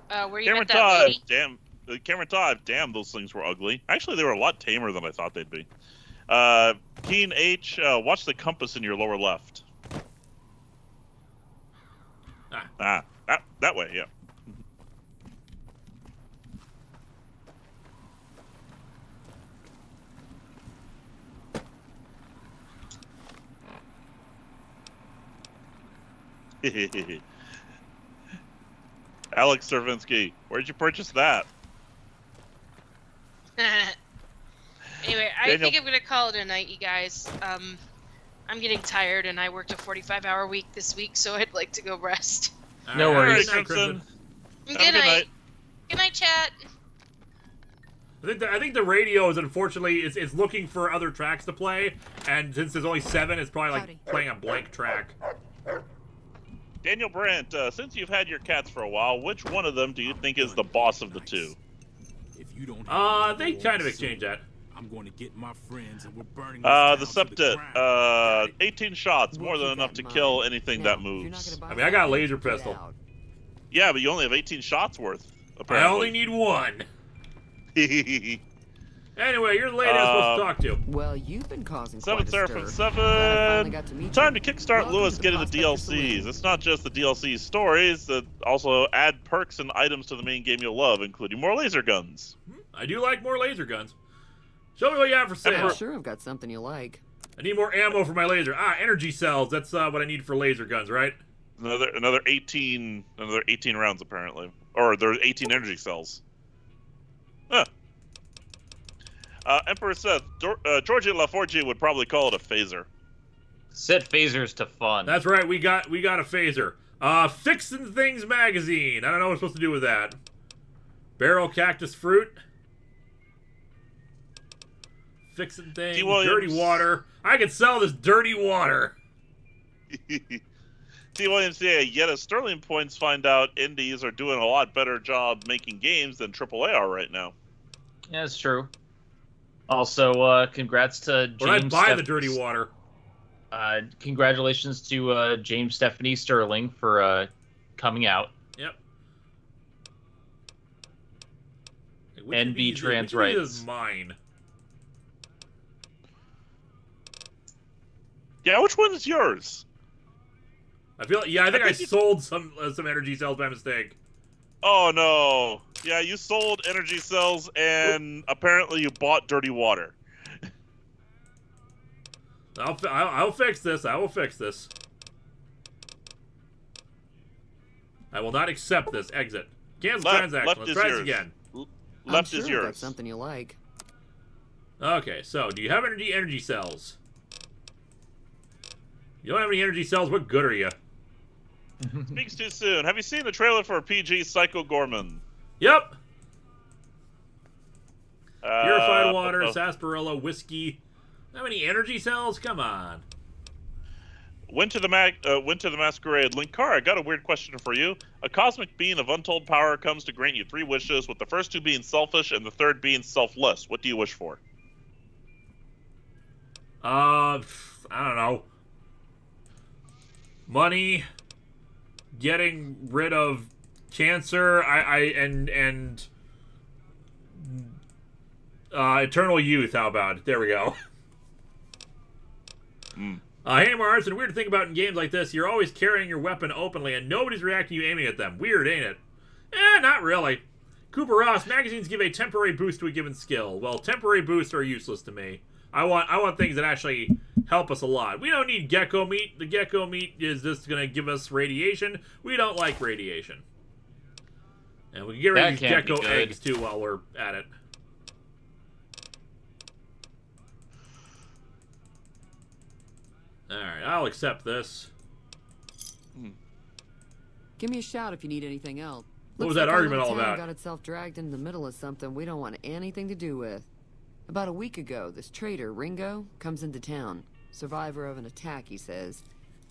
[SPEAKER 3] Where you
[SPEAKER 2] Cameron
[SPEAKER 3] met that
[SPEAKER 2] Todd,
[SPEAKER 3] lady?
[SPEAKER 2] damn. Cameron Todd, damn, those things were ugly. Actually, they were a lot tamer than I thought they'd be. Keen H, watch the compass in your lower left. That way, yeah. Alex Servinsky, where'd you purchase that?
[SPEAKER 3] Anyway, I
[SPEAKER 2] Daniel-
[SPEAKER 3] think I'm gonna call it a night, you guys. I'm getting tired, and I worked a 45-hour week this week, so I'd like to go rest.
[SPEAKER 4] No
[SPEAKER 1] All right,
[SPEAKER 4] worries.
[SPEAKER 1] good night,
[SPEAKER 2] Crimson.
[SPEAKER 3] Good
[SPEAKER 2] Have a good
[SPEAKER 3] night.
[SPEAKER 2] night.
[SPEAKER 3] Good night, chat.
[SPEAKER 1] I think the radio is unfortunately it's looking for other tracks to play, and since there's only 7, it's probably like
[SPEAKER 9] Howdy.
[SPEAKER 1] playing a blank track.
[SPEAKER 2] Daniel Brandt, since you've had your cats for a while, which one of them do you think is the boss of the two?
[SPEAKER 8] If you don't have
[SPEAKER 1] They
[SPEAKER 8] no
[SPEAKER 1] kind of
[SPEAKER 8] soon,
[SPEAKER 1] exchange that.
[SPEAKER 8] I'm going to get my friends and we're burning this
[SPEAKER 2] The
[SPEAKER 8] town to
[SPEAKER 2] Septet,
[SPEAKER 8] ground.
[SPEAKER 2] 18 shots, more than enough to kill anything that moves.
[SPEAKER 1] I mean, I got a laser pistol.
[SPEAKER 2] Yeah, but you only have 18 shots worth,
[SPEAKER 1] I
[SPEAKER 2] apparently.
[SPEAKER 1] only need 1. Anyway, you're the lady I'm supposed to talk to.
[SPEAKER 10] Well, you've been causing
[SPEAKER 2] Seven
[SPEAKER 10] quite a
[SPEAKER 2] Seraphim
[SPEAKER 10] stir. Glad I finally
[SPEAKER 2] 7.
[SPEAKER 10] got to meet
[SPEAKER 2] Time
[SPEAKER 10] you.
[SPEAKER 2] to kickstart
[SPEAKER 10] Welcome
[SPEAKER 2] Lewis
[SPEAKER 10] to the
[SPEAKER 2] getting the
[SPEAKER 10] Prospector
[SPEAKER 2] DLCs.
[SPEAKER 10] Saloon.
[SPEAKER 2] It's not just the DLC stories, that also add perks and items to the main game you'll love, including more laser guns.
[SPEAKER 1] I do like more laser guns. Show me what you have for sale.
[SPEAKER 10] I'm sure I've got something you like.
[SPEAKER 1] I need more ammo for my laser. Energy cells. That's what I need for laser guns, right?
[SPEAKER 2] Another 18 rounds apparently, or there's 18 energy cells. Huh. Emperor Seth, Jorji LaForge would probably call it a phaser.
[SPEAKER 4] Set phasers to fun.
[SPEAKER 1] That's right. We got a phaser. Fixin' Things magazine. I don't know what I'm supposed to do with that. Barrel cactus fruit. Fixing things.
[SPEAKER 2] T. Williams.
[SPEAKER 1] Dirty water. I could sell this dirty water.
[SPEAKER 2] T. Williams, yet as Sterling Points find out, indies are doing a lot better job making games than AAA are right now.
[SPEAKER 4] Yeah, that's true. Also, congrats to James.
[SPEAKER 1] When I buy the dirty water.
[SPEAKER 4] Congratulations to James Stephanie Sterling for coming out.
[SPEAKER 1] Yep.
[SPEAKER 4] NB trans rights.
[SPEAKER 1] Which is mine?
[SPEAKER 2] Yeah, which one is yours?
[SPEAKER 1] I feel. Yeah, I think I sold some energy cells by mistake.
[SPEAKER 2] Oh no! Yeah, you sold energy cells, and apparently you bought dirty water.
[SPEAKER 1] I'll fix this. I will fix this. I will not accept this. Exit. Cancel transaction. Let's try this again.
[SPEAKER 2] Left
[SPEAKER 10] I'm
[SPEAKER 2] is
[SPEAKER 10] sure
[SPEAKER 2] yours.
[SPEAKER 10] That's something you like.
[SPEAKER 1] Okay, so do you have any energy cells? You don't have any energy cells? What good are you?
[SPEAKER 2] Speaks too soon. Have you seen the trailer for PG Psycho Gorman?
[SPEAKER 1] Yep. Purified water, sarsaparilla, whiskey. How many energy cells? Come on.
[SPEAKER 2] Went to the Masquerade. Linkara, I got a weird question for you. A cosmic being of untold power comes to grant you 3 wishes, with the first 2 being selfish and the third being selfless. What do you wish for?
[SPEAKER 1] I don't know. Money, getting rid of cancer, and eternal youth. How about it? There we go. Hey Mars, and weird to think about in games like this, you're always carrying your weapon openly and nobody's reacting to you aiming at them. Weird, ain't it? Not really. Cooper Ross, magazines give a temporary boost to a given skill. Well, temporary boosts are useless to me. I want things that actually help us a lot. We don't need gecko meat. The gecko meat is just going to give us radiation. We don't like radiation. And we can get rid of these gecko eggs too while we're at it. Alright, I'll accept this.
[SPEAKER 10] Give me a shout if you need anything else.
[SPEAKER 1] What was that argument all
[SPEAKER 10] town
[SPEAKER 1] about?
[SPEAKER 10] Got itself dragged into the middle of something we don't want anything to do with. About a week ago, this traitor, Ringo, comes into town. Survivor of an attack, he says.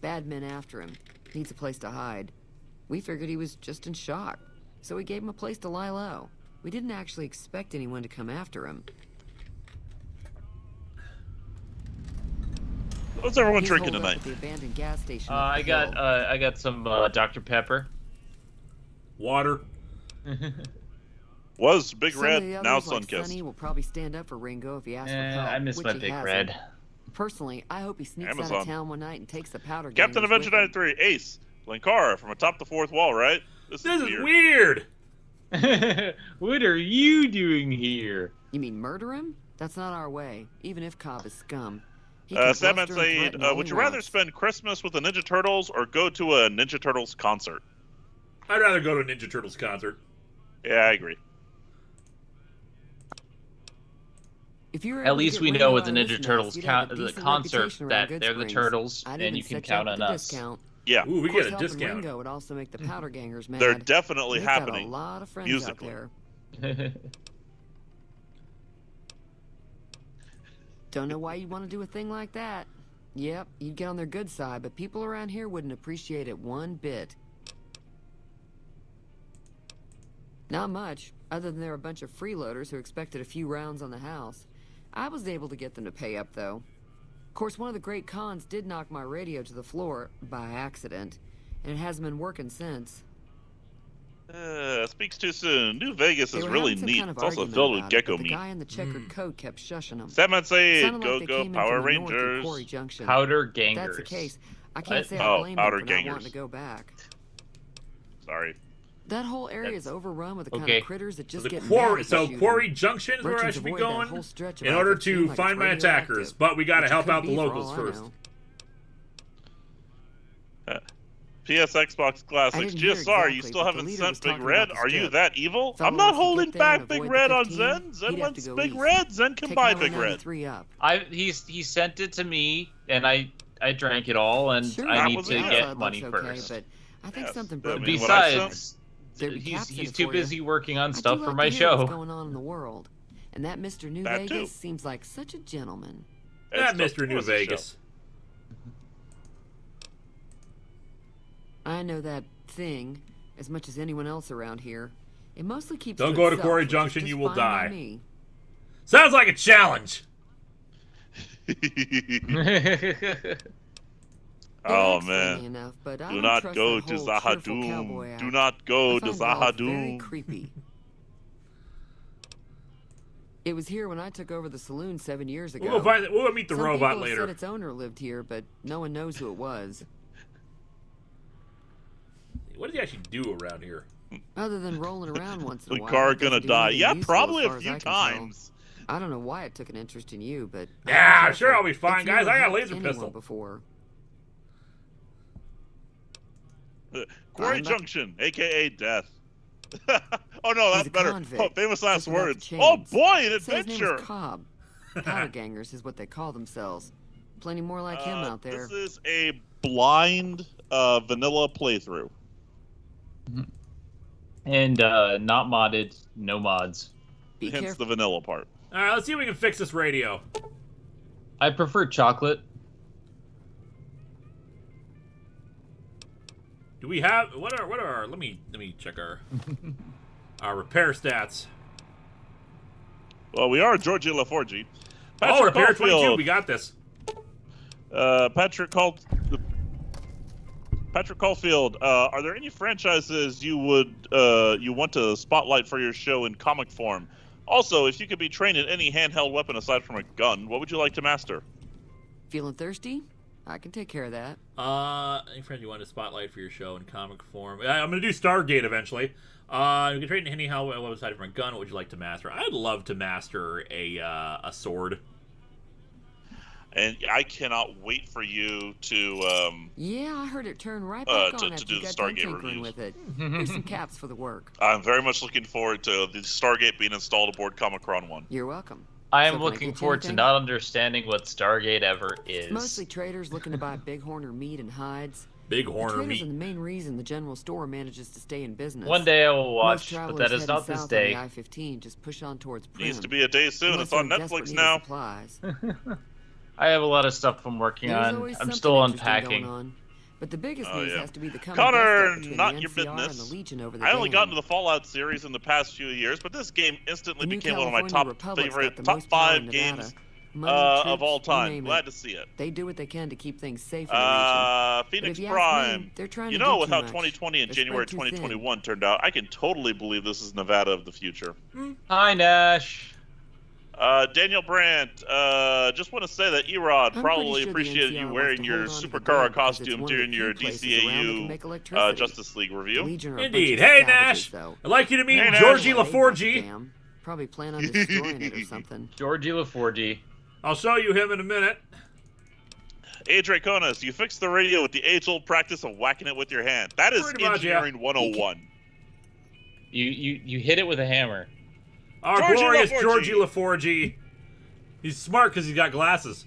[SPEAKER 10] Bad men after him. Needs a place to hide. We figured he was just in shock, so we gave him a place to lie low. We didn't actually expect anyone to come after him.
[SPEAKER 2] What's everyone
[SPEAKER 10] He's
[SPEAKER 2] drinking
[SPEAKER 10] holed up
[SPEAKER 2] tonight?
[SPEAKER 10] at the abandoned gas station.
[SPEAKER 4] I got some Dr. Pepper.
[SPEAKER 1] Water.
[SPEAKER 2] Was Big
[SPEAKER 10] Some
[SPEAKER 2] Red,
[SPEAKER 10] of the
[SPEAKER 2] now
[SPEAKER 10] others, like
[SPEAKER 2] Sunkist.
[SPEAKER 10] Sonny, will probably stand up for Ringo if he asks for help.
[SPEAKER 4] I miss
[SPEAKER 10] which
[SPEAKER 4] my
[SPEAKER 10] he
[SPEAKER 4] Big
[SPEAKER 10] hasn't.
[SPEAKER 4] Red.
[SPEAKER 10] Personally, I hope he sneaks out
[SPEAKER 2] Amazon.
[SPEAKER 10] of town one night and takes the powder
[SPEAKER 2] Captain
[SPEAKER 10] gangers
[SPEAKER 2] Adventure
[SPEAKER 10] with him.
[SPEAKER 2] 93, Ace, Linkara from atop the 4th wall, right? This is
[SPEAKER 1] weird.
[SPEAKER 4] What are you doing here?
[SPEAKER 10] You mean murder him? That's not our way, even if Cobb is scum. He
[SPEAKER 2] Sam
[SPEAKER 10] can
[SPEAKER 2] and
[SPEAKER 10] bluster and
[SPEAKER 2] Said,
[SPEAKER 10] threaten all
[SPEAKER 2] would
[SPEAKER 10] he
[SPEAKER 2] you rather
[SPEAKER 10] wants.
[SPEAKER 2] spend Christmas with the Ninja Turtles or go to a Ninja Turtles concert?
[SPEAKER 1] I'd rather go to a Ninja Turtles concert.
[SPEAKER 2] Yeah, I agree.
[SPEAKER 10] If you were
[SPEAKER 4] At
[SPEAKER 10] able to
[SPEAKER 4] least
[SPEAKER 10] get
[SPEAKER 4] we
[SPEAKER 10] Ringo
[SPEAKER 4] know with
[SPEAKER 10] out
[SPEAKER 4] the
[SPEAKER 10] of
[SPEAKER 4] Ninja
[SPEAKER 10] this
[SPEAKER 4] Turtles
[SPEAKER 10] mess, you'd have a
[SPEAKER 4] the
[SPEAKER 10] decent
[SPEAKER 4] concert
[SPEAKER 10] reputation
[SPEAKER 4] that
[SPEAKER 10] around Good
[SPEAKER 4] they're the
[SPEAKER 10] Springs.
[SPEAKER 4] Turtles,
[SPEAKER 10] I'd
[SPEAKER 4] and
[SPEAKER 10] even
[SPEAKER 4] you can
[SPEAKER 10] set
[SPEAKER 4] count
[SPEAKER 10] up
[SPEAKER 4] on
[SPEAKER 10] with a
[SPEAKER 4] us.
[SPEAKER 10] discount.
[SPEAKER 2] Yeah.
[SPEAKER 1] Ooh, we
[SPEAKER 10] Of course,
[SPEAKER 1] get a
[SPEAKER 10] helping
[SPEAKER 1] discount.
[SPEAKER 10] Ringo would also make the powder gangers mad.
[SPEAKER 2] They're definitely
[SPEAKER 10] They've got
[SPEAKER 2] happening
[SPEAKER 10] a lot of friends
[SPEAKER 2] musically.
[SPEAKER 10] out there. Don't know why you'd want to do a thing like that. Yep, you'd get on their good side, but people around here wouldn't appreciate it one bit. Not much, other than they're a bunch of freeloaders who expected a few rounds on the house. I was able to get them to pay up, though. Of course, one of the great cons did knock my radio to the floor, by accident, and it hasn't been working since.
[SPEAKER 2] Speaks too soon. New Vegas
[SPEAKER 10] They
[SPEAKER 2] is
[SPEAKER 10] were
[SPEAKER 2] really
[SPEAKER 10] having some
[SPEAKER 2] neat.
[SPEAKER 10] kind of
[SPEAKER 2] It's also
[SPEAKER 10] argument
[SPEAKER 2] filled with
[SPEAKER 10] about it,
[SPEAKER 2] gecko
[SPEAKER 10] but
[SPEAKER 2] meat.
[SPEAKER 10] the guy in the checkered coat kept shushing them.
[SPEAKER 2] Sam and Said,
[SPEAKER 10] Sounded
[SPEAKER 2] go
[SPEAKER 10] like they
[SPEAKER 2] go
[SPEAKER 10] came in
[SPEAKER 2] Power
[SPEAKER 10] from the north through
[SPEAKER 2] Rangers.
[SPEAKER 10] Quarry Junction.
[SPEAKER 4] Powder
[SPEAKER 10] If
[SPEAKER 4] gangers.
[SPEAKER 10] that's the case, I can't
[SPEAKER 4] What?
[SPEAKER 10] say I blame them
[SPEAKER 2] Powder
[SPEAKER 10] for not
[SPEAKER 2] gangers.
[SPEAKER 10] wanting to go back.
[SPEAKER 2] Sorry.
[SPEAKER 10] That whole area is
[SPEAKER 4] That's-
[SPEAKER 10] overrun with the kind
[SPEAKER 4] okay.
[SPEAKER 10] of critters that just
[SPEAKER 1] The
[SPEAKER 10] get
[SPEAKER 1] quarry,
[SPEAKER 10] mad if
[SPEAKER 1] so
[SPEAKER 10] you shoot
[SPEAKER 1] Quarry
[SPEAKER 10] them.
[SPEAKER 1] Junction is where I
[SPEAKER 10] Merchants
[SPEAKER 1] should be
[SPEAKER 10] avoid that
[SPEAKER 1] going
[SPEAKER 10] whole stretch
[SPEAKER 1] in
[SPEAKER 10] about
[SPEAKER 1] order
[SPEAKER 10] it seem
[SPEAKER 1] to
[SPEAKER 10] like
[SPEAKER 1] find
[SPEAKER 10] it's
[SPEAKER 1] my attackers.
[SPEAKER 10] radioactive.
[SPEAKER 1] But we got to
[SPEAKER 10] Which
[SPEAKER 1] help
[SPEAKER 10] could
[SPEAKER 1] out the
[SPEAKER 10] be for
[SPEAKER 1] locals
[SPEAKER 10] all I
[SPEAKER 1] first.
[SPEAKER 10] know.
[SPEAKER 2] PS Xbox Classics.
[SPEAKER 10] I didn't hear
[SPEAKER 2] GSR, you
[SPEAKER 10] exactly,
[SPEAKER 2] still
[SPEAKER 10] but the
[SPEAKER 2] haven't
[SPEAKER 10] leader
[SPEAKER 2] sent
[SPEAKER 10] was
[SPEAKER 2] Big
[SPEAKER 10] talking
[SPEAKER 2] Red?
[SPEAKER 10] about the
[SPEAKER 2] Are you
[SPEAKER 10] strip.
[SPEAKER 2] that evil?
[SPEAKER 10] Fellow
[SPEAKER 2] I'm not
[SPEAKER 10] wants to
[SPEAKER 2] holding
[SPEAKER 10] get there and
[SPEAKER 2] back Big
[SPEAKER 10] avoid
[SPEAKER 2] Red
[SPEAKER 10] the
[SPEAKER 2] on
[SPEAKER 10] 15,
[SPEAKER 2] Zen. Zen
[SPEAKER 10] he'd have
[SPEAKER 2] wants
[SPEAKER 10] to go
[SPEAKER 2] Big
[SPEAKER 10] east.
[SPEAKER 2] Red. Zen can
[SPEAKER 10] Take
[SPEAKER 2] buy
[SPEAKER 10] Highway
[SPEAKER 2] Big Red.
[SPEAKER 10] 93 up.
[SPEAKER 4] He sent it to me, and I drank it all, and
[SPEAKER 10] Sure,
[SPEAKER 4] I
[SPEAKER 2] That
[SPEAKER 4] need
[SPEAKER 2] was
[SPEAKER 4] to
[SPEAKER 2] it.
[SPEAKER 4] get
[SPEAKER 10] Outside
[SPEAKER 4] money
[SPEAKER 10] looks okay,
[SPEAKER 4] first.
[SPEAKER 10] but I think
[SPEAKER 2] Yes,
[SPEAKER 10] something
[SPEAKER 2] I
[SPEAKER 10] broke.
[SPEAKER 2] mean, what I
[SPEAKER 4] Besides,
[SPEAKER 10] There'd be
[SPEAKER 4] he's
[SPEAKER 10] caps in it
[SPEAKER 4] too
[SPEAKER 10] for you.
[SPEAKER 4] busy working on
[SPEAKER 10] I'd
[SPEAKER 4] stuff
[SPEAKER 10] do
[SPEAKER 4] for
[SPEAKER 10] like
[SPEAKER 4] my
[SPEAKER 10] to hear what's
[SPEAKER 4] show.
[SPEAKER 10] going on in the world. And that Mr. New
[SPEAKER 2] That
[SPEAKER 10] Vegas
[SPEAKER 2] too.
[SPEAKER 10] seems like such a gentleman.
[SPEAKER 1] That
[SPEAKER 2] It's
[SPEAKER 1] Mr. New
[SPEAKER 2] of course a show.
[SPEAKER 1] Vegas.
[SPEAKER 10] I know that thing as much as anyone else around here. It mostly keeps
[SPEAKER 1] Don't
[SPEAKER 10] to
[SPEAKER 1] go to
[SPEAKER 10] itself,
[SPEAKER 1] Quarry
[SPEAKER 10] which is
[SPEAKER 1] Junction,
[SPEAKER 10] just
[SPEAKER 1] you will
[SPEAKER 10] fine by
[SPEAKER 1] die.
[SPEAKER 10] me.
[SPEAKER 1] Sounds like a challenge.
[SPEAKER 2] Oh
[SPEAKER 10] That's
[SPEAKER 2] man.
[SPEAKER 10] funny enough, but I
[SPEAKER 2] Do
[SPEAKER 10] don't
[SPEAKER 2] not
[SPEAKER 10] trust
[SPEAKER 2] go
[SPEAKER 10] that
[SPEAKER 2] to
[SPEAKER 10] whole cheerful cowboy
[SPEAKER 2] Zahadoom.
[SPEAKER 10] act.
[SPEAKER 2] Do not go
[SPEAKER 10] I
[SPEAKER 2] to
[SPEAKER 10] find it all very
[SPEAKER 2] Zahadoom.
[SPEAKER 10] creepy. It was here when I took over the saloon 7 years ago.
[SPEAKER 1] We'll meet the
[SPEAKER 10] Some
[SPEAKER 1] robot
[SPEAKER 10] people have
[SPEAKER 1] later.
[SPEAKER 10] said its owner lived here, but no one knows who it was.
[SPEAKER 1] What does he actually do around here?
[SPEAKER 10] Other than rolling around once in a while.
[SPEAKER 2] Linkara
[SPEAKER 10] it doesn't
[SPEAKER 2] gonna
[SPEAKER 10] do
[SPEAKER 2] die.
[SPEAKER 10] anything
[SPEAKER 2] Yeah,
[SPEAKER 10] useful
[SPEAKER 2] probably
[SPEAKER 10] as
[SPEAKER 2] a
[SPEAKER 10] far as
[SPEAKER 2] few
[SPEAKER 10] I can tell.
[SPEAKER 2] times.
[SPEAKER 10] I don't know why it took an interest in you, but
[SPEAKER 1] Yeah,
[SPEAKER 10] careful.
[SPEAKER 1] sure, I'll be fine,
[SPEAKER 10] It's
[SPEAKER 1] guys.
[SPEAKER 10] never
[SPEAKER 1] I got a
[SPEAKER 10] helped
[SPEAKER 1] laser
[SPEAKER 10] anyone
[SPEAKER 1] pistol.
[SPEAKER 10] Before.
[SPEAKER 2] Quarry
[SPEAKER 10] I'm not-
[SPEAKER 2] Junction, aka Death. Oh no,
[SPEAKER 10] He's
[SPEAKER 2] that's
[SPEAKER 10] a
[SPEAKER 2] better.
[SPEAKER 10] convict,
[SPEAKER 2] Oh, famous last
[SPEAKER 10] just without the
[SPEAKER 2] words.
[SPEAKER 10] chains.
[SPEAKER 2] Oh boy, an
[SPEAKER 10] Said his name
[SPEAKER 2] adventure.
[SPEAKER 10] was Cobb. Powder gangers is what they call themselves. Plenty more like him out there.
[SPEAKER 2] This is a blind vanilla playthrough.
[SPEAKER 4] And not modded, no mods.
[SPEAKER 10] Be
[SPEAKER 2] Hence
[SPEAKER 10] careful.
[SPEAKER 2] the vanilla part.
[SPEAKER 1] All right, let's see if we can fix this radio.
[SPEAKER 4] I prefer chocolate.
[SPEAKER 1] Do we have what are our? Let me check our repair stats.
[SPEAKER 2] Well, we are Jorji LaForge.
[SPEAKER 1] Oh, repair 22.
[SPEAKER 2] Caulfield.
[SPEAKER 1] We got this.
[SPEAKER 2] Patrick Caulfield, are there any franchises you want to spotlight for your show in comic form? Also, if you could be trained in any handheld weapon aside from a gun, what would you like to master?
[SPEAKER 10] Feeling thirsty? I can take care of that.
[SPEAKER 1] Any friend you want to spotlight for your show in comic form? I'm gonna do Stargate eventually. You can trade in anyhow aside from a gun. What would you like to master? I'd love to master a sword.
[SPEAKER 2] And I cannot wait for you to
[SPEAKER 10] Yeah, I heard it turn right back
[SPEAKER 2] to
[SPEAKER 10] on after
[SPEAKER 2] do
[SPEAKER 10] you
[SPEAKER 2] the
[SPEAKER 10] got done
[SPEAKER 2] Stargate
[SPEAKER 10] tinkering
[SPEAKER 2] reviews.
[SPEAKER 10] with it. Here's some caps for the work.
[SPEAKER 2] I'm very much looking forward to the Stargate being installed aboard Comicron 1.
[SPEAKER 10] You're welcome.
[SPEAKER 4] I
[SPEAKER 10] So
[SPEAKER 4] am
[SPEAKER 10] can I
[SPEAKER 4] looking
[SPEAKER 10] get you
[SPEAKER 4] forward to
[SPEAKER 10] anything?
[SPEAKER 4] not understanding what Stargate ever is.
[SPEAKER 10] Mostly traders looking to buy bighorner meat and hides.
[SPEAKER 1] Big
[SPEAKER 10] The
[SPEAKER 1] horner
[SPEAKER 10] traders
[SPEAKER 1] meat.
[SPEAKER 10] are the main reason the general store manages to stay in business.
[SPEAKER 4] One day I will
[SPEAKER 10] Most
[SPEAKER 4] watch, but
[SPEAKER 10] travelers
[SPEAKER 4] that is
[SPEAKER 10] heading
[SPEAKER 4] not this
[SPEAKER 10] south
[SPEAKER 4] day.
[SPEAKER 10] On the I-15 just push on towards Prim.
[SPEAKER 2] Needs to be a day soon.
[SPEAKER 10] Unless
[SPEAKER 2] It's on
[SPEAKER 10] they're in desperate
[SPEAKER 2] Netflix
[SPEAKER 10] need of
[SPEAKER 2] now.
[SPEAKER 10] supplies.
[SPEAKER 4] I have a lot of stuff I'm working
[SPEAKER 10] There's
[SPEAKER 4] on.
[SPEAKER 10] always
[SPEAKER 4] I'm
[SPEAKER 10] something
[SPEAKER 4] still
[SPEAKER 10] interesting
[SPEAKER 4] unpacking.
[SPEAKER 10] going on. But the biggest
[SPEAKER 2] Oh,
[SPEAKER 10] news
[SPEAKER 2] yeah.
[SPEAKER 10] has to be the coming
[SPEAKER 2] Connor,
[SPEAKER 10] dust-up between
[SPEAKER 2] not
[SPEAKER 10] the
[SPEAKER 2] your
[SPEAKER 10] NCR and
[SPEAKER 2] business.
[SPEAKER 10] the Legion over the
[SPEAKER 2] I only got
[SPEAKER 10] dam.
[SPEAKER 2] into the Fallout series in the past few years, but this game instantly
[SPEAKER 10] The new
[SPEAKER 2] became one of my
[SPEAKER 10] California
[SPEAKER 2] top
[SPEAKER 10] Republic's
[SPEAKER 2] favorite,
[SPEAKER 10] got the
[SPEAKER 2] top
[SPEAKER 10] most power
[SPEAKER 2] 5
[SPEAKER 10] in Nevada.
[SPEAKER 2] games
[SPEAKER 10] Money,
[SPEAKER 2] of
[SPEAKER 10] troops,
[SPEAKER 2] all
[SPEAKER 10] you
[SPEAKER 2] time.
[SPEAKER 10] name
[SPEAKER 2] Glad
[SPEAKER 10] it.
[SPEAKER 2] to see it.
[SPEAKER 10] They do what they can to keep things safe in the region.
[SPEAKER 2] Phoenix
[SPEAKER 10] if you ask
[SPEAKER 2] Prime.
[SPEAKER 10] me, they're trying
[SPEAKER 2] You
[SPEAKER 10] to
[SPEAKER 2] know,
[SPEAKER 10] do
[SPEAKER 2] with
[SPEAKER 10] too
[SPEAKER 2] how
[SPEAKER 10] much.
[SPEAKER 2] 2020 and
[SPEAKER 10] They're
[SPEAKER 2] January
[SPEAKER 10] spread too thin.
[SPEAKER 2] 2021 turned out, I can totally believe this is Nevada of the future.
[SPEAKER 4] Hi, Nash.
[SPEAKER 2] Daniel Brandt, just want to say that Erod
[SPEAKER 10] I'm
[SPEAKER 2] probably
[SPEAKER 10] pretty sure the
[SPEAKER 2] appreciated
[SPEAKER 10] NCR
[SPEAKER 2] you
[SPEAKER 10] wants
[SPEAKER 2] wearing
[SPEAKER 10] to
[SPEAKER 2] your
[SPEAKER 10] hold on to the
[SPEAKER 2] Supercara
[SPEAKER 10] dam because it's
[SPEAKER 2] costume
[SPEAKER 10] one of the
[SPEAKER 2] during your
[SPEAKER 10] few places around that can
[SPEAKER 2] DCAU
[SPEAKER 10] make electricity.
[SPEAKER 2] Justice League
[SPEAKER 10] The
[SPEAKER 2] review.
[SPEAKER 10] Legion are a
[SPEAKER 1] Indeed.
[SPEAKER 10] bunch of
[SPEAKER 1] Hey,
[SPEAKER 10] savages,
[SPEAKER 1] Nash.
[SPEAKER 10] though.
[SPEAKER 1] I'd like you to meet
[SPEAKER 2] Hey, Nash.
[SPEAKER 1] Jorji
[SPEAKER 10] They want the
[SPEAKER 1] LaForge.
[SPEAKER 10] dam. Probably plan on destroying it or something.
[SPEAKER 4] Jorji LaForge.
[SPEAKER 1] I'll show you him in a minute.
[SPEAKER 2] Hey, Draconis, you fixed the radio with the age-old practice of whacking it with your hand. That is
[SPEAKER 1] Pretty much, yeah.
[SPEAKER 2] engineering 101.
[SPEAKER 4] You hit it with a hammer.
[SPEAKER 1] Our
[SPEAKER 2] Jorji
[SPEAKER 1] glorious
[SPEAKER 2] LaForge.
[SPEAKER 1] Jorji LaForge. He's smart because he's got glasses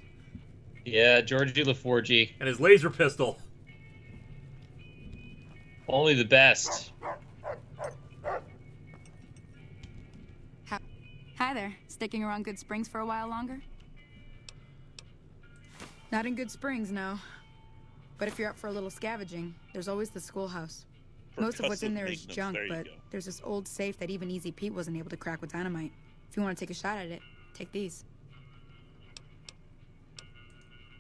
[SPEAKER 4] Yeah, Jorji LaForge.
[SPEAKER 1] and his laser pistol.
[SPEAKER 4] Only the best.
[SPEAKER 9] Hi there. Sticking around Good Springs for a while longer? Not in Good Springs, no. But if you're up for a little scavenging, there's always the schoolhouse. Most of what's in there is
[SPEAKER 2] Percussive
[SPEAKER 9] junk,
[SPEAKER 2] maintenance, there you
[SPEAKER 9] but
[SPEAKER 2] go.
[SPEAKER 9] there's this old safe that even Easy Pete wasn't able to crack with dynamite. If you want to take a shot at it, take these.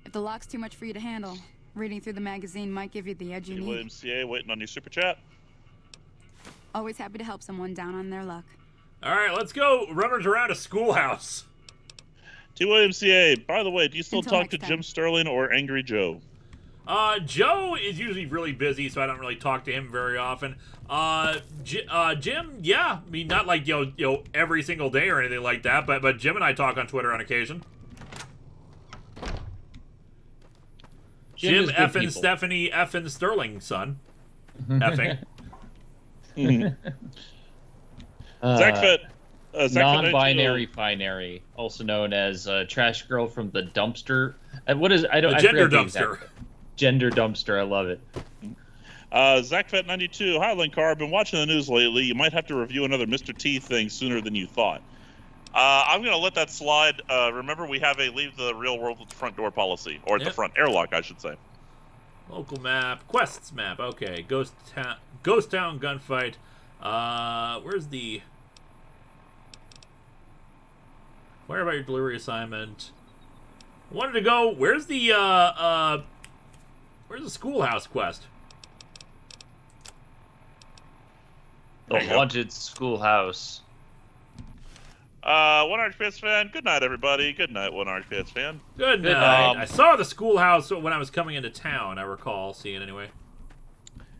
[SPEAKER 9] If the lock's too much for you to handle, reading through the magazine might give you the edge you need.
[SPEAKER 2] WMCA waiting on your super chat.
[SPEAKER 9] Always happy to help someone down on their luck.
[SPEAKER 1] All right, let's go. Runners around a schoolhouse.
[SPEAKER 2] TYMCA, by the way, do you still
[SPEAKER 9] Until
[SPEAKER 2] talk to
[SPEAKER 9] next
[SPEAKER 2] Jim
[SPEAKER 9] time.
[SPEAKER 2] Sterling or Angry Joe?
[SPEAKER 1] Joe is usually really busy, so I don't really talk to him very often. Jim, yeah, I mean, not like you know every single day or anything like that, but Jim and I talk on Twitter on occasion. Jim
[SPEAKER 4] is good
[SPEAKER 1] effing
[SPEAKER 4] people.
[SPEAKER 1] Stephanie effing Sterling, son. Effing.
[SPEAKER 2] Zach Fett,
[SPEAKER 4] Non-binary binary, also known as trash girl from the dumpster. What is I don't
[SPEAKER 1] The
[SPEAKER 4] I
[SPEAKER 1] gender
[SPEAKER 4] forget the
[SPEAKER 1] dumpster.
[SPEAKER 4] exact- Gender dumpster. I love it.
[SPEAKER 2] Zach Fett 92. Hi, Linkara. I've been watching the news lately. You might have to review another Mr. T thing sooner than you thought. I'm going to let that slide. Remember, we have a leave the real world at the front door policy. Or at the front airlock, I should say.
[SPEAKER 1] Local map. Quests map. Okay. Ghost Town gunfight. Where's the... Where about your delivery assignment? I wanted to go... Where's the schoolhouse quest?
[SPEAKER 4] The haunted schoolhouse.
[SPEAKER 2] One RPS fan. Good night, everybody. Good night, one RPS fan.
[SPEAKER 1] Good night. I saw the schoolhouse when I was coming into town. I recall seeing anyway.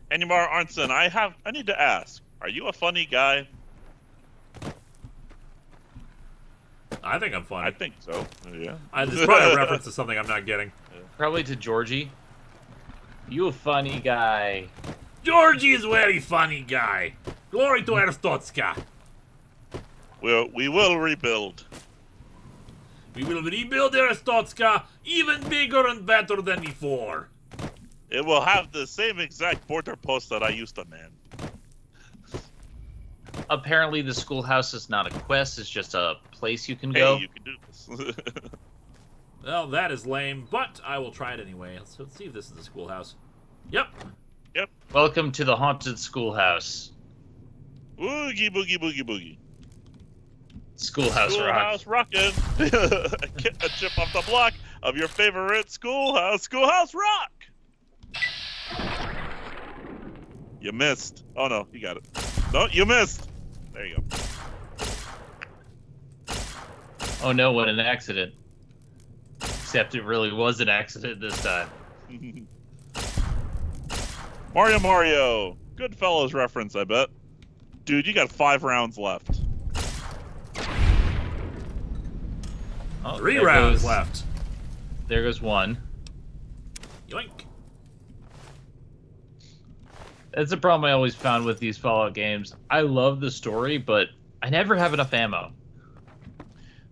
[SPEAKER 2] Enimar Arnson, I need to ask. Are you a funny guy?
[SPEAKER 1] I think I'm funny.
[SPEAKER 2] I think so. Yeah.
[SPEAKER 1] There's probably a reference to something I'm not getting.
[SPEAKER 4] Probably to Jorji. You a funny guy.
[SPEAKER 1] Jorji is a very funny guy. Glory to Erstotska.
[SPEAKER 2] We will rebuild.
[SPEAKER 1] We will rebuild Erstotska even bigger and better than before.
[SPEAKER 2] It will have the same exact border post that I used to man.
[SPEAKER 4] Apparently the schoolhouse is not a quest, it's just a place you can go.
[SPEAKER 2] Hey, you can do this.
[SPEAKER 1] Well, that is lame, but I will try it anyway. Let's see if this is the schoolhouse. Yep.
[SPEAKER 2] Yep.
[SPEAKER 4] Welcome to the haunted schoolhouse.
[SPEAKER 2] Oogie boogie boogie boogie.
[SPEAKER 4] Schoolhouse
[SPEAKER 2] rockin'. A chip off the block of your favorite schoolhouse. Schoolhouse rock! You missed. Oh no, you got it. No, you missed. There you go.
[SPEAKER 4] Oh no, what an accident. Except it really was an accident this time.
[SPEAKER 2] Mario. Goodfellas reference, I bet. Dude, you got 5 rounds left.
[SPEAKER 4] Oh,
[SPEAKER 1] 3 rounds left.
[SPEAKER 4] There goes one.
[SPEAKER 1] Yoink.
[SPEAKER 4] That's a problem I always found with these Fallout games. I love the story, but I never have enough ammo.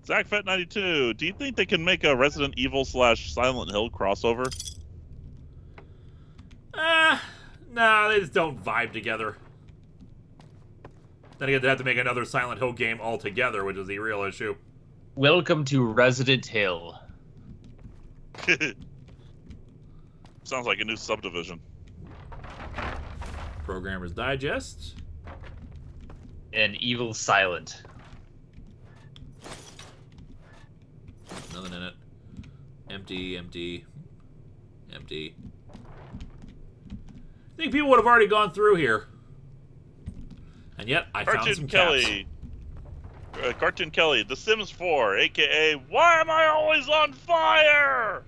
[SPEAKER 2] ZachFet92, do you think they can make a Resident Evil / Silent Hill crossover?
[SPEAKER 1] Nah, they just don't vibe together. Then again, they have to make another Silent Hill game altogether, which is the real issue.
[SPEAKER 4] Welcome to Resident Hill.
[SPEAKER 2] Sounds like a new subdivision.
[SPEAKER 1] Programmer's Digest.
[SPEAKER 4] And Evil Silent.
[SPEAKER 1] Nothing in it. Empty, empty, empty. I think people would have already gone through here. And yet, I found some
[SPEAKER 2] Kelly. Cartoon Kelly, The Sims 4, a.k.a. Why am I always on fire?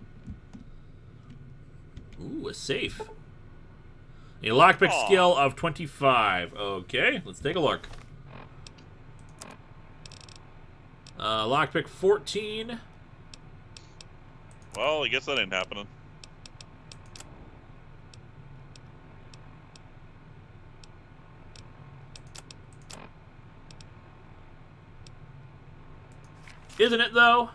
[SPEAKER 1] Ooh, a safe. A lockpick skill of 25. Okay, let's take a look. Lockpick 14.
[SPEAKER 2] Well, I guess that ain't happening.
[SPEAKER 1] Isn't it, though?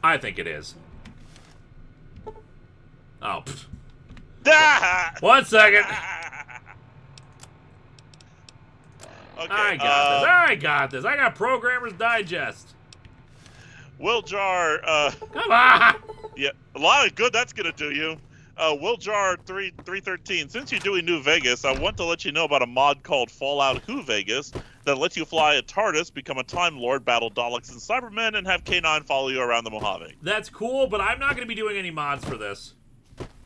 [SPEAKER 1] I think it is. Oh.
[SPEAKER 2] Ah!
[SPEAKER 1] 1 second.
[SPEAKER 2] Okay,
[SPEAKER 1] I got this. I got Programmer's Digest.
[SPEAKER 2] Will Jar,
[SPEAKER 1] Come on!
[SPEAKER 2] yeah, a lot of good that's gonna do you. Will Jar 313, since you're doing New Vegas, I want to let you know about a mod called Fallout Who Vegas that lets you fly a TARDIS, become a Time Lord, battle Daleks and Cybermen, and have K9 follow you around the Mojave.
[SPEAKER 1] That's cool, but I'm not going to be doing any mods for this.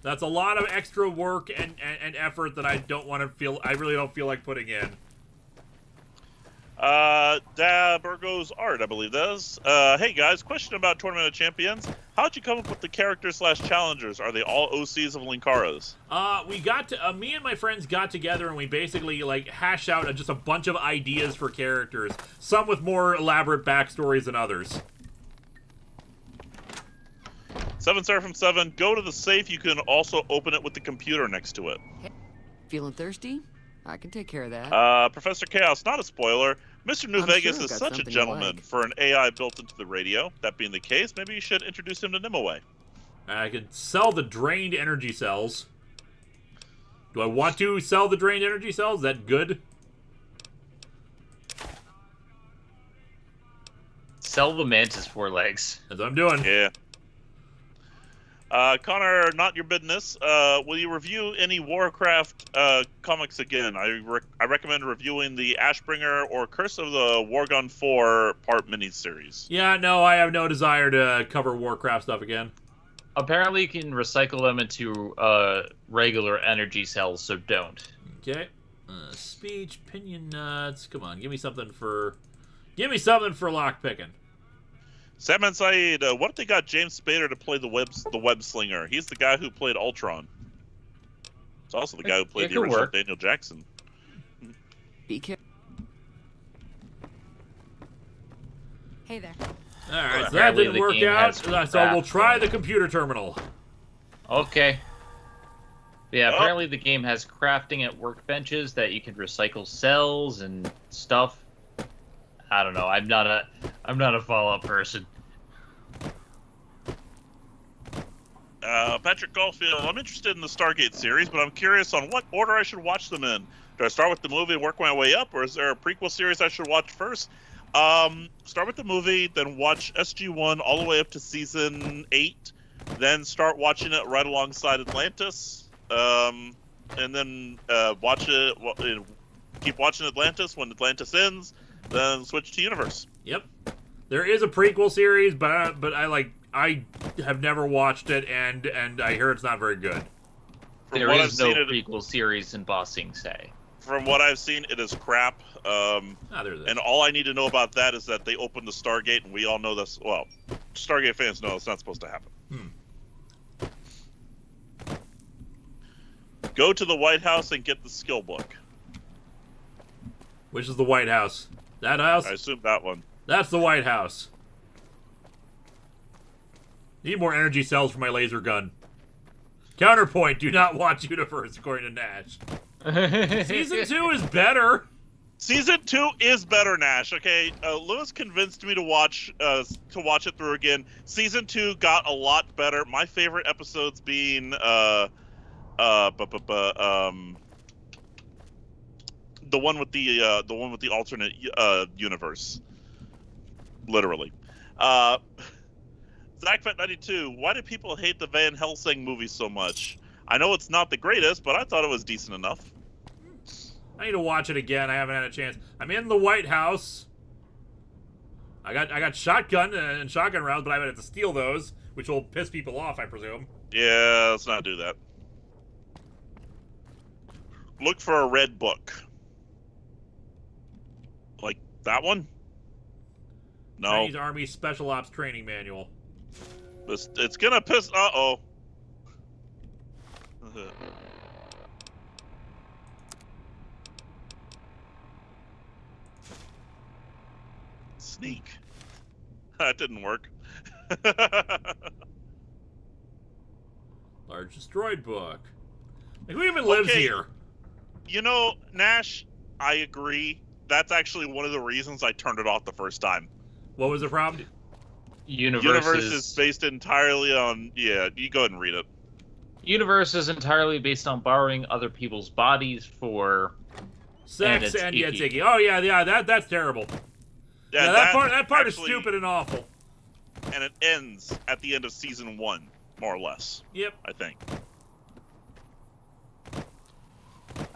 [SPEAKER 1] That's a lot of extra work and effort that I really don't feel like putting in.
[SPEAKER 2] Burgos Art, I believe that is. Hey guys, question about Tournament of Champions. How'd you come up with the characters / challengers? Are they all OCs of Linkara's?
[SPEAKER 1] We got to, me and my friends got together and we basically like hashed out just a bunch of ideas for characters. Some with more elaborate backstories than others.
[SPEAKER 2] 7 Seraphim 7, go to the safe. You can also open it with the computer next to it.
[SPEAKER 10] Feeling thirsty? I can take care of that.
[SPEAKER 2] Professor Chaos, not a spoiler. Mr. New
[SPEAKER 10] I'm
[SPEAKER 2] Vegas
[SPEAKER 10] sure
[SPEAKER 2] is
[SPEAKER 10] I've got
[SPEAKER 2] such a
[SPEAKER 10] something you
[SPEAKER 2] gentleman
[SPEAKER 10] like.
[SPEAKER 2] for an AI built into the radio. That being the case, maybe you should introduce him to Nimue.
[SPEAKER 1] I could sell the drained energy cells. Do I want to sell the drained energy cells? Is that good?
[SPEAKER 4] Sell the mantis 4 legs.
[SPEAKER 1] That's what I'm doing.
[SPEAKER 2] Yeah. Connor, not your business. Will you review any Warcraft comics again? I recommend reviewing the Ashbringer or Curse of the Worgon 4-part miniseries.
[SPEAKER 1] Yeah, no, I have no desire to cover Warcraft stuff again.
[SPEAKER 4] Apparently, you can recycle them into regular energy cells, so don't.
[SPEAKER 1] Okay. Speech, pinion nuts. Come on, give me something for lockpicking.
[SPEAKER 2] Sam and Saeed, what if they got James Spader to play the web slinger? He's the guy who played Ultron. It's also the guy who played the original Daniel Jackson.
[SPEAKER 10] Be careful.
[SPEAKER 9] Hey there.
[SPEAKER 1] All right, so that
[SPEAKER 4] Apparently
[SPEAKER 1] didn't
[SPEAKER 4] the
[SPEAKER 1] work
[SPEAKER 4] game
[SPEAKER 1] out.
[SPEAKER 4] has
[SPEAKER 1] So we'll
[SPEAKER 4] crap
[SPEAKER 1] try
[SPEAKER 4] going.
[SPEAKER 1] the computer terminal.
[SPEAKER 4] Okay. Yeah, apparently the game has crafting at workbenches that you can recycle cells and stuff. I don't know. I'm not a Fallout person.
[SPEAKER 2] Patrick Caulfield, I'm interested in the Stargate series, but I'm curious on what order I should watch them in. Do I start with the movie and work my way up, or is there a prequel series I should watch first? Start with the movie, then watch SG-1 all the way up to season 8, then start watching it right alongside Atlantis, and then keep watching Atlantis when Atlantis ends, then switch to Universe.
[SPEAKER 1] Yep. There is a prequel series, but I have never watched it, and I hear it's not very good.
[SPEAKER 4] There is no prequel series in Ba Sing Se.
[SPEAKER 2] From what I've seen, it is crap. And all I need to know about that is that they opened the Stargate, and we all know this. Well, Stargate fans know it's not supposed to happen. Go to the White House and get the skill book.
[SPEAKER 1] Which is the White House? That house?
[SPEAKER 2] I assume that one.
[SPEAKER 1] That's the White House. Need more energy cells for my laser gun. Counterpoint, do not watch Universe, according to Nash. Season 2 is better.
[SPEAKER 2] Season 2 is better, Nash. Okay, Lewis convinced me to watch it through again. Season 2 got a lot better. My favorite episodes being the one with the alternate universe. Literally. ZachFat92, why do people hate the Van Helsing movie so much? I know it's not the greatest, but I thought it was decent enough.
[SPEAKER 1] I need to watch it again. I haven't had a chance. I'm in the White House. I got shotgun and shotgun rounds, but I have to steal those, which will piss people off, I presume.
[SPEAKER 2] Yeah, let's not do that. Look for a red book. Like that one? No.
[SPEAKER 1] Chinese Army Special Ops Training Manual.
[SPEAKER 2] It's gonna piss. Uh-oh. Sneak. That didn't work.
[SPEAKER 1] Large destroyed book. Like, who even lives here?
[SPEAKER 2] You know, Nash, I agree. That's actually one of the reasons I turned it off the first time.
[SPEAKER 1] What was the problem?
[SPEAKER 2] Universe is based entirely on... Yeah, you go ahead and read it.
[SPEAKER 4] Universe is entirely based on borrowing other people's bodies for...
[SPEAKER 1] Sex and yet icky. Oh, yeah, that's terrible. Yeah, that part actually, is stupid and awful.
[SPEAKER 2] And it ends at the end of season 1, more or less.
[SPEAKER 1] Yep.
[SPEAKER 2] I think.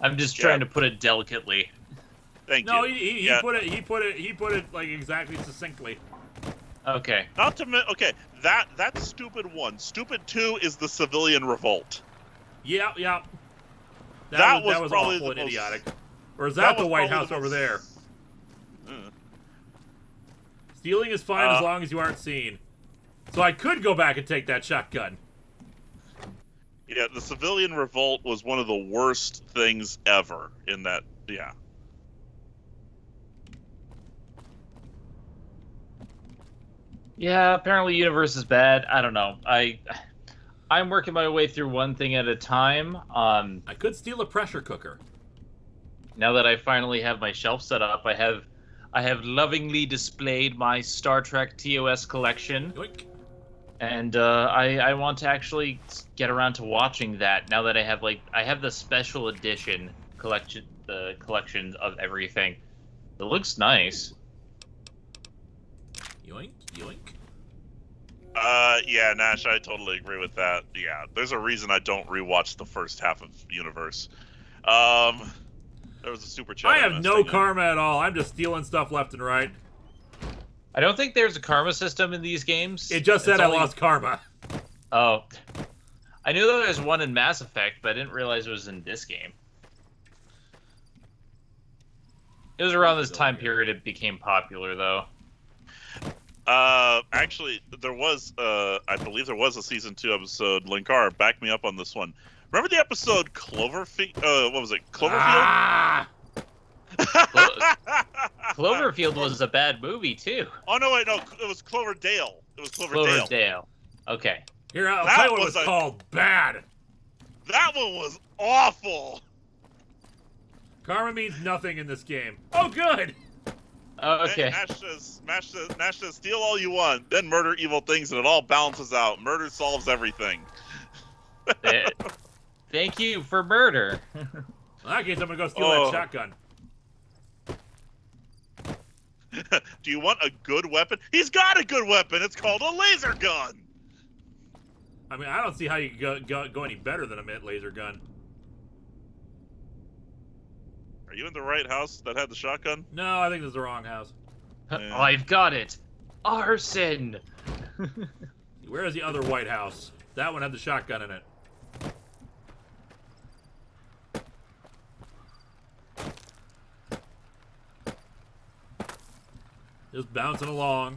[SPEAKER 4] I'm just trying to put it delicately.
[SPEAKER 2] Thank you.
[SPEAKER 1] No, he put it like exactly succinctly.
[SPEAKER 4] Okay.
[SPEAKER 2] Not to that's stupid 1. Stupid 2 is the civilian revolt.
[SPEAKER 1] Yeah.
[SPEAKER 2] That was
[SPEAKER 1] probably awful and idiotic. Or is that the White House over there? Stealing is fine as long as you aren't seen. So I could go back and take that shotgun.
[SPEAKER 2] Yeah, the civilian revolt was one of the worst things ever in that. Yeah.
[SPEAKER 4] Yeah, apparently Universe is bad. I don't know. I'm working my way through one thing at a time.
[SPEAKER 1] I could steal a pressure cooker.
[SPEAKER 4] Now that I finally have my shelf set up, I have lovingly displayed my Star Trek TOS collection.
[SPEAKER 1] Yoink.
[SPEAKER 4] And I want to actually get around to watching that now that I have the special edition collection, the collection of everything. It looks nice.
[SPEAKER 1] Yoink.
[SPEAKER 2] Yeah, Nash, I totally agree with that. Yeah, there's a reason I don't rewatch the first half of Universe. There was a super chat.
[SPEAKER 1] I have no karma at all. I'm just stealing stuff left and right.
[SPEAKER 4] I don't think there's a karma system in these games.
[SPEAKER 1] It just said I lost karma.
[SPEAKER 4] Oh. I knew there was one in Mass Effect, but I didn't realize it was in this game. It was around this time period it became popular, though.
[SPEAKER 2] Actually, there was, I believe there was a Season 2 episode. Linkara, back me up on this one. Remember the episode Cloverfield? What was it? Cloverfield?
[SPEAKER 1] Ah!
[SPEAKER 4] Cloverfield was a bad movie, too.
[SPEAKER 2] Oh, no, wait, no. It was Cloverdale. It was Cloverdale.
[SPEAKER 4] Cloverdale. Okay.
[SPEAKER 1] Here, I'll tell you what it was called. Bad.
[SPEAKER 2] That one was awful.
[SPEAKER 1] Karma means nothing in this game. Oh, good.
[SPEAKER 4] Okay.
[SPEAKER 2] Nash says, steal all you want, then murder evil things, and it all balances out. Murder solves everything.
[SPEAKER 4] Thank you for murder.
[SPEAKER 1] In that case, I'm gonna go steal that shotgun.
[SPEAKER 2] Do you want a good weapon? He's got a good weapon. It's called a laser gun.
[SPEAKER 1] I mean, I don't see how you can go any better than a mid laser gun.
[SPEAKER 2] Are you in the right house that had the shotgun?
[SPEAKER 1] No, I think this is the wrong house.
[SPEAKER 2] Yeah.
[SPEAKER 4] I've got it. Arson.
[SPEAKER 1] Where is the other White House? That one had the shotgun in it. Just bouncing along.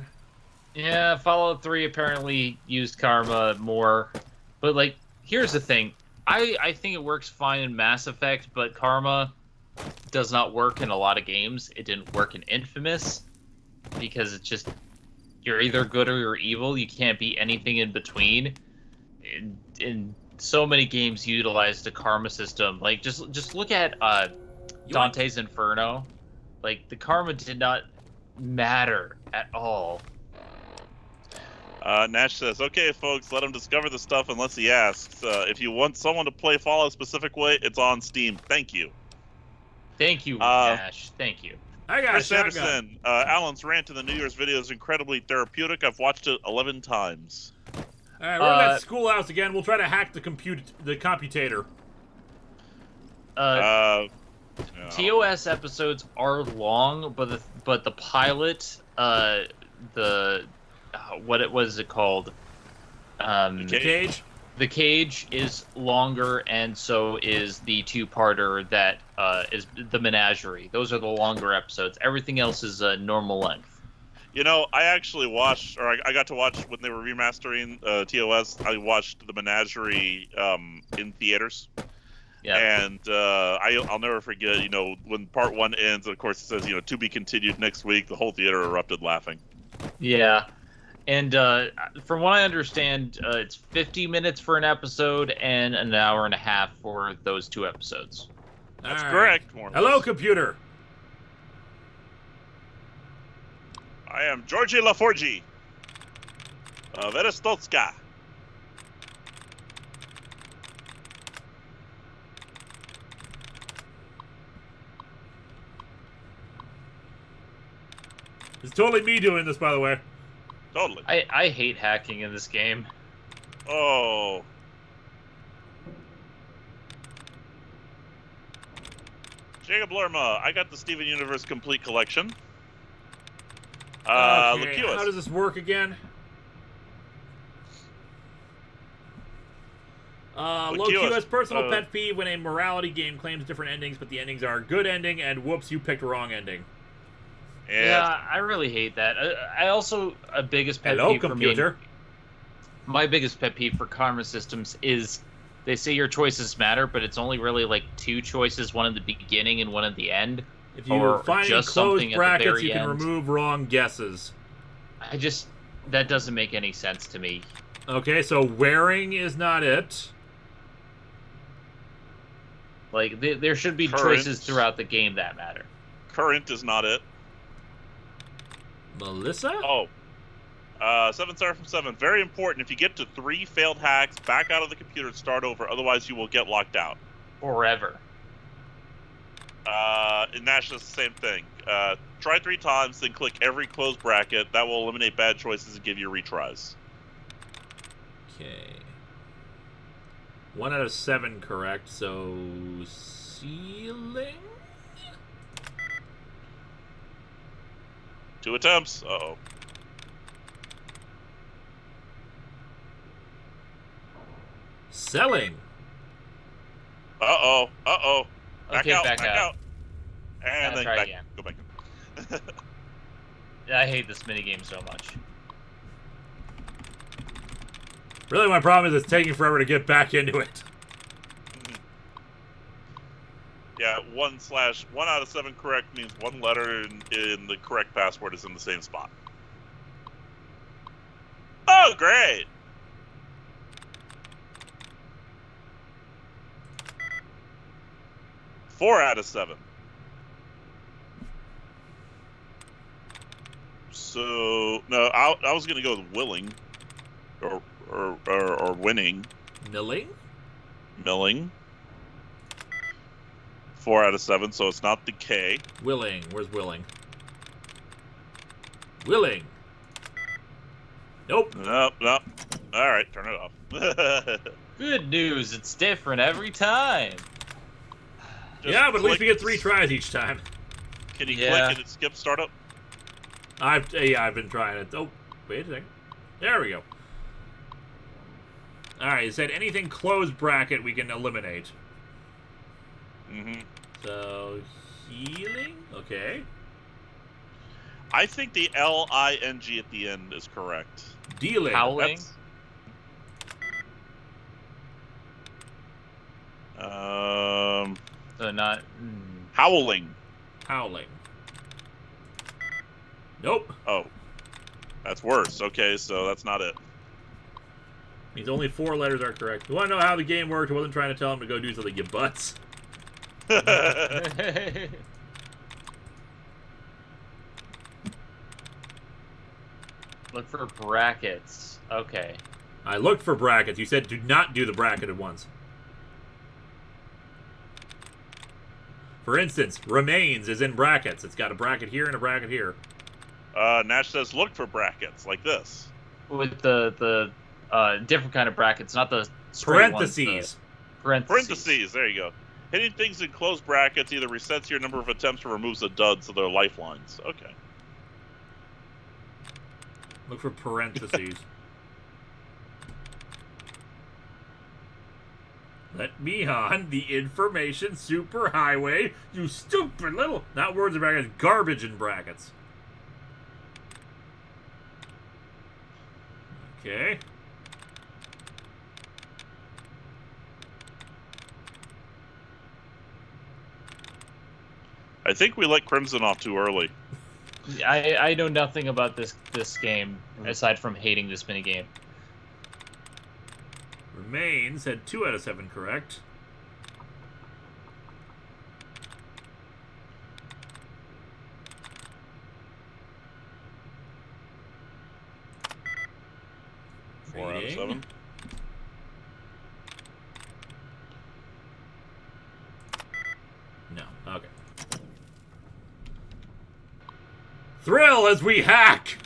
[SPEAKER 4] Yeah, Fallout 3 apparently used karma more. But, like, here's the thing. I think it works fine in Mass Effect, but karma does not work in a lot of games. It didn't work in Infamous because it's just, you're either good or you're evil. You can't be anything in between. In so many games utilize the karma system. Like, just look at Dante's Inferno. Like, the karma did not matter at all.
[SPEAKER 2] Nash says, okay, folks, let him discover the stuff unless he asks. If you want someone to play Fallout a specific way, it's on Steam. Thank you.
[SPEAKER 4] Thank you, Nash. Thank you.
[SPEAKER 1] I got
[SPEAKER 2] Chris
[SPEAKER 1] a shotgun.
[SPEAKER 2] Anderson, Alan's rant in the New Year's video is incredibly therapeutic. I've watched it 11 times.
[SPEAKER 1] All right, we're at Schoolhouse again. We'll try to hack the computator.
[SPEAKER 4] TOS episodes are long, but the pilot, what was it called?
[SPEAKER 1] The Cage?
[SPEAKER 4] The Cage is longer, and so is the two-parter that is the Menagerie. Those are the longer episodes. Everything else is normal length.
[SPEAKER 2] You know, I actually watched, or I got to watch when they were remastering TOS. I watched the Menagerie in theaters.
[SPEAKER 4] Yeah.
[SPEAKER 2] And I'll never forget, you know, when part 1 ends, of course it says, you know, to be continued next week, the whole theater erupted laughing.
[SPEAKER 4] Yeah. And from what I understand, it's 50 minutes for an episode and an hour and a half for those 2 episodes.
[SPEAKER 2] That's correct.
[SPEAKER 1] Hello, computer.
[SPEAKER 2] I am Jorji LaForge of Aristotska.
[SPEAKER 1] It's totally me doing this, by the way.
[SPEAKER 2] Totally.
[SPEAKER 4] I hate hacking in this game.
[SPEAKER 2] Oh. Jacob Lerma, I got the Steven Universe Complete Collection.
[SPEAKER 1] Okay,
[SPEAKER 2] Lacuus.
[SPEAKER 1] how does this work again? Lacuus, personal pet peeve when a morality game claims different endings, but the endings are good ending, and whoops, you picked wrong ending.
[SPEAKER 4] Yeah, I really hate that. I also, a biggest pet
[SPEAKER 1] Hello,
[SPEAKER 4] peeve
[SPEAKER 1] computer.
[SPEAKER 4] for me, my biggest pet peeve for karma systems is they say your choices matter, but it's only really like 2 choices, one at the beginning and one at the end.
[SPEAKER 1] If you find
[SPEAKER 4] just
[SPEAKER 1] closed
[SPEAKER 4] something
[SPEAKER 1] brackets,
[SPEAKER 4] at the very
[SPEAKER 1] you can
[SPEAKER 4] end.
[SPEAKER 1] remove wrong guesses.
[SPEAKER 4] That doesn't make any sense to me.
[SPEAKER 1] Okay, so wearing is not it.
[SPEAKER 4] Like, there should be choices throughout the game that matter.
[SPEAKER 2] Current is not it.
[SPEAKER 1] Melissa?
[SPEAKER 2] Oh. 7 star from 7. Very important. If you get to 3 failed hacks, back out of the computer and start over. Otherwise, you will get locked out.
[SPEAKER 4] Forever.
[SPEAKER 2] In Nash, it's the same thing. Try 3 times, then click every closed bracket. That will eliminate bad choices and give you retries.
[SPEAKER 1] Okay. 1 out of 7 correct, so ceiling?
[SPEAKER 2] 2 attempts. Uh-oh.
[SPEAKER 1] Selling.
[SPEAKER 2] Uh-oh. Uh-oh. Back
[SPEAKER 4] Okay,
[SPEAKER 2] out.
[SPEAKER 4] back out.
[SPEAKER 2] And
[SPEAKER 4] I'll
[SPEAKER 2] then
[SPEAKER 4] try
[SPEAKER 2] back,
[SPEAKER 4] again.
[SPEAKER 2] go back in.
[SPEAKER 4] I hate this minigame so much.
[SPEAKER 1] Really, my problem is it's taking forever to get back into it.
[SPEAKER 2] Yeah, 1 out of 7 correct means 1 letter in the correct password is in the same spot. Oh, great! Four out of 7. So no, I was gonna go with willing, or winning.
[SPEAKER 1] Milling?
[SPEAKER 2] Milling. 4 out of 7, so it's not the K.
[SPEAKER 1] Willing. Where's willing? Willing. Nope.
[SPEAKER 2] Nope. All right, turn it off.
[SPEAKER 4] Good news, it's different every time.
[SPEAKER 1] Yeah, but at least we get 3 tries each time.
[SPEAKER 2] Can you click and it skips startup?
[SPEAKER 1] I've been trying it. Oh, wait a second. There we go. Alright, it said anything closed bracket we can eliminate.
[SPEAKER 2] Mm-hmm.
[SPEAKER 1] So, healing? Okay.
[SPEAKER 2] I think the L-I-N-G at the end is correct.
[SPEAKER 1] Dealing.
[SPEAKER 4] Howling? So not...
[SPEAKER 2] Howling.
[SPEAKER 1] Howling. Nope.
[SPEAKER 2] Oh. That's worse. Okay, so that's not it.
[SPEAKER 1] Means only 4 letters are correct. You want to know how the game worked? I wasn't trying to tell him to go do something, you butts.
[SPEAKER 4] Look for brackets. Okay.
[SPEAKER 1] I looked for brackets. You said do not do the bracketed ones. For instance, remains is in brackets. It's got a bracket here and a bracket here.
[SPEAKER 2] Nash says look for brackets like this.
[SPEAKER 4] With the different kind of brackets, not the straight
[SPEAKER 1] parentheses.
[SPEAKER 4] Ones,
[SPEAKER 2] Parentheses, there you go. Hitting things in closed brackets either resets your number of attempts or removes a dud, so they're lifelines. Okay.
[SPEAKER 1] Look for parentheses. Let me on the information superhighway, you stupid little... Not words in brackets, garbage in brackets. Okay.
[SPEAKER 2] I think we let Crimson off too early.
[SPEAKER 4] I know nothing about this game aside from hating this minigame.
[SPEAKER 1] Remains had 2 out of 7 correct.
[SPEAKER 2] Four out of 7.
[SPEAKER 1] No. Okay. Thrill as we hack!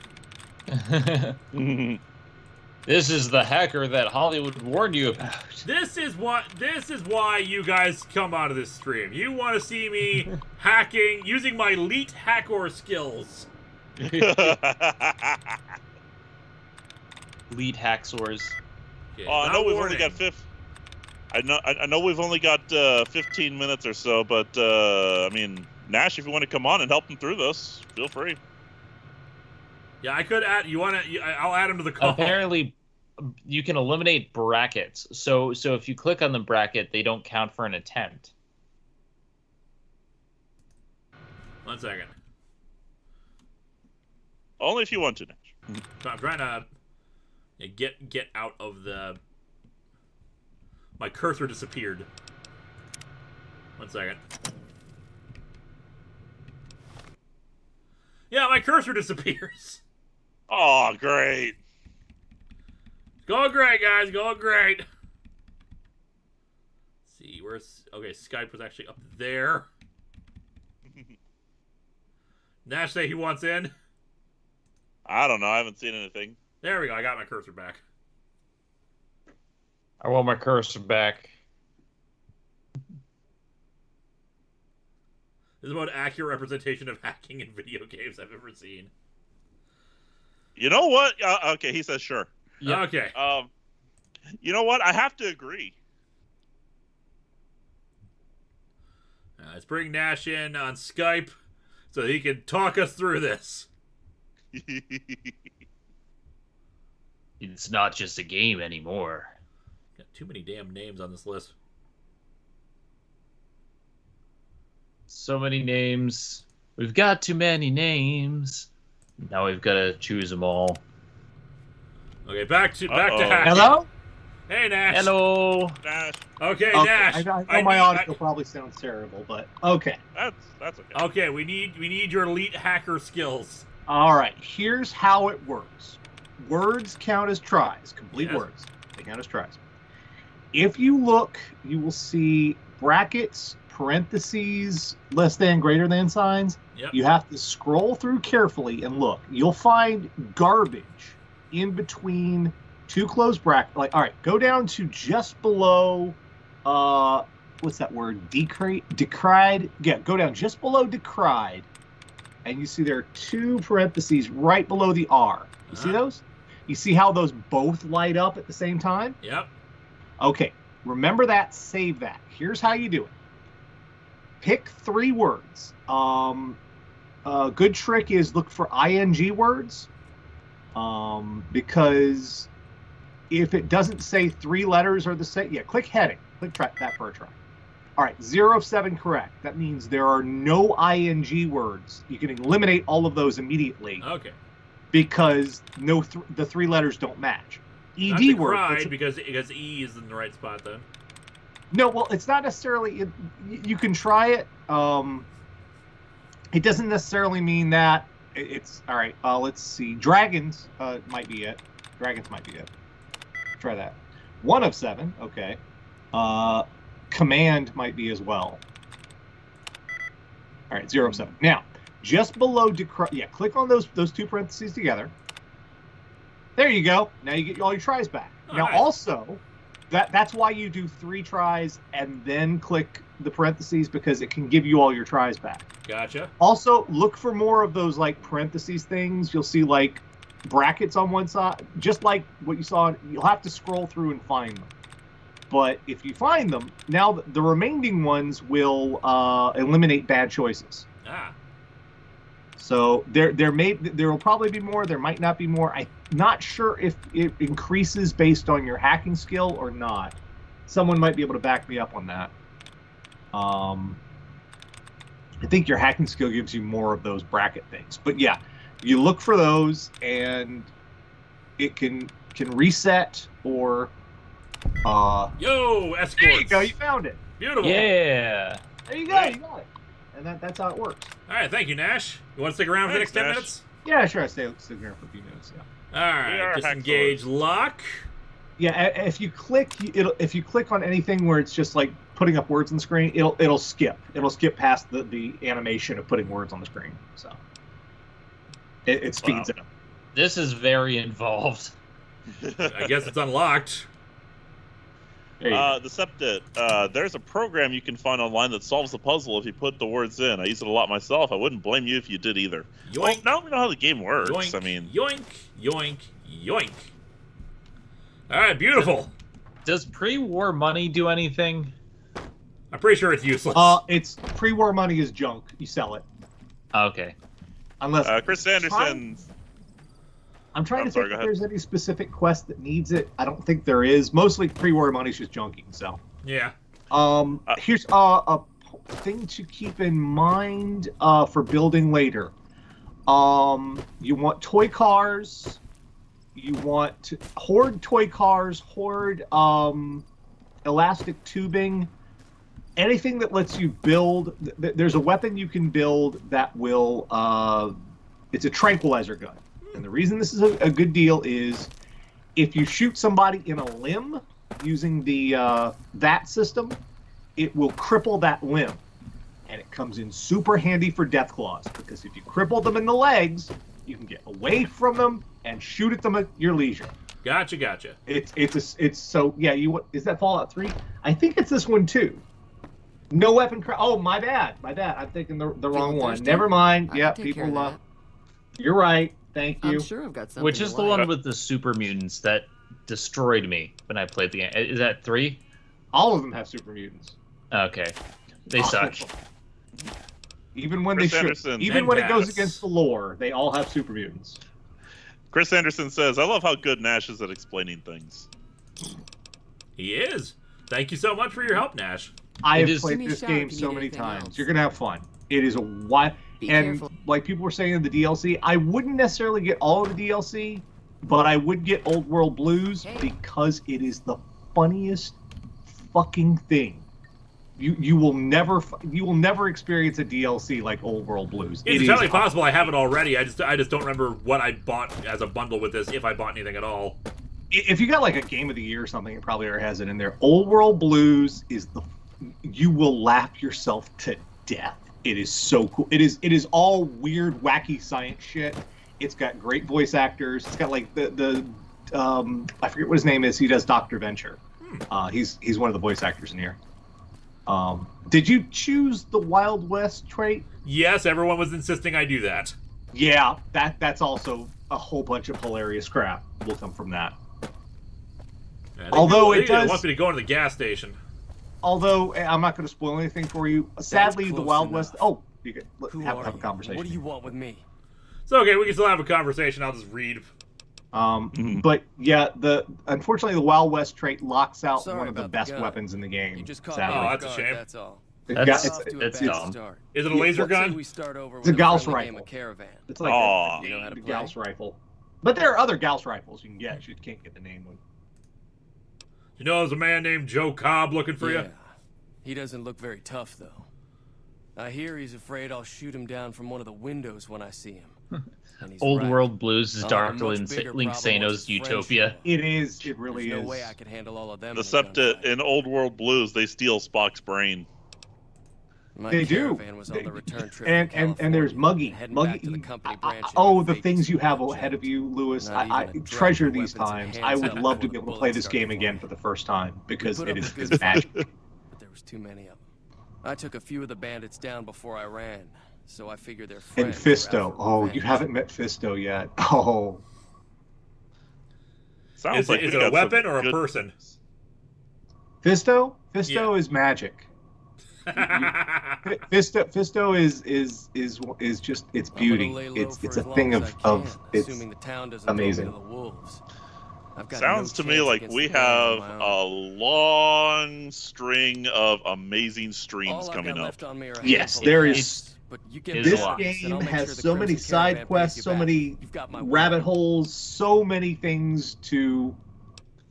[SPEAKER 4] This is the hacker that Hollywood warned you about.
[SPEAKER 1] This is why you guys come out of this stream. You want to see me hacking, using my elite hacker skills.
[SPEAKER 4] Lead hacksaws.
[SPEAKER 1] Okay,
[SPEAKER 2] Oh, I know we've
[SPEAKER 1] warning.
[SPEAKER 2] only got I know we've only got 15 minutes or so, but I mean, Nash, if you want to come on and help them through this, feel free.
[SPEAKER 1] Yeah, I could add. You want to? I'll add him to the call.
[SPEAKER 4] Apparently, you can eliminate brackets. So if you click on the bracket, they don't count for an attempt.
[SPEAKER 1] 1 second.
[SPEAKER 2] Only if you want to, Nash.
[SPEAKER 1] So I'm trying to get out of the. My cursor disappeared. 1 second. Yeah, my cursor disappears.
[SPEAKER 2] Oh, great.
[SPEAKER 1] Going great, guys. Going great. Let's see, where's... Okay, Skype was actually up there. Nash say he wants in.
[SPEAKER 2] I don't know. I haven't seen anything.
[SPEAKER 1] There we go. I got my cursor back.
[SPEAKER 4] I want my cursor back.
[SPEAKER 1] This is the most accurate representation of hacking in video games I've ever seen.
[SPEAKER 2] You know what? Okay, he says sure.
[SPEAKER 1] Yeah. Okay.
[SPEAKER 2] You know what? I have to agree.
[SPEAKER 1] Let's bring Nash in on Skype so he can talk us through this.
[SPEAKER 4] It's not just a game anymore.
[SPEAKER 1] Got too many damn names on this list.
[SPEAKER 4] So many names. We've got too many names. Now we've got to choose them all.
[SPEAKER 1] Okay, back to hacking.
[SPEAKER 11] Hello?
[SPEAKER 1] Hey, Nash.
[SPEAKER 4] Hello.
[SPEAKER 2] Nash.
[SPEAKER 1] Okay,
[SPEAKER 11] Okay,
[SPEAKER 1] Nash.
[SPEAKER 11] I know my audio probably sounds terrible, but okay.
[SPEAKER 2] That's okay.
[SPEAKER 1] Okay, we need your elite hacker skills.
[SPEAKER 11] All right, here's how it works. Words count as tries. Complete
[SPEAKER 1] Yes.
[SPEAKER 11] words. They count as tries. If you look, you will see brackets, parentheses, less than, greater than signs.
[SPEAKER 1] Yep.
[SPEAKER 11] You have to scroll through carefully and look. You'll find garbage in between two closed brackets. Like, all right, go down to just below, what's that word? Decried? Yeah, go down just below decried. And you see there are two parentheses right below the R. You see those? You see how those both light up at the same time?
[SPEAKER 1] Yep.
[SPEAKER 11] Okay, remember that, save that. Here's how you do it. Pick 3 words. A good trick is look for ing words, because if it doesn't say 3 letters are the same, click heading. Click that for a try. All right, 0 of 7 correct. That means there are no ing words. You can eliminate all of those immediately.
[SPEAKER 1] Okay.
[SPEAKER 11] Because the 3 letters don't match.
[SPEAKER 1] Not
[SPEAKER 11] Ed words.
[SPEAKER 1] because E is in the right spot then.
[SPEAKER 11] No, well, it's not necessarily. You can try it. It doesn't necessarily mean that it's all right. Let's see. Dragons might be it. Dragons might be it. Try that. 1 of 7. Okay. Command might be as well. All right. 0 of 7. Now, just below click on those 2 parentheses together. There you go. Now you get all your tries back. Now
[SPEAKER 1] nice.
[SPEAKER 11] Also, that's why you do 3 tries and then click the parentheses, because it can give you all your tries back.
[SPEAKER 1] Gotcha.
[SPEAKER 11] Also, look for more of those like parentheses things. You'll see like brackets on one side, just like what you saw. You'll have to scroll through and find them. But if you find them, now the remaining ones will eliminate bad choices.
[SPEAKER 1] Ah.
[SPEAKER 11] So there will probably be more. There might not be more. I'm not sure if it increases based on your hacking skill or not. Someone might be able to back me up on that. I think your hacking skill gives you more of those bracket things. But yeah, you look for those, and it can reset or.
[SPEAKER 1] Yo, escorts.
[SPEAKER 11] There you go. You found it.
[SPEAKER 1] Beautiful.
[SPEAKER 4] Yeah.
[SPEAKER 11] There you go. You got it. And that's how it works.
[SPEAKER 1] All right, thank you, Nash. You want to stick around for the next 10
[SPEAKER 2] Nash.
[SPEAKER 1] minutes?
[SPEAKER 11] Yeah, sure. I stay here for a few minutes. Yeah.
[SPEAKER 1] All
[SPEAKER 2] We are
[SPEAKER 1] right, disengage lock.
[SPEAKER 11] Yeah. If you click on anything where it's just like putting up words on the screen, it'll skip. It'll skip past the animation of putting words on the screen. So it speeds up.
[SPEAKER 4] This is very involved.
[SPEAKER 1] I guess it's unlocked.
[SPEAKER 2] Decepted. There's a program you can find online that solves the puzzle if you put the words in. I use it a lot myself. I wouldn't blame you if you did either.
[SPEAKER 1] Yoink.
[SPEAKER 2] Well, now we know how the game works.
[SPEAKER 1] Yoink,
[SPEAKER 2] I mean,
[SPEAKER 1] yoink, yoink, yoink. All right, beautiful.
[SPEAKER 4] Does pre-war money do anything?
[SPEAKER 1] I'm pretty sure it's useless.
[SPEAKER 11] It's pre-war money is junk. You sell it.
[SPEAKER 4] Okay.
[SPEAKER 11] Unless
[SPEAKER 2] Chris Anderson.
[SPEAKER 11] I'm trying to
[SPEAKER 2] sorry,
[SPEAKER 11] think
[SPEAKER 2] go
[SPEAKER 11] if
[SPEAKER 2] ahead.
[SPEAKER 11] there's any specific quest that needs it. I don't think there is. Mostly pre-war money's just junking. So
[SPEAKER 1] Yeah.
[SPEAKER 11] here's a thing to keep in mind for building later. You want toy cars. You want to hoard toy cars. Hoard elastic tubing. Anything that lets you build. There's a weapon you can build that will. It's a tranquilizer gun. And the reason this is a good deal is if you shoot somebody in a limb using the that system, it will cripple that limb. And it comes in super handy for death claws, because if you cripple them in the legs, you can get away from them and shoot at them at your leisure.
[SPEAKER 1] Gotcha.
[SPEAKER 11] It's so yeah. Is that Fallout 3? I think it's this one too. No weapon. Oh, my bad. I'm thinking the wrong one.
[SPEAKER 10] thirsty?
[SPEAKER 11] Never mind.
[SPEAKER 10] I
[SPEAKER 11] Yeah,
[SPEAKER 10] can take care
[SPEAKER 11] people
[SPEAKER 10] of
[SPEAKER 11] love. You're right. Thank you.
[SPEAKER 10] I'm sure I've got something.
[SPEAKER 4] Which
[SPEAKER 10] you
[SPEAKER 4] is the
[SPEAKER 10] like.
[SPEAKER 4] one with the super mutants that destroyed me when I played the game. Is that 3?
[SPEAKER 11] All of them have super mutants.
[SPEAKER 4] Okay. They suck.
[SPEAKER 11] Even when
[SPEAKER 2] Chris
[SPEAKER 11] they should.
[SPEAKER 2] Anderson.
[SPEAKER 11] Even when it goes
[SPEAKER 1] Fantastic.
[SPEAKER 11] against the lore, they all have super mutants.
[SPEAKER 2] Chris Anderson says, I love how good Nash is at explaining things.
[SPEAKER 1] He is. Thank you so much for your help, Nash.
[SPEAKER 11] I have
[SPEAKER 4] is-
[SPEAKER 11] played
[SPEAKER 10] Give me a
[SPEAKER 11] this
[SPEAKER 10] shout
[SPEAKER 11] game
[SPEAKER 10] if you
[SPEAKER 11] so
[SPEAKER 10] need
[SPEAKER 11] many
[SPEAKER 10] anything
[SPEAKER 11] times.
[SPEAKER 10] else.
[SPEAKER 11] You're gonna have fun. It is a wide
[SPEAKER 10] Be
[SPEAKER 11] and
[SPEAKER 10] careful.
[SPEAKER 11] like people were saying in the DLC, I wouldn't necessarily get all of the DLC, but I would get Old World Blues because it is the funniest fucking thing. You will never experience a DLC like Old World Blues.
[SPEAKER 1] It's
[SPEAKER 11] It
[SPEAKER 1] entirely
[SPEAKER 11] is
[SPEAKER 1] possible I have it already. I just don't remember what I bought as a bundle with this, if I bought anything at all.
[SPEAKER 11] If you got like a Game of the Year or something, it probably already has it in there. Old World Blues is you will laugh yourself to death. It is so cool. It is all weird, wacky science shit. It's got great voice actors. It's got like the I forget what his name is. He does Dr. Venture. He's one of the voice actors in here. Did you choose the Wild West trait?
[SPEAKER 1] Yes, everyone was insisting I do that.
[SPEAKER 11] Yeah, that's also a whole bunch of hilarious crap will come from that. Although it does
[SPEAKER 1] wants me to go into the gas station.
[SPEAKER 11] Although I'm not going to spoil anything for you. Sadly, the
[SPEAKER 12] close
[SPEAKER 11] Wild
[SPEAKER 12] enough.
[SPEAKER 11] West. Oh, you can
[SPEAKER 12] Who
[SPEAKER 11] have
[SPEAKER 12] are
[SPEAKER 11] a
[SPEAKER 12] you?
[SPEAKER 11] conversation.
[SPEAKER 12] What do you want with me?
[SPEAKER 1] It's okay, we can still have a conversation. I'll just read.
[SPEAKER 11] But yeah, unfortunately the Wild West trait locks out
[SPEAKER 12] Sorry
[SPEAKER 11] one of the
[SPEAKER 12] about the
[SPEAKER 11] best
[SPEAKER 12] gun.
[SPEAKER 11] weapons in the game.
[SPEAKER 12] You just caught
[SPEAKER 11] sadly.
[SPEAKER 1] Oh,
[SPEAKER 12] me
[SPEAKER 1] that's a
[SPEAKER 12] off guard,
[SPEAKER 1] shame.
[SPEAKER 12] That's all.
[SPEAKER 4] That's
[SPEAKER 12] Bad
[SPEAKER 4] dumb.
[SPEAKER 12] start.
[SPEAKER 1] Is it a laser
[SPEAKER 12] Let's say
[SPEAKER 1] gun?
[SPEAKER 12] we start over
[SPEAKER 11] It's a
[SPEAKER 12] with
[SPEAKER 11] Gauss
[SPEAKER 12] friendly game
[SPEAKER 11] rifle.
[SPEAKER 12] of Caravan.
[SPEAKER 11] It's like
[SPEAKER 2] Aw.
[SPEAKER 12] You know how to
[SPEAKER 11] a
[SPEAKER 12] play?
[SPEAKER 11] Gauss rifle. But there are other Gauss rifles you can get. You can't get the name one.
[SPEAKER 1] You know, there's a man named Joe Cobb looking for
[SPEAKER 12] Yeah.
[SPEAKER 1] you.
[SPEAKER 12] He doesn't look very tough, though. I hear he's afraid I'll shoot him down from one of the windows when I see him. And he's
[SPEAKER 4] Old
[SPEAKER 12] right.
[SPEAKER 4] World Blues is
[SPEAKER 12] I'll have a
[SPEAKER 4] darker
[SPEAKER 12] much
[SPEAKER 4] than
[SPEAKER 12] bigger
[SPEAKER 4] Link
[SPEAKER 12] problem with
[SPEAKER 4] Sano's
[SPEAKER 12] his
[SPEAKER 4] Utopia.
[SPEAKER 12] friendship.
[SPEAKER 11] It is. It really
[SPEAKER 12] There's
[SPEAKER 11] is.
[SPEAKER 12] no way I could handle all of them.
[SPEAKER 2] Except
[SPEAKER 12] in a gunfight.
[SPEAKER 2] in Old World Blues, they steal Spock's brain.
[SPEAKER 12] My
[SPEAKER 11] They do.
[SPEAKER 12] caravan was on the return trip
[SPEAKER 11] And
[SPEAKER 12] to
[SPEAKER 11] and there's
[SPEAKER 12] California,
[SPEAKER 11] Muggy.
[SPEAKER 12] heading back
[SPEAKER 11] Muggy.
[SPEAKER 12] to the company branch in
[SPEAKER 11] Oh, the
[SPEAKER 12] Vegas
[SPEAKER 11] things you
[SPEAKER 12] for
[SPEAKER 11] have
[SPEAKER 12] lunch.
[SPEAKER 11] ahead of you, Lewis.
[SPEAKER 12] Not
[SPEAKER 11] I
[SPEAKER 12] even a drop
[SPEAKER 11] treasure
[SPEAKER 12] of
[SPEAKER 11] these
[SPEAKER 12] weapons in
[SPEAKER 11] times.
[SPEAKER 12] hand
[SPEAKER 11] I would
[SPEAKER 12] except
[SPEAKER 11] love to
[SPEAKER 12] before
[SPEAKER 11] be able
[SPEAKER 12] the
[SPEAKER 11] to play
[SPEAKER 12] blood
[SPEAKER 11] this game
[SPEAKER 12] started
[SPEAKER 11] again
[SPEAKER 12] flowing.
[SPEAKER 11] for the first time because
[SPEAKER 12] Put
[SPEAKER 11] it
[SPEAKER 12] up a
[SPEAKER 11] is
[SPEAKER 12] good
[SPEAKER 11] it's magic.
[SPEAKER 12] fight, but there was too many of them. I took a few of the bandits down before I ran, so I figured their friends
[SPEAKER 11] And
[SPEAKER 12] were out
[SPEAKER 11] Fisto.
[SPEAKER 12] for
[SPEAKER 11] Oh, you
[SPEAKER 12] revenge.
[SPEAKER 11] haven't met Fisto yet. Oh.
[SPEAKER 2] Sounds
[SPEAKER 1] Is
[SPEAKER 2] like
[SPEAKER 1] it
[SPEAKER 2] we
[SPEAKER 1] a
[SPEAKER 2] got
[SPEAKER 1] weapon
[SPEAKER 2] some
[SPEAKER 1] or a
[SPEAKER 2] good-
[SPEAKER 1] person?
[SPEAKER 11] Fisto?
[SPEAKER 1] Yeah.
[SPEAKER 11] Is magic. Fisto is just it's
[SPEAKER 12] I'm
[SPEAKER 11] beauty.
[SPEAKER 12] gonna lay low
[SPEAKER 11] It's
[SPEAKER 12] for
[SPEAKER 11] a
[SPEAKER 12] as long
[SPEAKER 11] thing
[SPEAKER 12] as I
[SPEAKER 11] of
[SPEAKER 12] can,
[SPEAKER 11] it's
[SPEAKER 12] assuming the town doesn't
[SPEAKER 11] amazing.
[SPEAKER 12] throw me to the wolves. I've got
[SPEAKER 2] Sounds
[SPEAKER 12] no
[SPEAKER 2] to me
[SPEAKER 12] chance
[SPEAKER 2] like
[SPEAKER 12] against
[SPEAKER 2] we
[SPEAKER 12] the man
[SPEAKER 2] have
[SPEAKER 12] on my
[SPEAKER 2] a
[SPEAKER 12] own.
[SPEAKER 2] long string of amazing streams
[SPEAKER 12] All I've
[SPEAKER 2] coming
[SPEAKER 12] got
[SPEAKER 2] up.
[SPEAKER 12] left on me are a
[SPEAKER 11] Yes,
[SPEAKER 12] handful of
[SPEAKER 11] there
[SPEAKER 12] cash,
[SPEAKER 11] is.
[SPEAKER 12] but you get
[SPEAKER 4] Is
[SPEAKER 11] This
[SPEAKER 4] a lot.
[SPEAKER 12] lost, and I'll
[SPEAKER 11] game
[SPEAKER 12] make sure
[SPEAKER 11] has
[SPEAKER 12] the
[SPEAKER 11] so many
[SPEAKER 12] Crimson Caravan
[SPEAKER 11] side
[SPEAKER 12] pays
[SPEAKER 11] quests,
[SPEAKER 12] you
[SPEAKER 11] so
[SPEAKER 12] back.
[SPEAKER 11] many
[SPEAKER 12] You've got my word.
[SPEAKER 11] rabbit holes, so many things to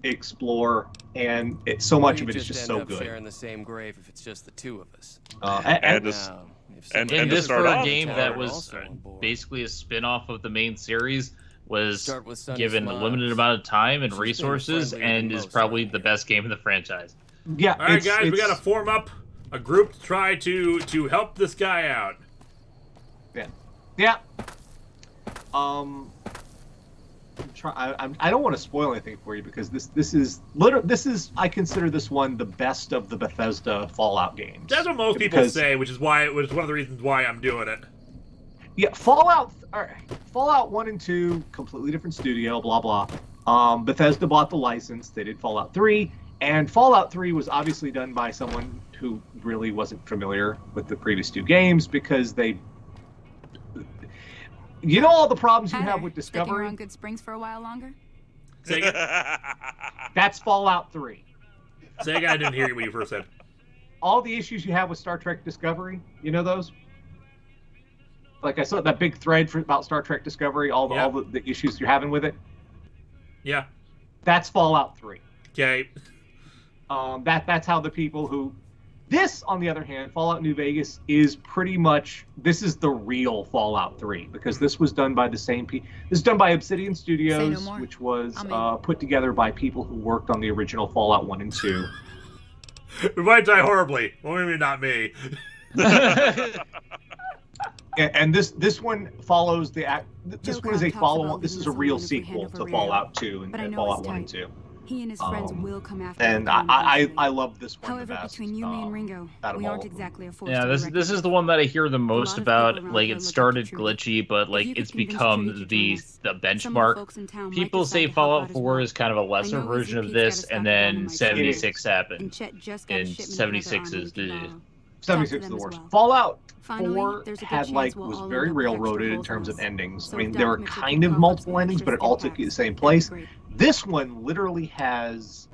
[SPEAKER 11] explore, and so much
[SPEAKER 12] We
[SPEAKER 11] of it is
[SPEAKER 12] just
[SPEAKER 11] just
[SPEAKER 12] end
[SPEAKER 11] so
[SPEAKER 12] up
[SPEAKER 11] good.
[SPEAKER 12] sharing the same grave if it's just the two of us.
[SPEAKER 2] And just-
[SPEAKER 12] Now, if
[SPEAKER 2] and
[SPEAKER 12] somebody
[SPEAKER 2] to
[SPEAKER 4] And this
[SPEAKER 2] start
[SPEAKER 4] for a
[SPEAKER 2] off-
[SPEAKER 4] game
[SPEAKER 12] town
[SPEAKER 4] that
[SPEAKER 12] are
[SPEAKER 4] was
[SPEAKER 12] also on board.
[SPEAKER 4] basically a spin-off of the main series, was
[SPEAKER 12] Start with Sunny
[SPEAKER 4] given a
[SPEAKER 12] Smiles.
[SPEAKER 4] limited amount of time and
[SPEAKER 12] She's been
[SPEAKER 4] resources,
[SPEAKER 12] friendlier than
[SPEAKER 4] and is
[SPEAKER 12] most
[SPEAKER 4] probably
[SPEAKER 12] around
[SPEAKER 4] the
[SPEAKER 12] here.
[SPEAKER 4] best game in the franchise.
[SPEAKER 11] Yeah,
[SPEAKER 1] All right, guys, we got to form up a group to try to help this guy out.
[SPEAKER 11] Yeah. I don't want to spoil anything for you because this is I consider this one the best of the Bethesda Fallout games.
[SPEAKER 1] That's what most people
[SPEAKER 11] Because-
[SPEAKER 1] say, which is one of the reasons why I'm doing it.
[SPEAKER 11] Yeah, Fallout 1 and 2, completely different studio, blah blah. Bethesda bought the license. They did Fallout 3, and Fallout 3 was obviously done by someone who really wasn't familiar with the previous two games because you know all the problems you have with
[SPEAKER 9] Sticking
[SPEAKER 11] Discovery?
[SPEAKER 9] around Good Springs for a while longer?
[SPEAKER 1] Say again,
[SPEAKER 11] That's Fallout 3.
[SPEAKER 1] say again, I didn't hear you what you first said.
[SPEAKER 11] All the issues you have with Star Trek Discovery, you know those? Like I saw that big thread about Star Trek Discovery, all the issues you're having with it.
[SPEAKER 1] Yeah.
[SPEAKER 11] That's Fallout 3.
[SPEAKER 1] Okay.
[SPEAKER 11] That's how the people who... This, on the other hand, Fallout New Vegas is pretty much... This is the real Fallout 3, because this was done by the same people... This is done by Obsidian Studios,
[SPEAKER 9] more.
[SPEAKER 11] which was
[SPEAKER 9] I'm in.
[SPEAKER 11] put together by people who worked on the original Fallout 1 and 2.
[SPEAKER 1] We might die horribly. Well, maybe not me.
[SPEAKER 11] And this one follows the act. This
[SPEAKER 9] Joe
[SPEAKER 11] one is a
[SPEAKER 9] Cobb talks
[SPEAKER 11] follow.
[SPEAKER 9] about
[SPEAKER 11] This
[SPEAKER 9] leaving
[SPEAKER 11] is a
[SPEAKER 9] the
[SPEAKER 11] real
[SPEAKER 9] saloon if we hand
[SPEAKER 11] sequel
[SPEAKER 9] over
[SPEAKER 11] to
[SPEAKER 9] Reno.
[SPEAKER 11] Fallout 2
[SPEAKER 9] But I
[SPEAKER 11] and
[SPEAKER 9] know
[SPEAKER 11] Fallout
[SPEAKER 9] it's
[SPEAKER 11] 1 and
[SPEAKER 9] tight.
[SPEAKER 11] 2.
[SPEAKER 9] He and his friends will come after
[SPEAKER 11] And
[SPEAKER 9] the town
[SPEAKER 11] I
[SPEAKER 9] eventually.
[SPEAKER 11] love this one
[SPEAKER 9] However,
[SPEAKER 11] the best.
[SPEAKER 9] between you, me, and Ringo,
[SPEAKER 11] out of
[SPEAKER 9] we
[SPEAKER 11] all
[SPEAKER 9] aren't
[SPEAKER 11] of them.
[SPEAKER 9] exactly a force
[SPEAKER 4] Yeah,
[SPEAKER 9] to be
[SPEAKER 4] this
[SPEAKER 9] reckoned
[SPEAKER 4] is
[SPEAKER 9] with.
[SPEAKER 4] the one that I hear the
[SPEAKER 9] lot
[SPEAKER 4] most
[SPEAKER 9] of people
[SPEAKER 4] about.
[SPEAKER 9] around
[SPEAKER 4] Like
[SPEAKER 9] here
[SPEAKER 4] it
[SPEAKER 9] look up
[SPEAKER 4] started
[SPEAKER 9] to Trudy.
[SPEAKER 4] glitchy, but
[SPEAKER 9] If
[SPEAKER 4] like
[SPEAKER 9] you could
[SPEAKER 4] it's
[SPEAKER 9] convince
[SPEAKER 4] become
[SPEAKER 9] Trudy to join
[SPEAKER 4] the
[SPEAKER 9] us,
[SPEAKER 4] the
[SPEAKER 9] some of the
[SPEAKER 4] benchmark.
[SPEAKER 9] folks in town might
[SPEAKER 4] People
[SPEAKER 9] decide
[SPEAKER 4] say
[SPEAKER 9] to help
[SPEAKER 4] Fallout
[SPEAKER 9] out as
[SPEAKER 4] 4
[SPEAKER 9] well.
[SPEAKER 4] is kind of a
[SPEAKER 9] I
[SPEAKER 4] lesser
[SPEAKER 9] know
[SPEAKER 4] version of
[SPEAKER 9] Pete's got a
[SPEAKER 4] this,
[SPEAKER 9] stock
[SPEAKER 4] and
[SPEAKER 9] of
[SPEAKER 4] then
[SPEAKER 9] dynamite.
[SPEAKER 4] 76
[SPEAKER 9] And
[SPEAKER 4] happened.
[SPEAKER 9] Chet just got a
[SPEAKER 4] And
[SPEAKER 9] shipment of
[SPEAKER 4] 76
[SPEAKER 9] other
[SPEAKER 4] is
[SPEAKER 9] armor we
[SPEAKER 4] the
[SPEAKER 9] can borrow.
[SPEAKER 11] 76
[SPEAKER 9] Talk
[SPEAKER 11] is
[SPEAKER 9] to
[SPEAKER 11] the
[SPEAKER 9] them as
[SPEAKER 11] worst.
[SPEAKER 9] well.
[SPEAKER 11] Fallout
[SPEAKER 9] Finally,
[SPEAKER 11] 4
[SPEAKER 9] there's a good
[SPEAKER 11] had
[SPEAKER 9] chance we'll
[SPEAKER 11] was
[SPEAKER 9] all
[SPEAKER 11] very
[SPEAKER 9] end up with extra
[SPEAKER 11] railroaded in
[SPEAKER 9] holes
[SPEAKER 11] terms
[SPEAKER 9] in
[SPEAKER 11] of
[SPEAKER 9] us.
[SPEAKER 11] endings.
[SPEAKER 9] So
[SPEAKER 11] I mean,
[SPEAKER 9] if
[SPEAKER 11] there were
[SPEAKER 9] Doc Mitchell
[SPEAKER 11] kind
[SPEAKER 9] can
[SPEAKER 11] of
[SPEAKER 9] cough up
[SPEAKER 11] multiple
[SPEAKER 9] some
[SPEAKER 11] endings,
[SPEAKER 9] extra
[SPEAKER 11] but it all
[SPEAKER 9] stim
[SPEAKER 11] took you to the
[SPEAKER 9] packs,
[SPEAKER 11] same
[SPEAKER 9] that'd be
[SPEAKER 11] place.
[SPEAKER 9] great.
[SPEAKER 11] This one literally has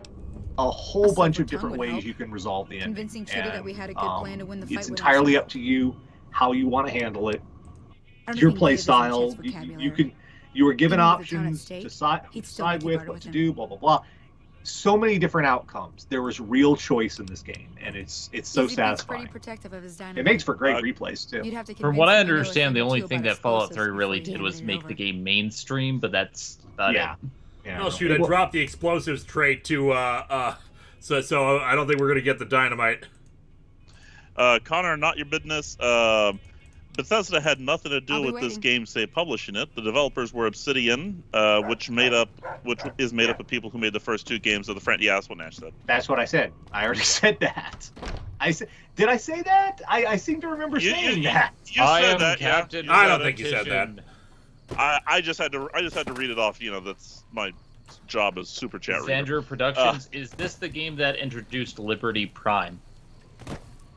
[SPEAKER 11] a whole
[SPEAKER 9] A
[SPEAKER 11] bunch
[SPEAKER 9] silver
[SPEAKER 11] of different
[SPEAKER 9] tongue would
[SPEAKER 11] ways
[SPEAKER 9] help.
[SPEAKER 11] you can resolve the ending.
[SPEAKER 9] Convincing Trudy that we had a good plan to win the fight
[SPEAKER 11] It's
[SPEAKER 9] would
[SPEAKER 11] entirely
[SPEAKER 9] also
[SPEAKER 11] up to you how you want to handle it.
[SPEAKER 9] I don't
[SPEAKER 11] Your
[SPEAKER 9] think
[SPEAKER 11] play
[SPEAKER 9] Dave has any
[SPEAKER 11] style.
[SPEAKER 9] chance
[SPEAKER 11] You were given
[SPEAKER 9] Even with the town at
[SPEAKER 11] options
[SPEAKER 9] stake,
[SPEAKER 11] to side
[SPEAKER 9] he'd still make you
[SPEAKER 11] with,
[SPEAKER 9] barter
[SPEAKER 11] what
[SPEAKER 9] with
[SPEAKER 11] to
[SPEAKER 9] him.
[SPEAKER 11] do, blah blah blah. So many different outcomes. There was real choice in this game, and it's so
[SPEAKER 9] Easy Pete's pretty
[SPEAKER 11] satisfying.
[SPEAKER 9] protective of his dynamite.
[SPEAKER 11] It makes for great replays too.
[SPEAKER 9] You'd have to
[SPEAKER 4] From what I
[SPEAKER 9] convince him to know a
[SPEAKER 4] understand,
[SPEAKER 9] thing
[SPEAKER 4] the
[SPEAKER 9] or
[SPEAKER 4] only
[SPEAKER 9] two
[SPEAKER 4] thing
[SPEAKER 9] about
[SPEAKER 4] that Fallout
[SPEAKER 9] explosives
[SPEAKER 4] 3 really
[SPEAKER 9] before he
[SPEAKER 4] did was
[SPEAKER 9] handed it
[SPEAKER 4] make
[SPEAKER 9] over.
[SPEAKER 4] the game mainstream, but that's about
[SPEAKER 11] Yeah.
[SPEAKER 4] it.
[SPEAKER 11] Yeah.
[SPEAKER 1] Oh shoot! I dropped the explosives trait to so I don't think we're gonna get the dynamite.
[SPEAKER 2] Connor, not your business. Bethesda had nothing to do
[SPEAKER 9] I'll be
[SPEAKER 2] with this
[SPEAKER 9] waiting.
[SPEAKER 2] game, say publishing it. The developers were Obsidian, which is made up of people who made the first two games of the franchise. Yeah, that's what Nash said.
[SPEAKER 11] That's what I said. I already said that. Did I say that? I seem to remember saying that.
[SPEAKER 2] You
[SPEAKER 4] I
[SPEAKER 2] said
[SPEAKER 4] am
[SPEAKER 2] that,
[SPEAKER 4] Captain.
[SPEAKER 2] yeah.
[SPEAKER 1] I don't think you said that.
[SPEAKER 2] I just had to read it off. You know, that's my job as super chat reader.
[SPEAKER 4] Xandra Productions. Is this the game that introduced Liberty Prime?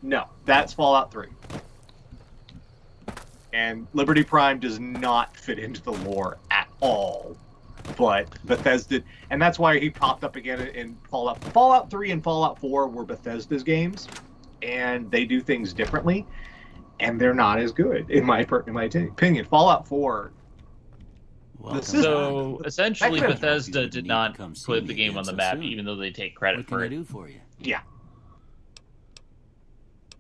[SPEAKER 11] No, that's Fallout 3. And Liberty Prime does not fit into the lore at all. But Bethesda, and that's why he popped up again in Fallout. Fallout 3 and Fallout 4 were Bethesda's games, and they do things differently, and they're not as good in my opinion. Fallout 4.
[SPEAKER 4] So essentially,
[SPEAKER 11] That
[SPEAKER 4] Bethesda did not
[SPEAKER 6] Come see
[SPEAKER 4] put
[SPEAKER 6] me
[SPEAKER 4] the game
[SPEAKER 6] again
[SPEAKER 4] on the
[SPEAKER 6] so
[SPEAKER 4] map,
[SPEAKER 6] soon.
[SPEAKER 4] even though they take credit
[SPEAKER 6] What
[SPEAKER 4] for
[SPEAKER 6] can I
[SPEAKER 4] it.
[SPEAKER 6] do for you?
[SPEAKER 11] Yeah.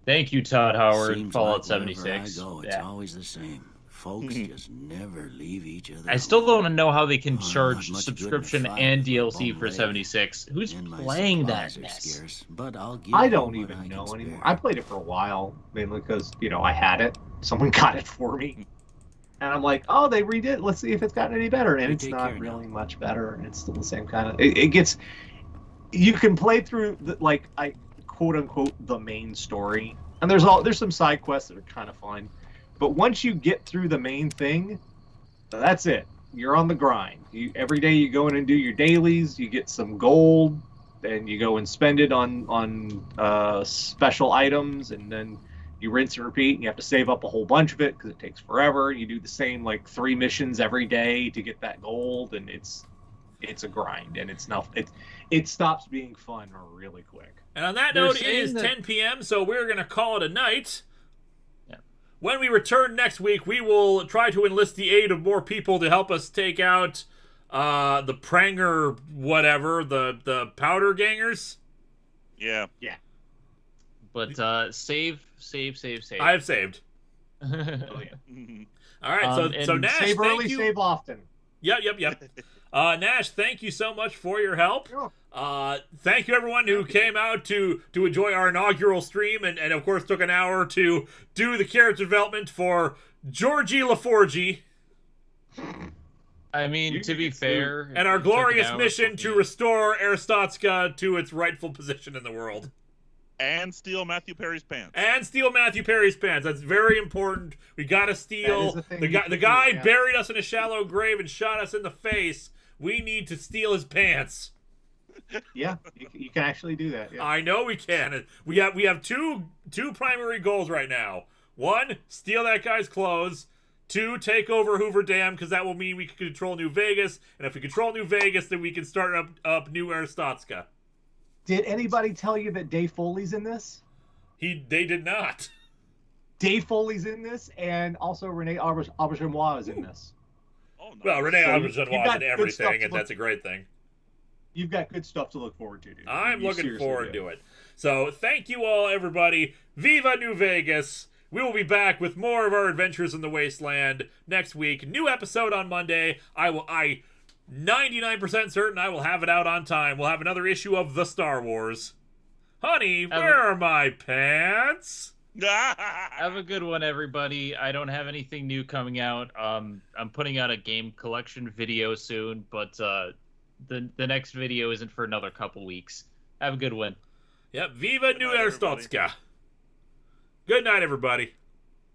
[SPEAKER 4] Thank you, Todd Howard.
[SPEAKER 6] Seems
[SPEAKER 4] Fallout
[SPEAKER 6] like wherever
[SPEAKER 4] 76.
[SPEAKER 6] I go, it's always the same. Folks just never leave each other.
[SPEAKER 4] I still don't know how they can
[SPEAKER 6] Oh,
[SPEAKER 4] charge
[SPEAKER 6] not much good in a
[SPEAKER 4] subscription
[SPEAKER 6] fight
[SPEAKER 4] and
[SPEAKER 6] with a
[SPEAKER 4] DLC
[SPEAKER 6] bum
[SPEAKER 4] for
[SPEAKER 6] leg.
[SPEAKER 4] 76. Who's
[SPEAKER 6] And my
[SPEAKER 4] playing
[SPEAKER 6] supplies
[SPEAKER 4] that
[SPEAKER 6] are
[SPEAKER 4] mess?
[SPEAKER 6] scarce, but I'll give
[SPEAKER 11] I
[SPEAKER 6] you
[SPEAKER 11] don't
[SPEAKER 6] what
[SPEAKER 11] even
[SPEAKER 6] I
[SPEAKER 11] know
[SPEAKER 6] can
[SPEAKER 11] anymore.
[SPEAKER 6] spare.
[SPEAKER 11] I played it for a while, mainly because, I had it. Someone got it for me. And I'm like, oh, they redid it. Let's see if it's gotten any better. And
[SPEAKER 6] You
[SPEAKER 11] it's
[SPEAKER 6] take
[SPEAKER 11] not
[SPEAKER 6] care
[SPEAKER 11] really much better. It's still the same kind of... It gets... You can play through, quote-unquote, the main story. And there's some side quests that are kind of fun. But once you get through the main thing, that's it. You're on the grind. Every day you go in and do your dailies. You get some gold. Then you go and spend it on special items. And then you rinse and repeat. And you have to save up a whole bunch of it because it takes forever. You do the same 3 missions every day to get that gold. And it's a grind. And it stops being fun really quick.
[SPEAKER 1] And on that
[SPEAKER 4] They're
[SPEAKER 1] note, it
[SPEAKER 4] saying
[SPEAKER 1] is
[SPEAKER 4] that-
[SPEAKER 1] 10 p.m., so we're going to call it a night.
[SPEAKER 4] Yeah.
[SPEAKER 1] When we return next week, we will try to enlist the aid of more people to help us take out the Pranger whatever, the Powder Gangers.
[SPEAKER 2] Yeah.
[SPEAKER 11] Yeah.
[SPEAKER 4] But save.
[SPEAKER 1] I've saved.
[SPEAKER 11] Oh, yeah.
[SPEAKER 1] All right,
[SPEAKER 4] And
[SPEAKER 1] so Nash,
[SPEAKER 11] Save
[SPEAKER 1] thank
[SPEAKER 11] early,
[SPEAKER 1] you.
[SPEAKER 11] save often.
[SPEAKER 1] Yep. Nash, thank you so much for your help.
[SPEAKER 11] Sure.
[SPEAKER 1] Thank you everyone who came out to enjoy our inaugural stream and of course took an hour to do the character development for Jorji LaForge
[SPEAKER 4] I mean, to be fair,
[SPEAKER 1] and our
[SPEAKER 4] it took an
[SPEAKER 1] glorious
[SPEAKER 4] hour
[SPEAKER 1] mission
[SPEAKER 4] for
[SPEAKER 1] to
[SPEAKER 4] me.
[SPEAKER 1] restore Arstotzka to its rightful position in the world.
[SPEAKER 2] And steal Matthew Perry's pants.
[SPEAKER 1] And steal Matthew Perry's pants. That's very important. We gotta steal.
[SPEAKER 11] That is a thing
[SPEAKER 1] The
[SPEAKER 11] you
[SPEAKER 1] guy,
[SPEAKER 11] can
[SPEAKER 1] the
[SPEAKER 11] do,
[SPEAKER 1] guy
[SPEAKER 11] yeah.
[SPEAKER 1] buried us in a shallow grave and shot us in the face. We need to steal his pants.
[SPEAKER 11] Yeah, you can actually do that. Yeah.
[SPEAKER 1] I know we can. We have two primary goals right now. 1, steal that guy's clothes. 2, take over Hoover Dam, because that will mean we can control New Vegas. And if we control New Vegas, then we can start up New Arstotzka.
[SPEAKER 11] Did anybody tell you that Dave Foley's in this?
[SPEAKER 1] They did not.
[SPEAKER 11] Dave Foley's in this, and also Renee Auberjonois is in this.
[SPEAKER 2] Oh, no.
[SPEAKER 1] Well, Renee
[SPEAKER 11] So
[SPEAKER 1] Auberjonois
[SPEAKER 11] you've
[SPEAKER 1] is
[SPEAKER 11] got
[SPEAKER 1] in
[SPEAKER 11] good stuff
[SPEAKER 1] everything,
[SPEAKER 11] to
[SPEAKER 1] and
[SPEAKER 11] look-
[SPEAKER 1] that's a great thing.
[SPEAKER 11] You've got good stuff to look forward to, dude.
[SPEAKER 1] I'm
[SPEAKER 11] You
[SPEAKER 1] looking
[SPEAKER 11] seriously
[SPEAKER 1] forward
[SPEAKER 11] do.
[SPEAKER 1] to it. So thank you all, everybody. Viva New Vegas. We will be back with more of our adventures in the wasteland next week. New episode on Monday. I 99% certain I will have it out on time. We'll have another issue of The Star Wars. Honey, where are my pants?
[SPEAKER 4] Have a good one, everybody. I don't have anything new coming out. I'm putting out a game collection video soon, but the next video isn't for another couple weeks. Have a good one.
[SPEAKER 1] Yep, Viva New Erstotska. Good night, everybody.